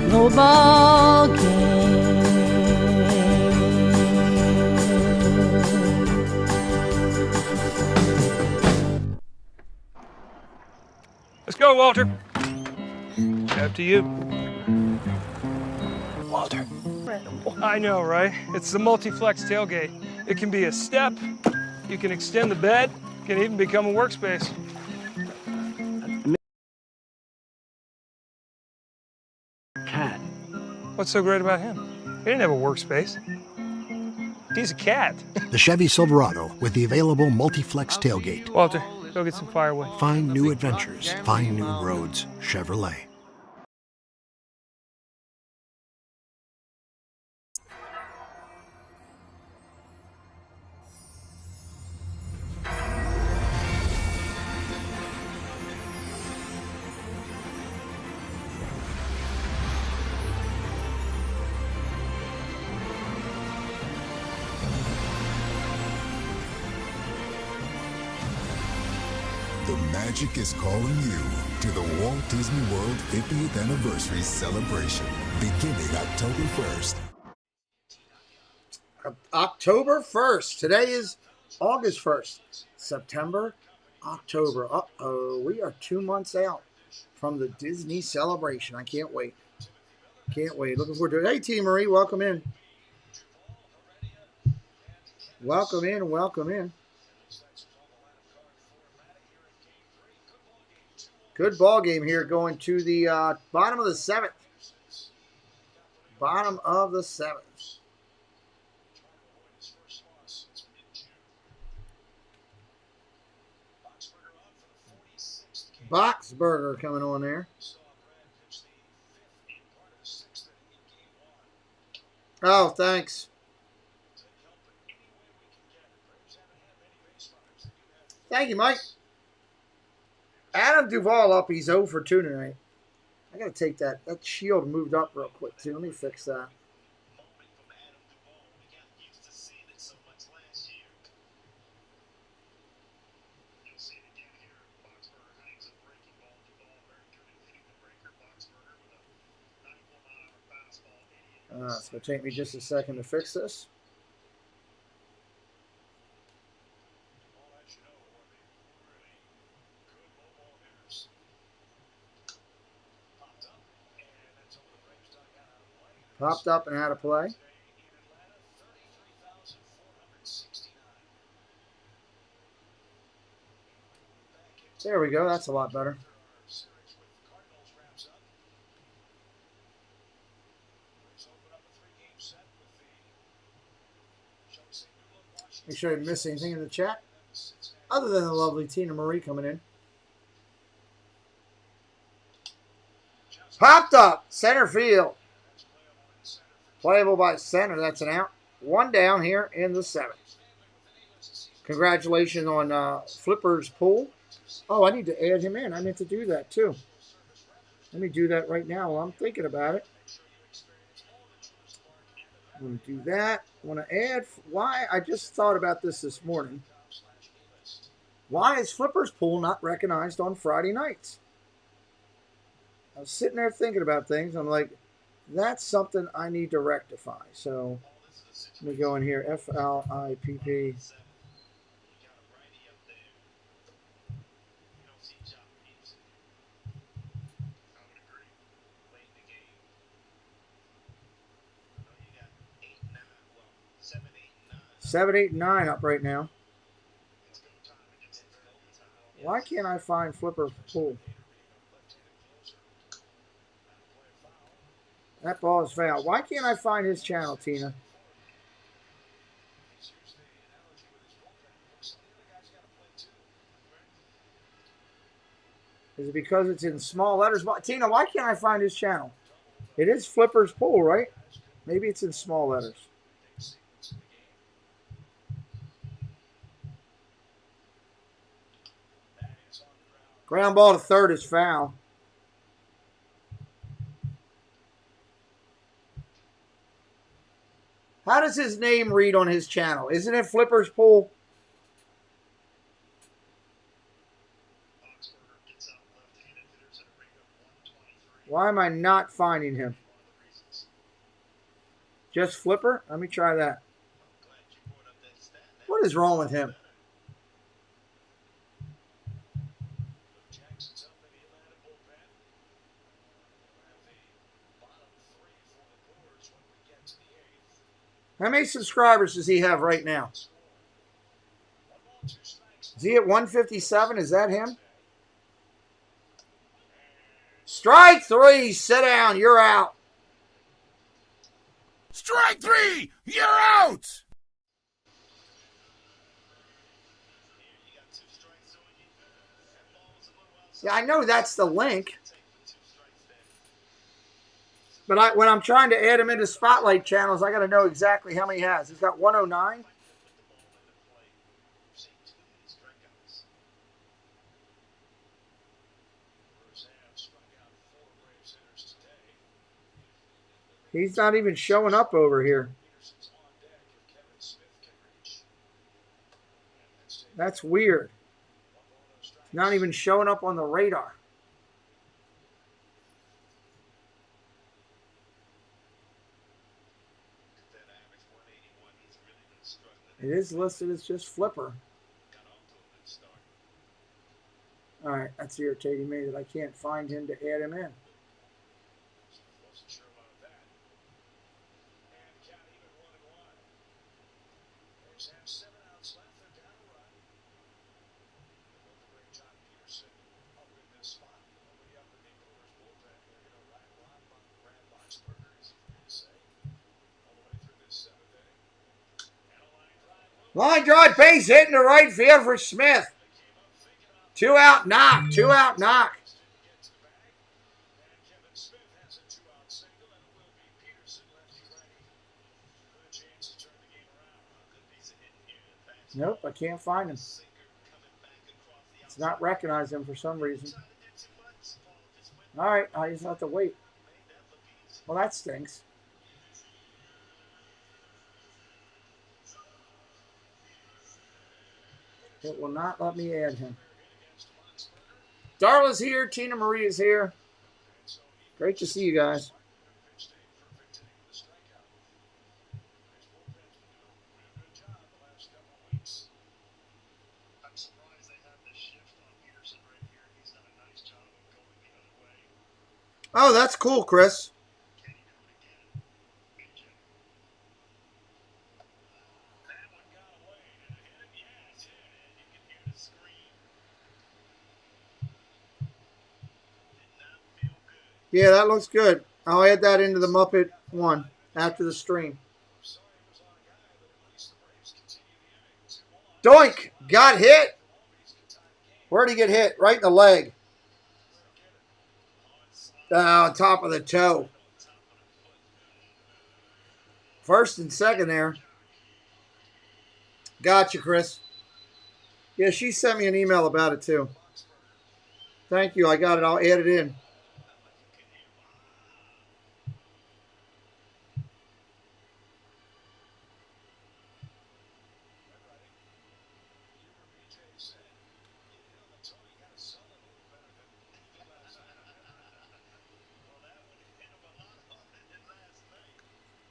No ball game. Let's go, Walter. Up to you. Walter. I know, right? It's the multi-flex tailgate. It can be a step, you can extend the bed, it can even become a workspace. Cat. What's so great about him? He didn't have a workspace. He's a cat. The Chevy Silverado with the available multi-flex tailgate. Walter, go get some firewood. Find new adventures. Find new roads. Chevrolet. The magic is calling you to the Walt Disney World 50th Anniversary Celebration, beginning October 1st. October 1st. Today is August 1st. September, October. Uh-oh, we are 2 months out from the Disney celebration. I can't wait. Can't wait. Looking forward to it. Hey, T. Marie, welcome in. Welcome in, welcome in. Good ball game here, going to the bottom of the 7th. Bottom of the 7th. Boxberger coming on there. Oh, thanks. Thank you, Mike. Adam Duvall up. He's 0 for 2 tonight. I got to take that. That shield moved up real quick, too. Let me fix that. It's going to take me just a second to fix this. Popped up and out of play. There we go. That's a lot better. Make sure I didn't miss anything in the chat, other than the lovely Tina Marie coming in. Popped up, center field. Playable by center. That's an out. 1 down here in the 7th. Congratulations on Flipper's pull. Oh, I need to add him in. I meant to do that too. Let me do that right now while I'm thinking about it. I'm going to do that. I want to add. Why? I just thought about this morning. Why is Flipper's pool not recognized on Friday nights? I was sitting there thinking about things. I'm like, that's something I need to rectify. So let me go in here. FLIPP. Seven, 8, and 9 up right now. Why can't I find Flipper pool? That ball is foul. Why can't I find his channel, Tina? Is it because it's in small letters? Tina, why can't I find his channel? It is Flipper's pool, right? Maybe it's in small letters. Ground ball to third is foul. How does his name read on his channel? Isn't it Flipper's Pool? Why am I not finding him? Just Flipper? Let me try that. What is wrong with him? How many subscribers does he have right now? Is he at 157? Is that him? Strike 3. Sit down. You're out. Strike 3. You're out. Yeah, I know that's the link. But when I'm trying to add him into Spotlight channels, I got to know exactly how many he has. He's got 109. He's not even showing up over here. That's weird. Not even showing up on the radar. It is listed as just Flipper. All right, that's irritating me that I can't find him to add him in. Line drive, base hit in the right field for Smith. 2 out, knock. 2 out, knock. Nope, I can't find him. It's not recognizing him for some reason. All right, I just have to wait. Well, that stinks. It will not let me add him. Darla's here. Tina Marie is here. Great to see you guys. Oh, that's cool, Chris. Yeah, that looks good. I'll add that into the Muppet one after the stream. Doink! Got hit. Where'd he get hit? Right in the leg. On top of the toe. First and second there. Gotcha, Chris. Yeah, she sent me an email about it too. Thank you. I got it. I'll add it in.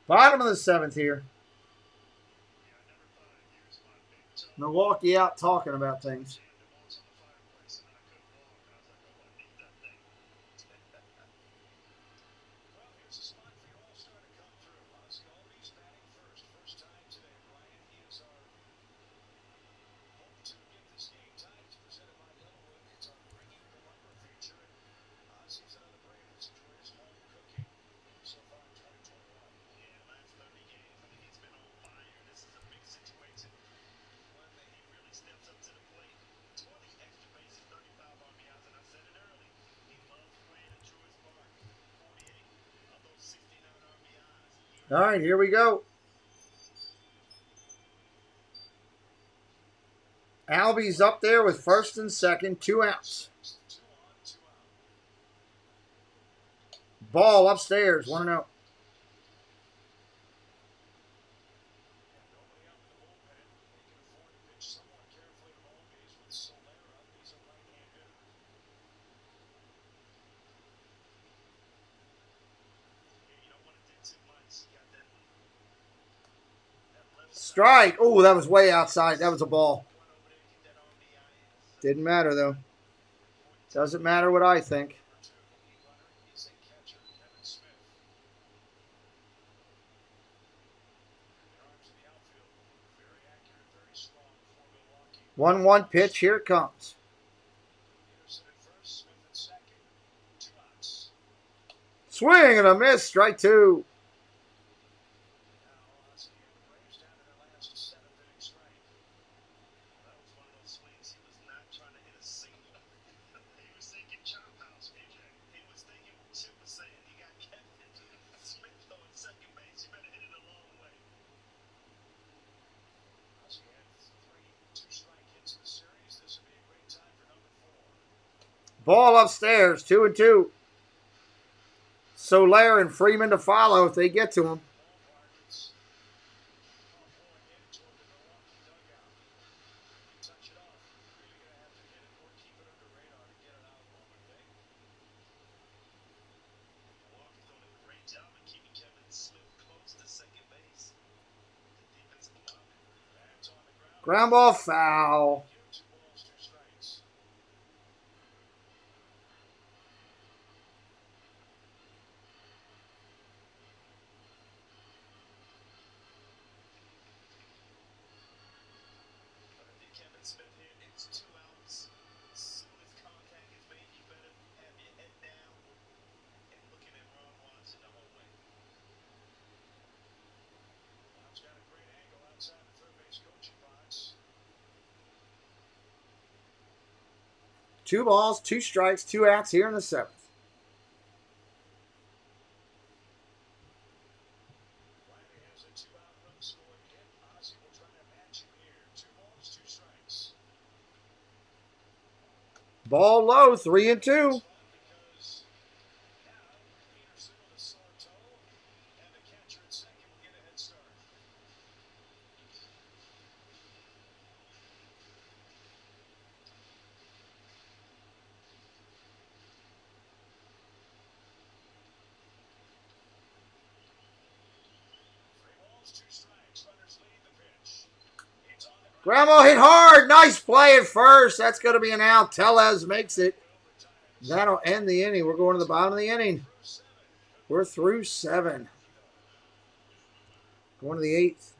Bottom of the 7th here. Milwaukee out talking about things. All right, here we go. Albie's up there with first and second, 2 outs. Ball upstairs, 1-0. Strike. Oh, that was way outside. That was a ball. Didn't matter, though. Doesn't matter what I think. One pitch. Here it comes. Swing and a miss. Strike 2. Ball upstairs, 2-2. Soler and Freeman to follow if they get to him. Ground ball foul. Two balls, 2 strikes, 2 outs here in the 7th. Ball low, 3-2. Grandma hit hard. Nice play at first. That's going to be an out. Tellez makes it. That'll end the inning. We're going to the bottom of the inning. We're through 7. Going to the 8th.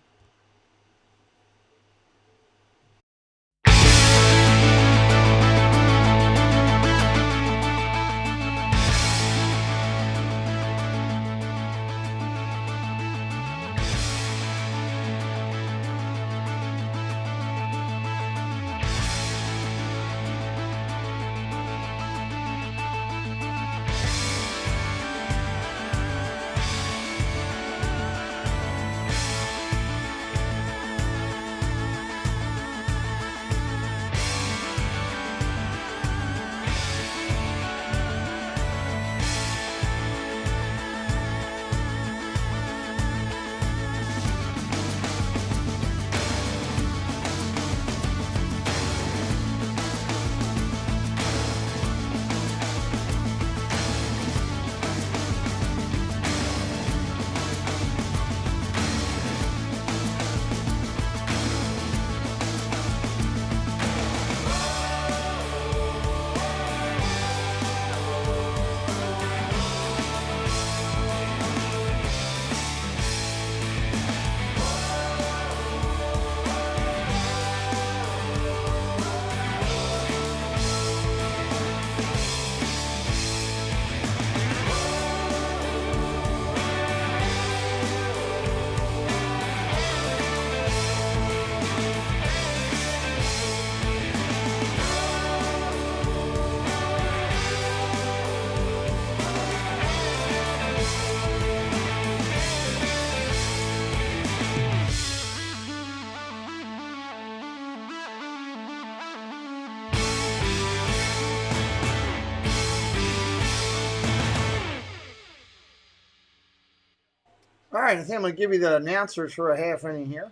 right, I think I'm going to give you the announcers for a half inning here.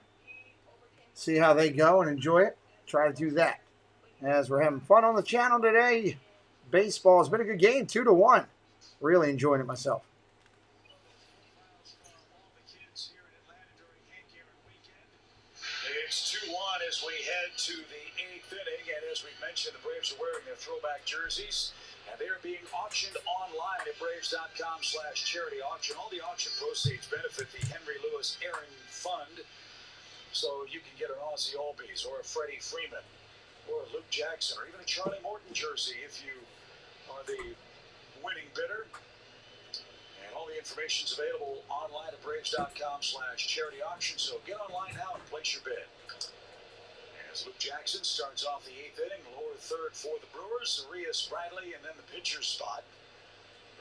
See how they go and enjoy it. Try to do that. As we're having fun on the channel today. Baseball has been a good game, 2-1. Really enjoying it myself. It's 2-1 as we head to the 8th inning, and as we mentioned, the Braves are wearing their throwback jerseys, and they're being auctioned online at Braves.com/charity auction. All the auction proceeds benefit the Henry Louis Aaron Fund, so you can get an Ozzie Albies or a Freddie Freeman or a Luke Jackson or even a Charlie Morton jersey if you are the winning bidder. And all the information is available online at Braves.com/charity auction, so get online now and place your bid. As Luke Jackson starts off the 8th inning, lower third for the Brewers, Arias, Bradley, and then the pitcher's spot.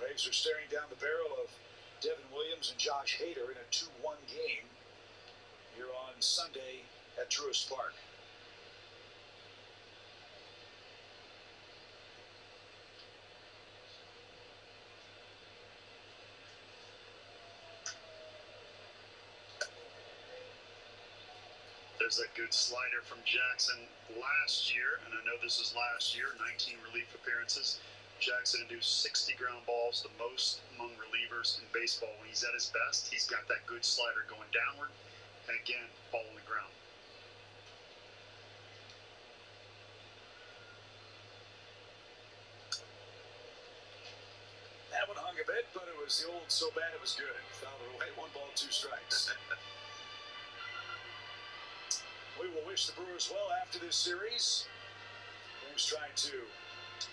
Braves are staring down the barrel of Devin Williams and Josh Hader in a 2-1 game here on Sunday at Truist Park. There's that good slider from Jackson last year, and I know this is last year, 19 relief appearances. Jackson induced 60 ground balls, the most among relievers in baseball. When he's at his best, he's got that good slider going downward, and again, ball on the ground. That one hung a bit, but it was the old so bad it was good. Fouled it away, 1 ball, 2 strikes. We will wish the Brewers well after this series. Braves trying to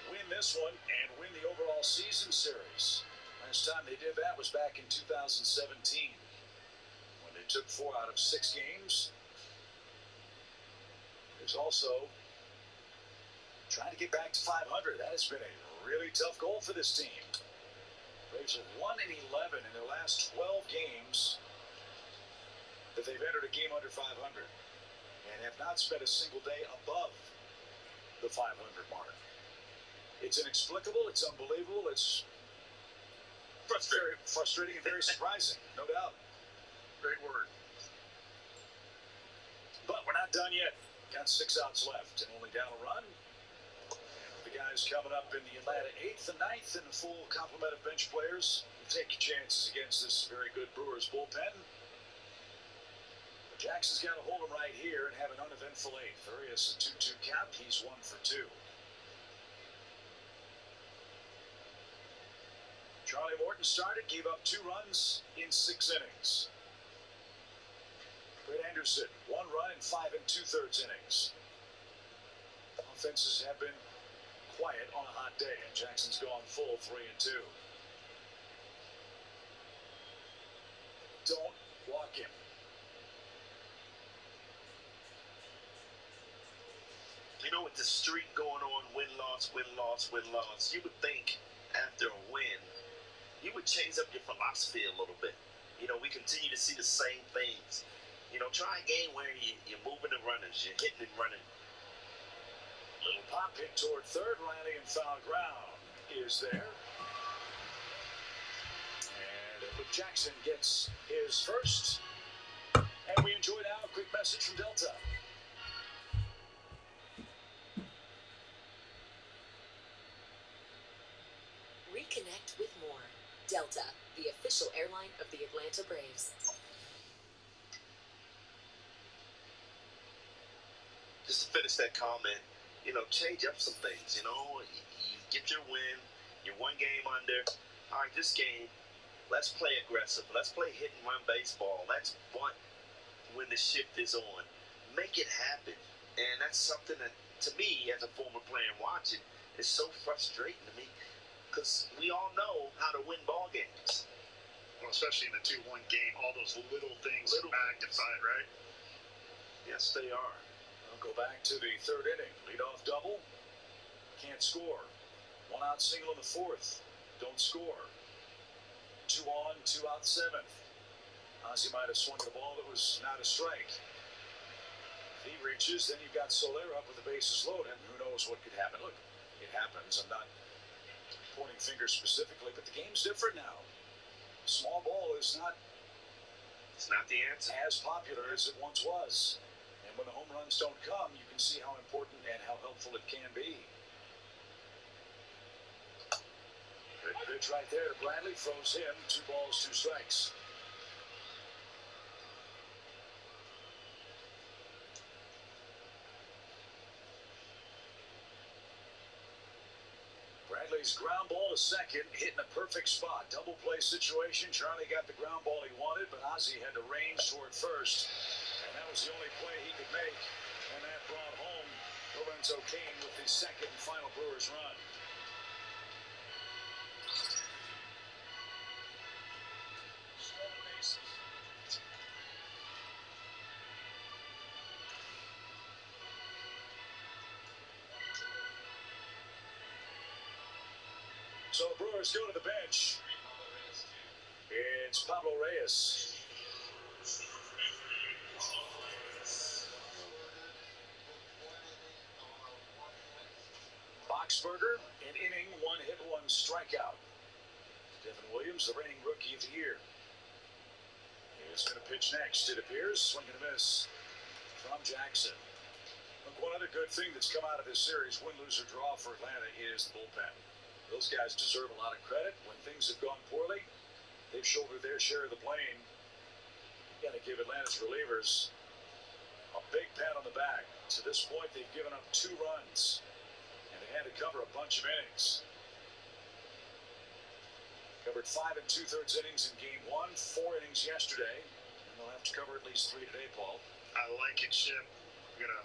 win this one and win the overall season series. Last time they did that was back in 2017 when they took 4 out of 6 games. There's also trying to get back to 500. That has been a really tough goal for this team. Braves have 1-11 in their last 12 games that they've entered a game under 500. And have not spent a single day above the 500 mark. It's inexplicable, it's unbelievable, it's very frustrating and very surprising, no doubt. Great word. But we're not done yet. Got 6 outs left and only down a run. The guys coming up in the Atlanta 8th and 9th and a full complement of bench players. Take your chances against this very good Brewers bullpen. Jackson's got to hold him right here and have an uneventful 8th. Arias a 2-2 count. He's 1 for 2. Charlie Morton started, gave up 2 runs in 6 innings. Brett Anderson, 1 run in 5 2/3 innings. Offenses have been quiet on a hot day, and Jackson's gone full 3 and 2. Don't walk him. You know, with the streak going on, win-loss, win-loss, win-loss, you would think after a win, you would change up your philosophy a little bit. You know, we continue to see the same things. You know, try a game where you're moving the runners, you're hitting and running. Little pop hit toward third, Riley in foul ground is there. And Luke Jackson gets his first. And we enjoy now a quick message from Delta. Reconnect with more. Delta, the official airline of the Atlanta Braves. Just to finish that comment, you know, change up some things. You know, you get your win, you're 1 game under. All right, this game, let's play aggressive. Let's play hit and run baseball. Let's bunt when the shift is on. Make it happen. And that's something that, to me, as a former player watching, is so frustrating to me. Because we all know how to win ball games. Well, especially in the 2-1 game, all those little things are magnified, right? Yes, they are. We'll go back to the 3rd inning. Leadoff double. Can't score. 1 out single in the 4th. Don't score. 2 on, 2 out 7th. Ozzie might have swung the ball that was not a strike. If he reaches, then you've got Soler up with the bases loaded. Who knows what could happen? Look, it happens. I'm not pointing fingers specifically, but the game's different now. Small ball is not It's not the answer. As popular as it once was. And when the home runs don't come, you can see how important and how helpful it can be. Good pitch right there to Bradley. Throws him 2 balls, 2 strikes. Bradley's ground ball to second, hitting a perfect spot. Double play situation. Charlie got the ground ball he wanted, but Ozzie had to range toward first. And that was the only play he could make. And that brought home Lorenzo Cain with his second and final Brewers run. So the Brewers go to the bench. It's Pablo Reyes. Boxberger, an inning, 1 hit, 1 strikeout. Devin Williams, the reigning Rookie of the Year. He's going to pitch next, it appears. Swing and a miss from Jackson. Look, one other good thing that's come out of this series, win, lose, or draw for Atlanta, is the bullpen. Those guys deserve a lot of credit. When things have gone poorly, they've shouldered their share of the blame. You got to give Atlanta's relievers a big pat on the back. To this point, they've given up 2 runs, and they had to cover a bunch of innings. Covered 5 2/3 innings in Game 1, 4 innings yesterday, and they'll have to cover at least 3 today, Paul. I like it, Chip. We got a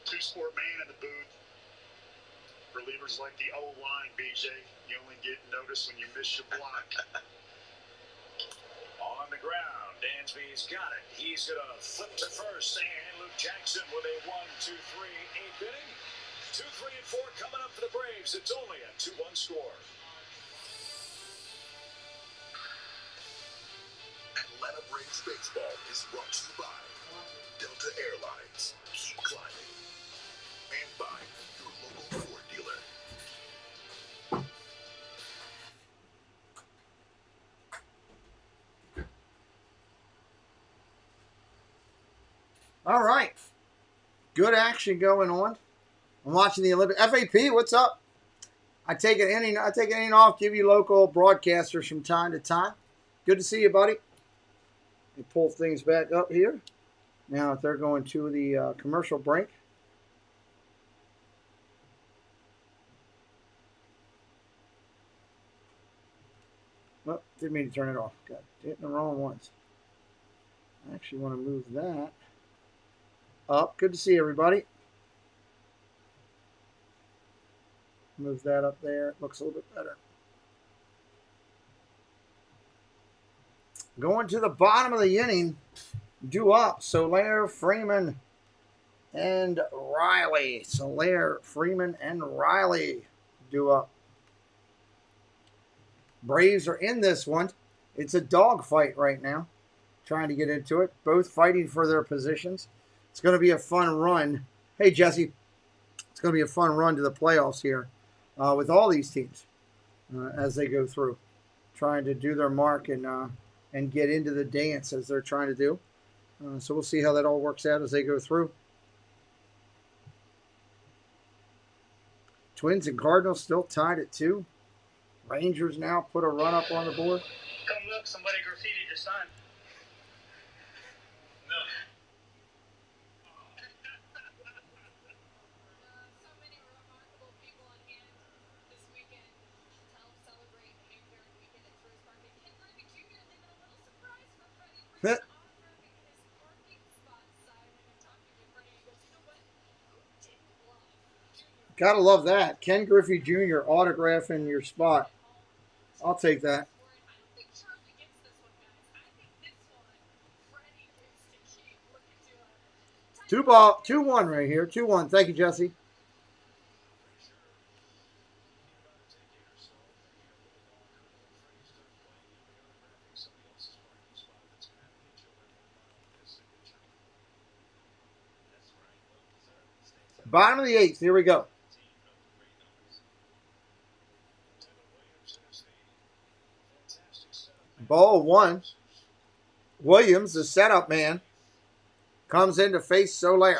2-sport man in the booth. Relievers like the O-line, BJ. You only get noticed when you miss your block. On the ground, Dansby's got it. He's going to flip to first, and Luke Jackson with a 1-2-3 8th inning. 2, 3, and 4 coming up for the Braves. It's only a 2-1 score. Atlanta Braves baseball is brought to you by Delta Airlines. Keep climbing. And by your local Ford dealer. All right. Good action going on. I'm watching the Olympic. FAP, what's up? I take an inning off, give you local broadcasters from time to time. Good to see you, buddy. Let me pull things back up here. Now they're going to the commercial break. Oh, didn't mean to turn it off. Got hitting the wrong ones. I actually want to move that up. Good to see everybody. Move that up there. It looks a little bit better. Going to the bottom of the inning. Due up. Soler, Freeman, and Riley. Soler, Freeman, and Riley due up. Braves are in this one. It's a dogfight right now. Trying to get into it. Both fighting for their positions. It's going to be a fun run. Hey, Jesse. It's going to be a fun run to the playoffs here with all these teams as they go through. Trying to do their mark and get into the dance as they're trying to do. So we'll see how that all works out as they go through. Twins and Cardinals still tied at 2. Rangers now put a run up on the board. Come look, somebody graffitied your sign. No. So many remarkable people on hand this weekend to help celebrate Hank Aaron weekend at Truist Park. And Ken Griffey Jr. leaving a little surprise for Freddie Freeman. Gotta love that. Ken Griffey Jr. autographing your spot. I'll take that. Two ball, 2-1 right here. 2-1. Thank you, Jesse. Bottom of the 8th. Here we go. Ball 1. Williams, the setup man, comes in to face Soler.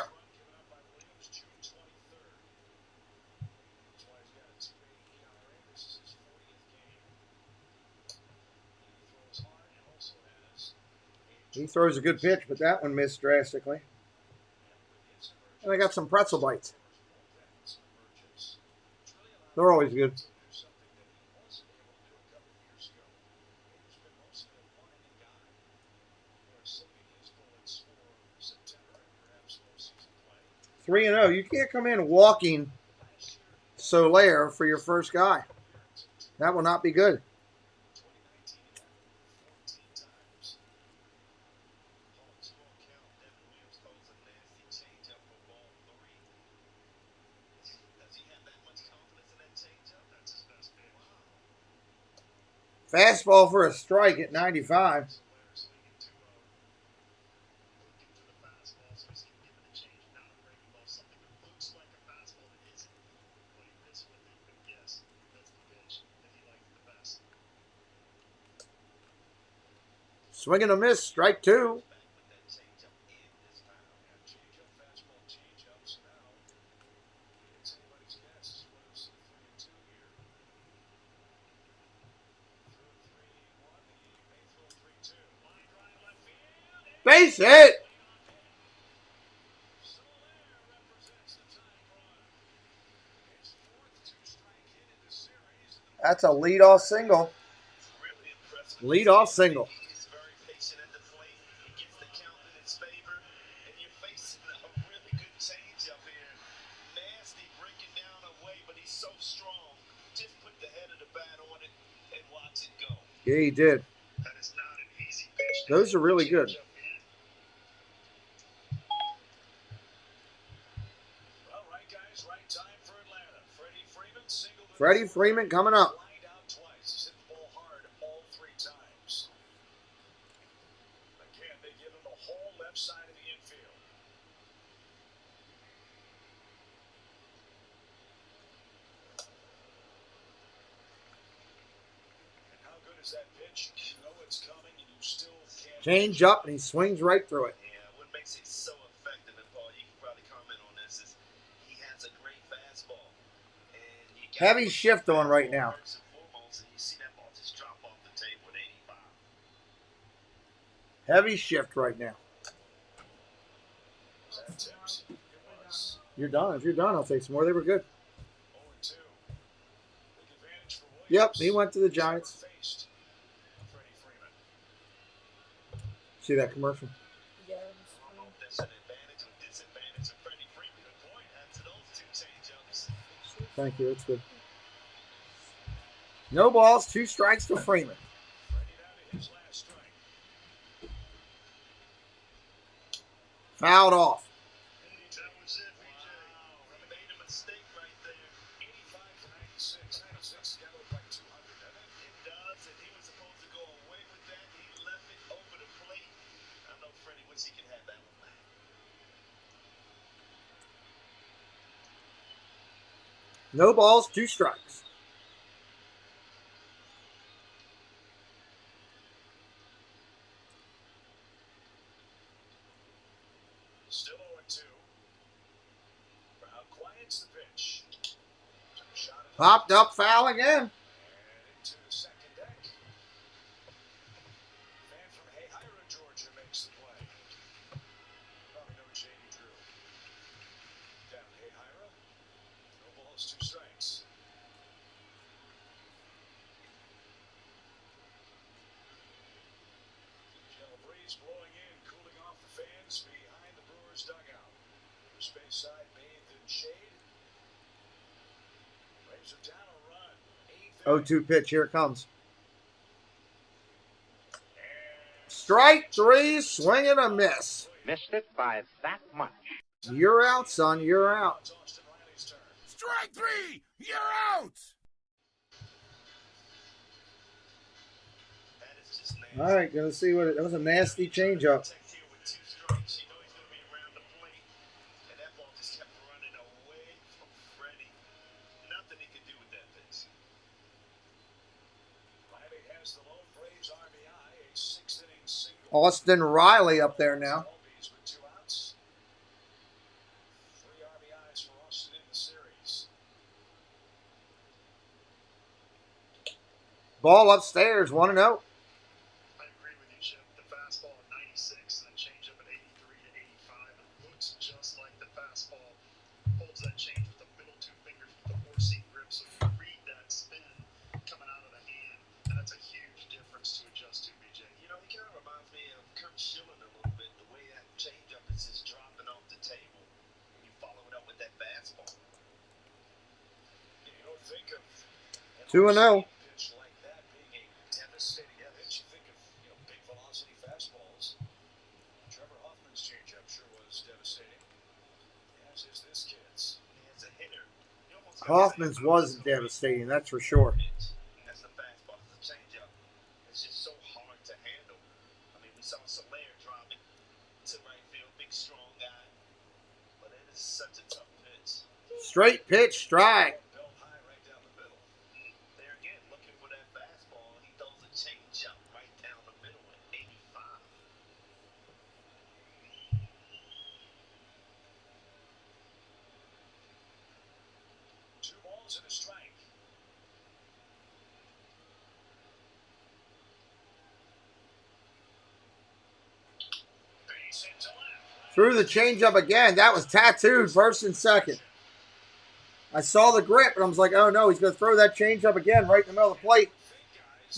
He throws a good pitch, but that one missed drastically. And I got some pretzel bites. They're always good. Three and 0. You can't come in walking Soler for your first guy. That will not be good. Fastball for a strike at 95. Swing and a miss, strike 2. Base hit. That's a leadoff single. Leadoff single. Yeah, he did. Those are really good. Freddie Freeman coming up. Again, they give him the whole left side of the infield. And how good is that pitch? You know it's coming and you still can't. Change up and he swings right through it. Yeah, what makes it so effective, and Paul, you can probably comment on this, is he has a great fastball. Heavy shift on right now. Heavy shift right now. You're done. If you're done, I'll take some more. They were good. Yep, he went to the Giants. See that commercial? Thank you. It's good. No balls, 2 strikes to Freeman. Fouled off. No balls, 2 strikes. Still 0-2. Crowd quiets the pitch. Popped up, foul again. And into the second deck. Man from Hayhira, Georgia makes the play. Probably no J.D. Drew. Down Hayhira. No balls, 2 strikes. Gentle breeze blowing in, cooling off the fans behind the Brewers dugout. First base side bathed in shade. Braves are down a run. 0-2 pitch. Here it comes. Strike 3, swing and a miss. Missed it by that much. You're out, son. You're out. Strike 3! You're out! All right, gonna see what that was. A nasty changeup. Riley has the lone Braves RBI, a 6th inning single. Austin Riley up there now. With 2 outs. 3 RBIs for Austin in the series. Ball upstairs, 1-0. I agree with you, Chip. The fastball at 96 and the changeup at 83 to 85. It looks just like the fastball. Holds that change with the middle 2 fingers with the four-seam grip, so you read that spin coming out of the hand, and that's a huge difference to adjust to, BJ. You know, he kind of reminds me of Kurt Schilling a little bit. The way that changeup is just dropping off the table, and you follow it up with that fastball. You don't think of 2-0. pitch like that being a devastating pitch. You think of big velocity fastballs. Trevor Hoffman's changeup sure was devastating. As is this kid's. As a hitter, Hoffman's was devastating, that's for sure. that's the fastball. The changeup. It's just so hard to handle. I mean, we saw Soler drop it to right field, big strong guy, but it is such a tough pitch. Straight pitch, strike. Belt high right down the middle. There again, looking for that fastball. He throws a changeup right down the middle at 85. Two balls and a strike. Base hit to left. Threw the changeup again. That was tattooed first and second. I saw the grip, and I was like, oh no, he's going to throw that changeup again right in the middle of the plate.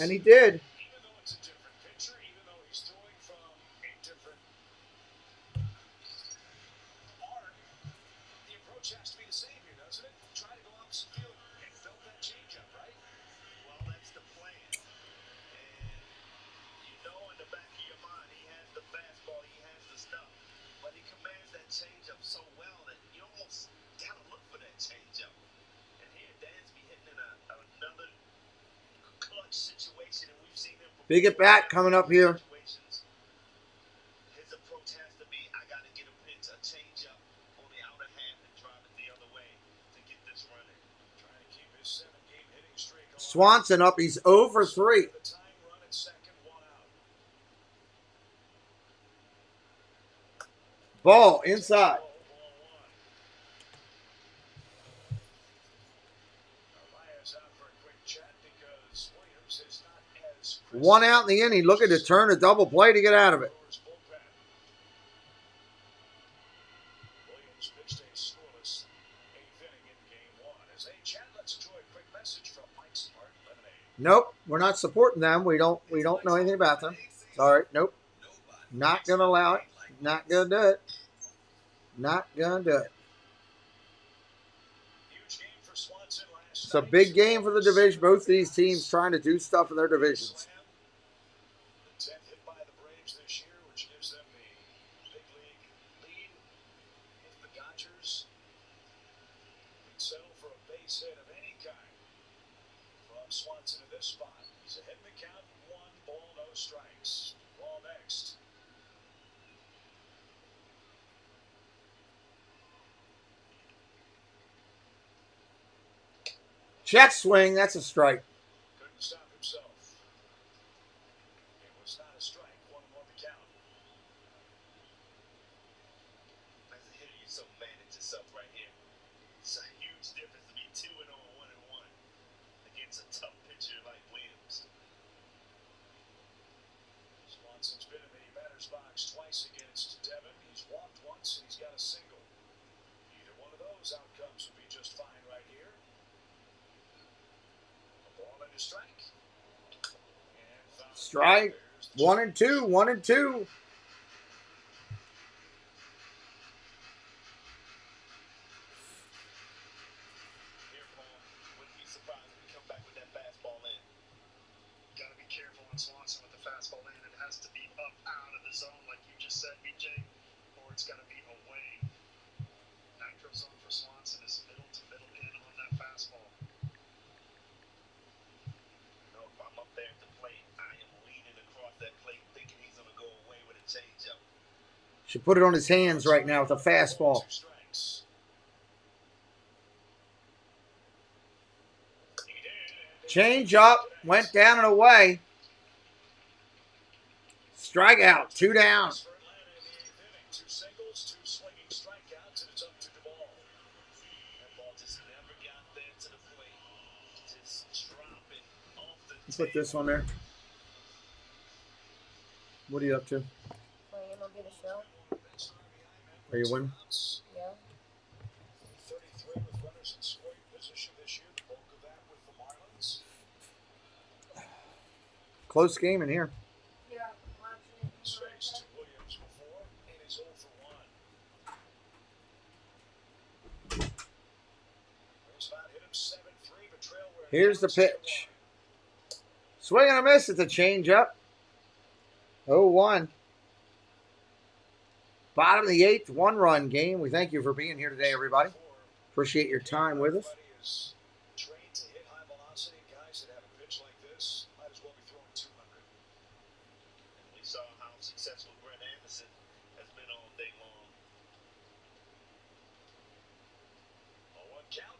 And he did. Even though it's a different pitcher, even though he's throwing from a different arm, the approach has to be the same here, doesn't it? Try to go opposite field and belt that changeup, right? Well, that's the plan. And you know in the back of your mind, he has the fastball, he has the stuff. But he commands that changeup so well that you almost got to look for that changeup. And here, Dansby hitting in another clutch situation, and we've seen him. Big at bat coming up here. His approach has to be, I got to get a pitch, a changeup on the outer half and drive it the other way to get this running. Trying to keep his 7-game hitting streak alive. Swanson up, he's 0 for 3. The tying run at second, 1 out. Ball inside. Elias out for a quick chat because Williams is not as 1 out in the inning, looking to turn a double play to get out of it. bullpen. Williams pitched a scoreless 8th inning in game 1. As they chat, let's enjoy a quick message from Mike's Hard Lemonade. Nope, we're not supporting them. We don't know anything about them. Sorry, nope. Not gonna allow it. Not gonna do it. Not gonna do it. Huge game for Swanson last It's a big game for the division. Both of these teams trying to do stuff in their divisions. The 10th hit by the Braves this year, which gives them the big league lead. If the Dodgers would settle for a base hit of any kind from Swanson in this spot, he's ahead in the count. 1 ball, no strikes. Ball next. Check swing, that's a strike. Couldn't stop himself. It was not a strike. 1-1 the count. As a hitter, you're so mad at yourself right here. It's a huge difference to be 2-0 and 1-1 against a tough pitcher like Williams. Swanson's been in the batter's box twice against Devin. He's walked once and he's got a single. Either one of those outcomes would be just fine right here. A ball and a strike. And foul. Strike. 1 and 2. 1 and 2. Here, Paul, wouldn't be surprised if we come back with that fastball in. Got to be careful on Swanson with the fastball in. It has to be up out of the zone, like you just said, BJ, or it's got to be away. Nitro zone for Swanson is middle to middle in on that fastball. You know, if I'm up there at the plate, I am leaning across that plate thinking he's going to go away with a changeup. Should put it on his hands right now with a fastball. 2 strikes. He did. Change up, went down and away. Strikeout, 2 down. Two singles, 2 swinging strikeouts, and it's up to the ball. That ball just never got there to the plate. Just dropping off the Put this on there. What are you up to? Playing MLB The Show. Are you winning? Yeah. 33 with runners in scoring position this year. The bulk of that with the Marlins. Close game in here. Yeah, I'm watching it. He's faced to Williams before, and he's 0 for 1. Spot hit him 7-3, but trail where Here's the pitch. Swing and a miss at the changeup. 0-1. Bottom of the 8th, 1-run game. We thank you for being here today, everybody. Appreciate your time with us. Everybody is trained to hit high velocity. Guys that have a pitch like this might as well be throwing 200. And we saw how successful Brett Anderson has been all day long. A 1 count.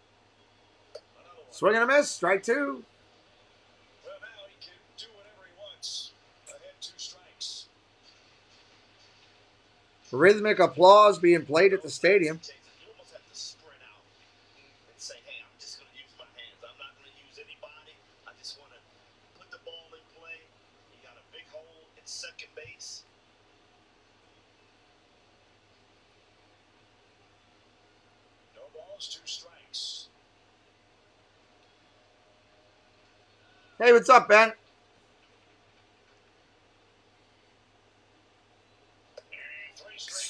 Another one. Swing and a miss, strike 2. Well, now he can do whatever he wants. Ahead 2 strikes. Rhythmic applause being played at the stadium. You almost have to sprint out and say, hey, I'm just going to use my hands. I'm not going to use anybody. I just want to put the ball in play. You got a big hole at second base. No balls, 2 strikes. Hey, what's up, Ben?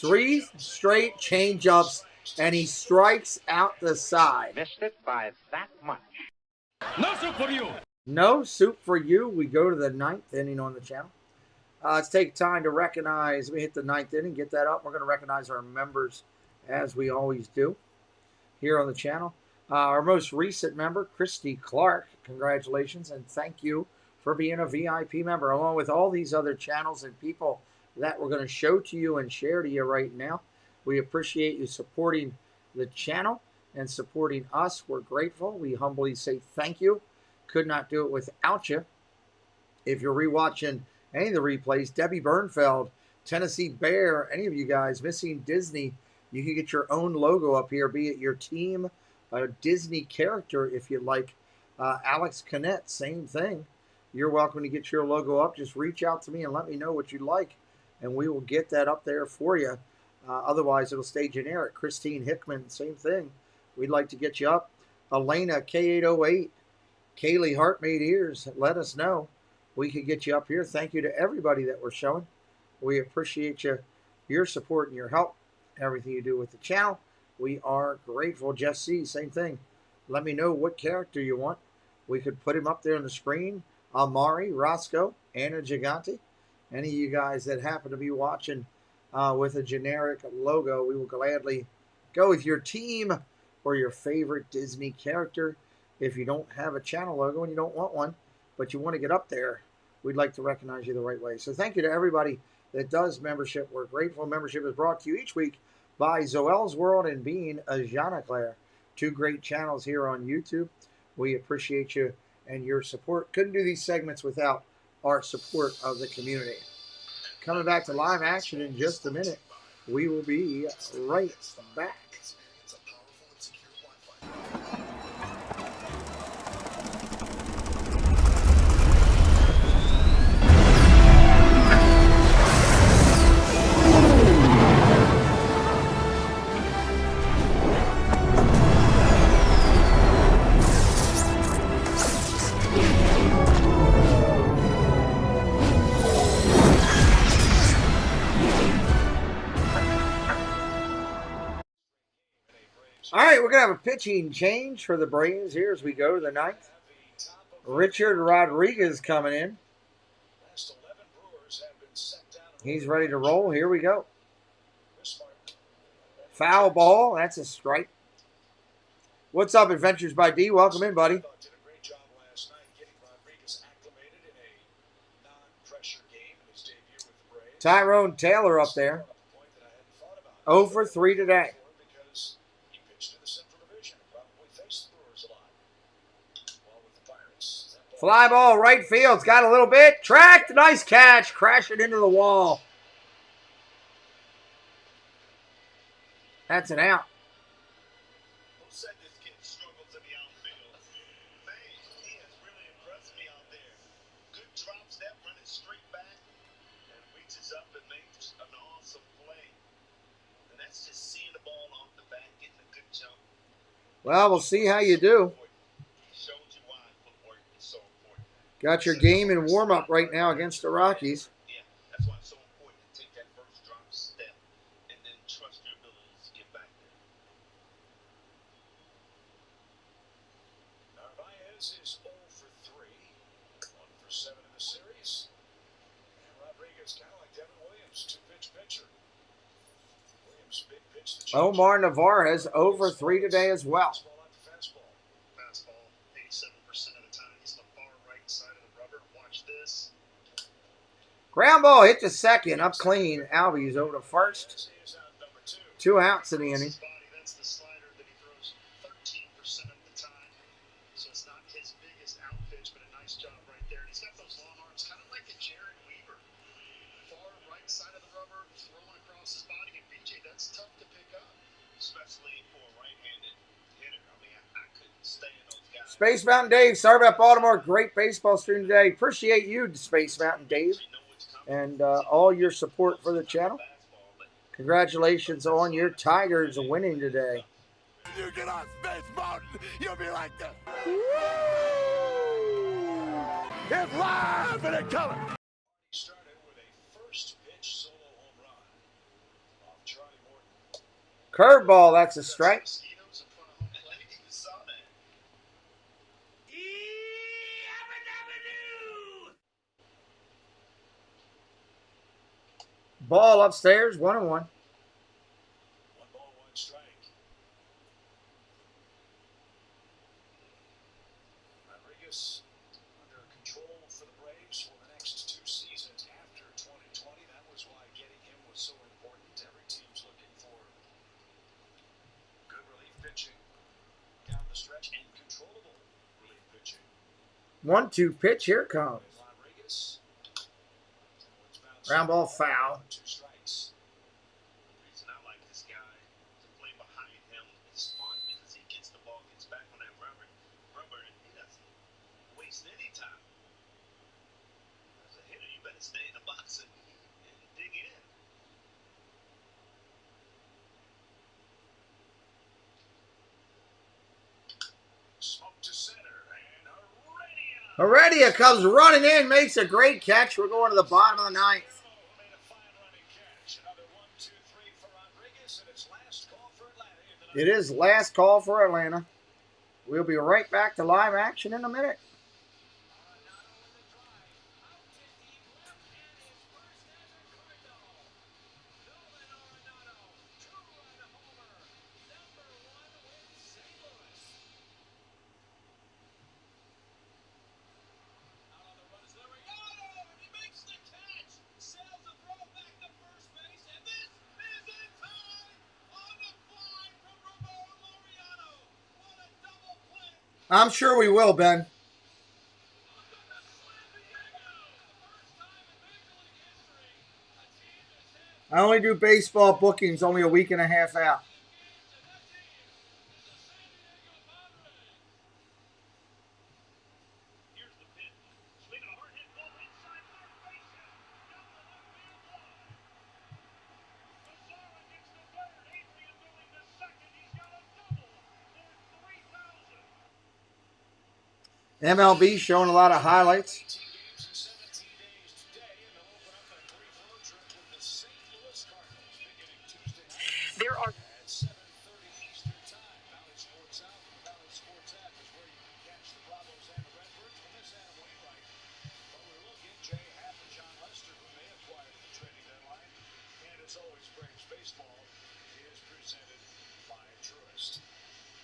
3 straight change-ups, and he strikes out the side. Missed it by that much. No soup for you. No soup for you. We go to the 9th inning on the channel. Let's take time to recognize. We hit the 9th inning. Get that up. We're going to recognize our members as we always do here on the channel. Our most recent member, Christy Clark. Congratulations and thank you for being a VIP member, along with all these other channels and people that we're going to show to you and share to you right now. We appreciate you supporting the channel and supporting us. We're grateful. We humbly say thank you. Could not do it without you. If you're rewatching any of the replays, Debbie Bernfeld, Tennessee Bear, any of you guys missing Disney, you can get your own logo up here, be it your team, a Disney character if you like. Alex Connett, same thing. You're welcome to get your logo up. Just reach out to me and let me know what you like, and we will get that up there for you. Otherwise, it'll stay generic. Christine Hickman, same thing. We'd like to get you up. Elena, K808, Kaylee Hart made ears. Let us know. We could get you up here. Thank you to everybody that we're showing. We appreciate you, your support and your help, everything you do with the channel. We are grateful. Jeff C., same thing. Let me know what character you want. We could put him up there on the screen. Amari, Roscoe, Anna Gigante. Any of you guys that happen to be watching with a generic logo, we will gladly go with your team or your favorite Disney character. If you don't have a channel logo and you don't want one, but you want to get up there, we'd like to recognize you the right way. So thank you to everybody that does membership. We're grateful. Membership is brought to you each week by Zoel's World and Being a Janaclaire. 2 great channels here on YouTube. We appreciate you and your support. Couldn't do these segments without our support of the community. Coming back to live action in just a minute. We will be right back. All right, we're going to have a pitching change for the Braves here as we go to the 9th. Richard Rodriguez coming in. He's ready to roll. Here we go. Foul ball. That's a strike. What's up, Adventures by D? Welcome in, buddy. Tyrone Taylor up there. 0 for 3 today. Fly ball, right field's got a little bit. Tracked, nice catch. Crash it into the wall. That's an out. Who said this kid struggles in the outfield? Man, he has really impressed me out there. Good drop step, running straight back, and reaches up and makes an awesome play. And that's just seeing the ball off the bat, getting a good jump. Well, we'll see how you do. Got your game in warm-up right now against the Rockies. Yeah, that's why it's so important to take that first drop step and then trust your abilities to get back there. Narvaez is 0 for 3, 1 for 7 in the series. And Rodriguez, kind of like Devin Williams, 2-pitch pitcher. Williams, big pitch. Omar Narvaez 0 for 3 today as well. Fastball, 87% of the time. He's on the far right side of the rubber. Watch this. Ground ball hit to second, up clean. Albies over to first. 2 outs in the inning. That's the slider that he throws 13% of the time. So it's not his biggest out pitch, but a nice job right there. And he's got those long arms, kind of like a Jared Weaver. Far right side of the rubber, throwing across his body. And BJ, that's tough to pick up, especially for a right-handed hitter. I mean, I couldn't stay in those guys. Space Mountain Dave, sorry about Baltimore. Great baseball stream today. Appreciate you, Space Mountain Dave, and all your support for the channel. Congratulations on your Tigers winning today. You get on Space Mountain, you'll be like this. It's live and in color. Started with a first pitch solo home run off Charlie Morton. Curveball, that's a strike. Ball upstairs, 1-1. 1 ball, 1 strike. Rodriguez under control for the Braves for the next 2 seasons after 2020. That was why getting him was so important. Every team's looking for good relief pitching down the stretch and controllable relief pitching. 1-2 pitch, here it comes. Rodriguez. Ground ball foul. 2 strikes. The reason I like this guy to play behind him is fun because he gets the ball, gets back on that rubber, and he doesn't waste any time. As a hitter, you better stay in the box and dig in. Smoke to center, and Heredia comes running in, makes a great catch. We're going to the bottom of the 9th. It is last call for Atlanta. We'll be right back to live action in a minute. I'm sure we will, Ben. I only do baseball bookings only a week and a half out. MLB showing a lot of highlights. There are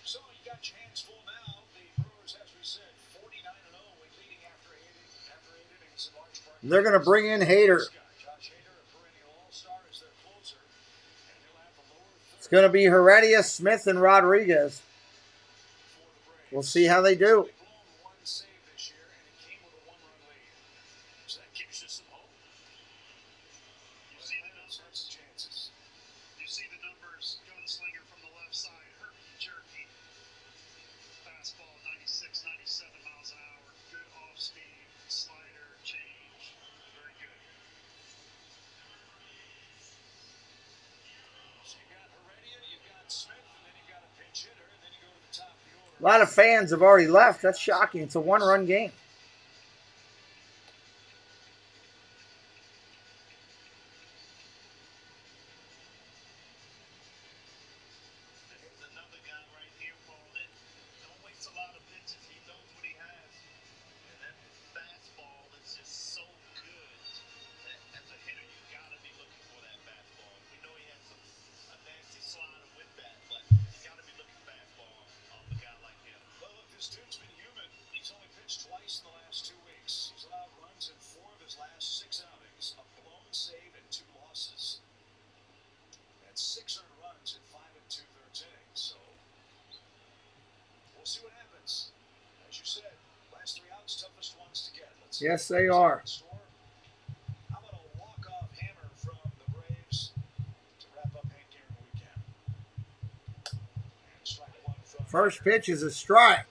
So you got your hands full now. The Brewers, as we said, 49-0, leading after 8 innings in large part. They're going to bring in Hader. Josh Hader, a perennial all-star, is their closer, and he'll have the lower third. It's going to be Heredia, Smith, and Rodriguez. We'll see how they do. A lot of fans have already left. That's shocking. It's a one-run game. Yes, they are. First pitch is a strike.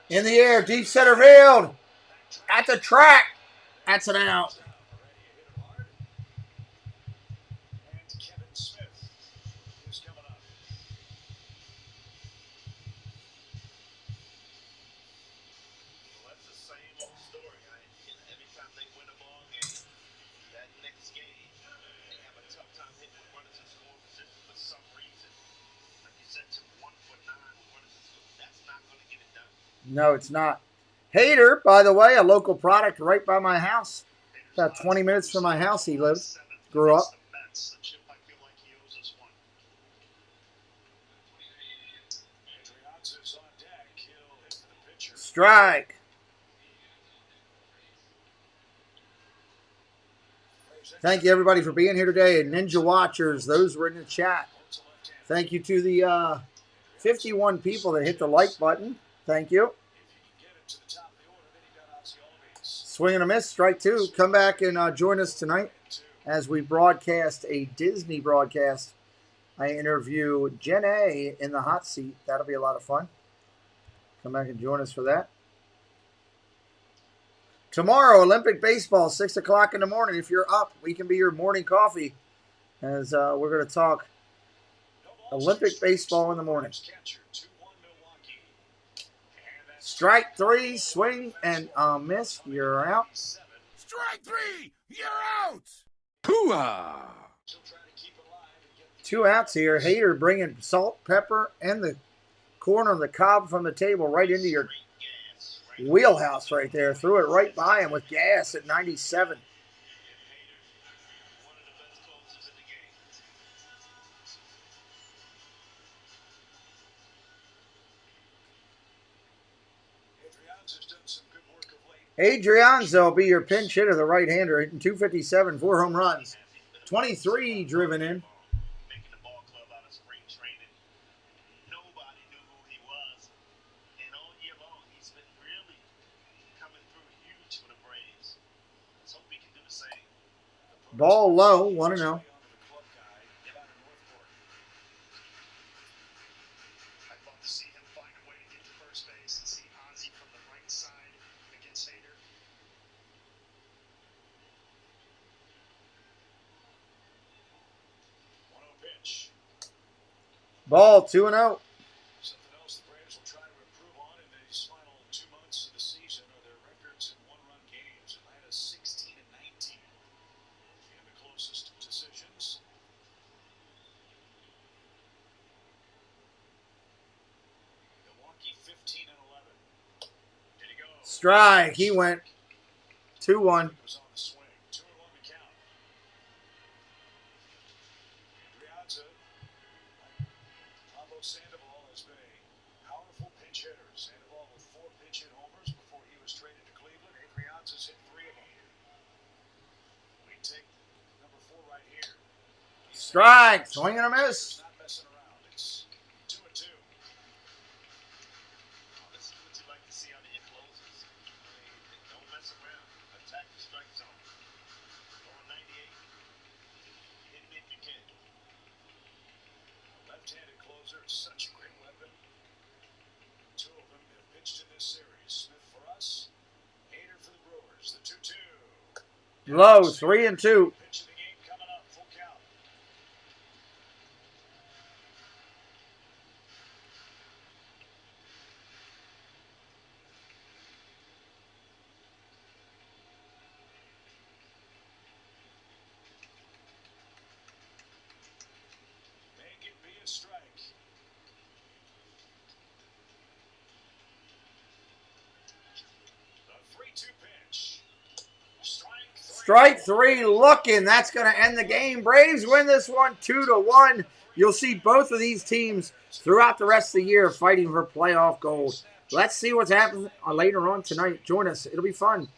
In the air, deep center field. At the track. That's an out. No, it's not. Hater, by the way, a local product right by my house. About 20 minutes from my house he lived. Grew up. Strike. Thank you, everybody, for being here today. And Ninja Watchers, those were in the chat. Thank you to the 51 people that hit the like button. Thank you. Swing and a miss, strike two. Come back and join us tonight as we broadcast a Disney broadcast. I interview Jen A in the hot seat. That'll be a lot of fun. Come back and join us for that. Tomorrow, Olympic baseball, 6 o'clock in the morning. If you're up, we can be your morning coffee as we're going to talk Olympic baseball in the morning. Strike three, swing and a miss. You're out. Strike three, you're out. Hoo-ah! 2 outs here. Hater bringing salt, pepper, and the corner of the cob from the table right into your wheelhouse right there. Threw it right by him with gas at 97. Adrianza will be your pinch hitter, the right-hander, hitting 257, 4 home runs, 23 driven in. Ball low, 1-0. Ball 2-0. Something else the Braves will try to improve on in these final 2 months of the season are their records in one-run games. Atlanta's 16-19 in the closest decisions. Milwaukee 15-11. Did he go? Strike. He went 2-1. Sandoval has been a powerful pinch hitter. Sandoval with 4 pinch hit homers before he was traded to Cleveland. Adrianza's hit 3 of them. We take number 4 right here. Strike. Swing and a miss. Not messing around. It's 2-2. This is what you like to see out of your closers. Don't mess around. Attack the strike zone. Going 98. Hit it if you can. closer is such a great weapon. Two of them have pitched in this series. Smith for us, Hader for the Brewers. The 2-2. Low, 3-2. Pitch of the game coming up. Full count. Make it be a strike. The 3-2 pitch. Strike three looking. That's going to end the game. Braves win this one 2-1. You'll see both of these teams throughout the rest of the year fighting for playoff gold. Let's see what's happening later on tonight. Join us. It'll be fun.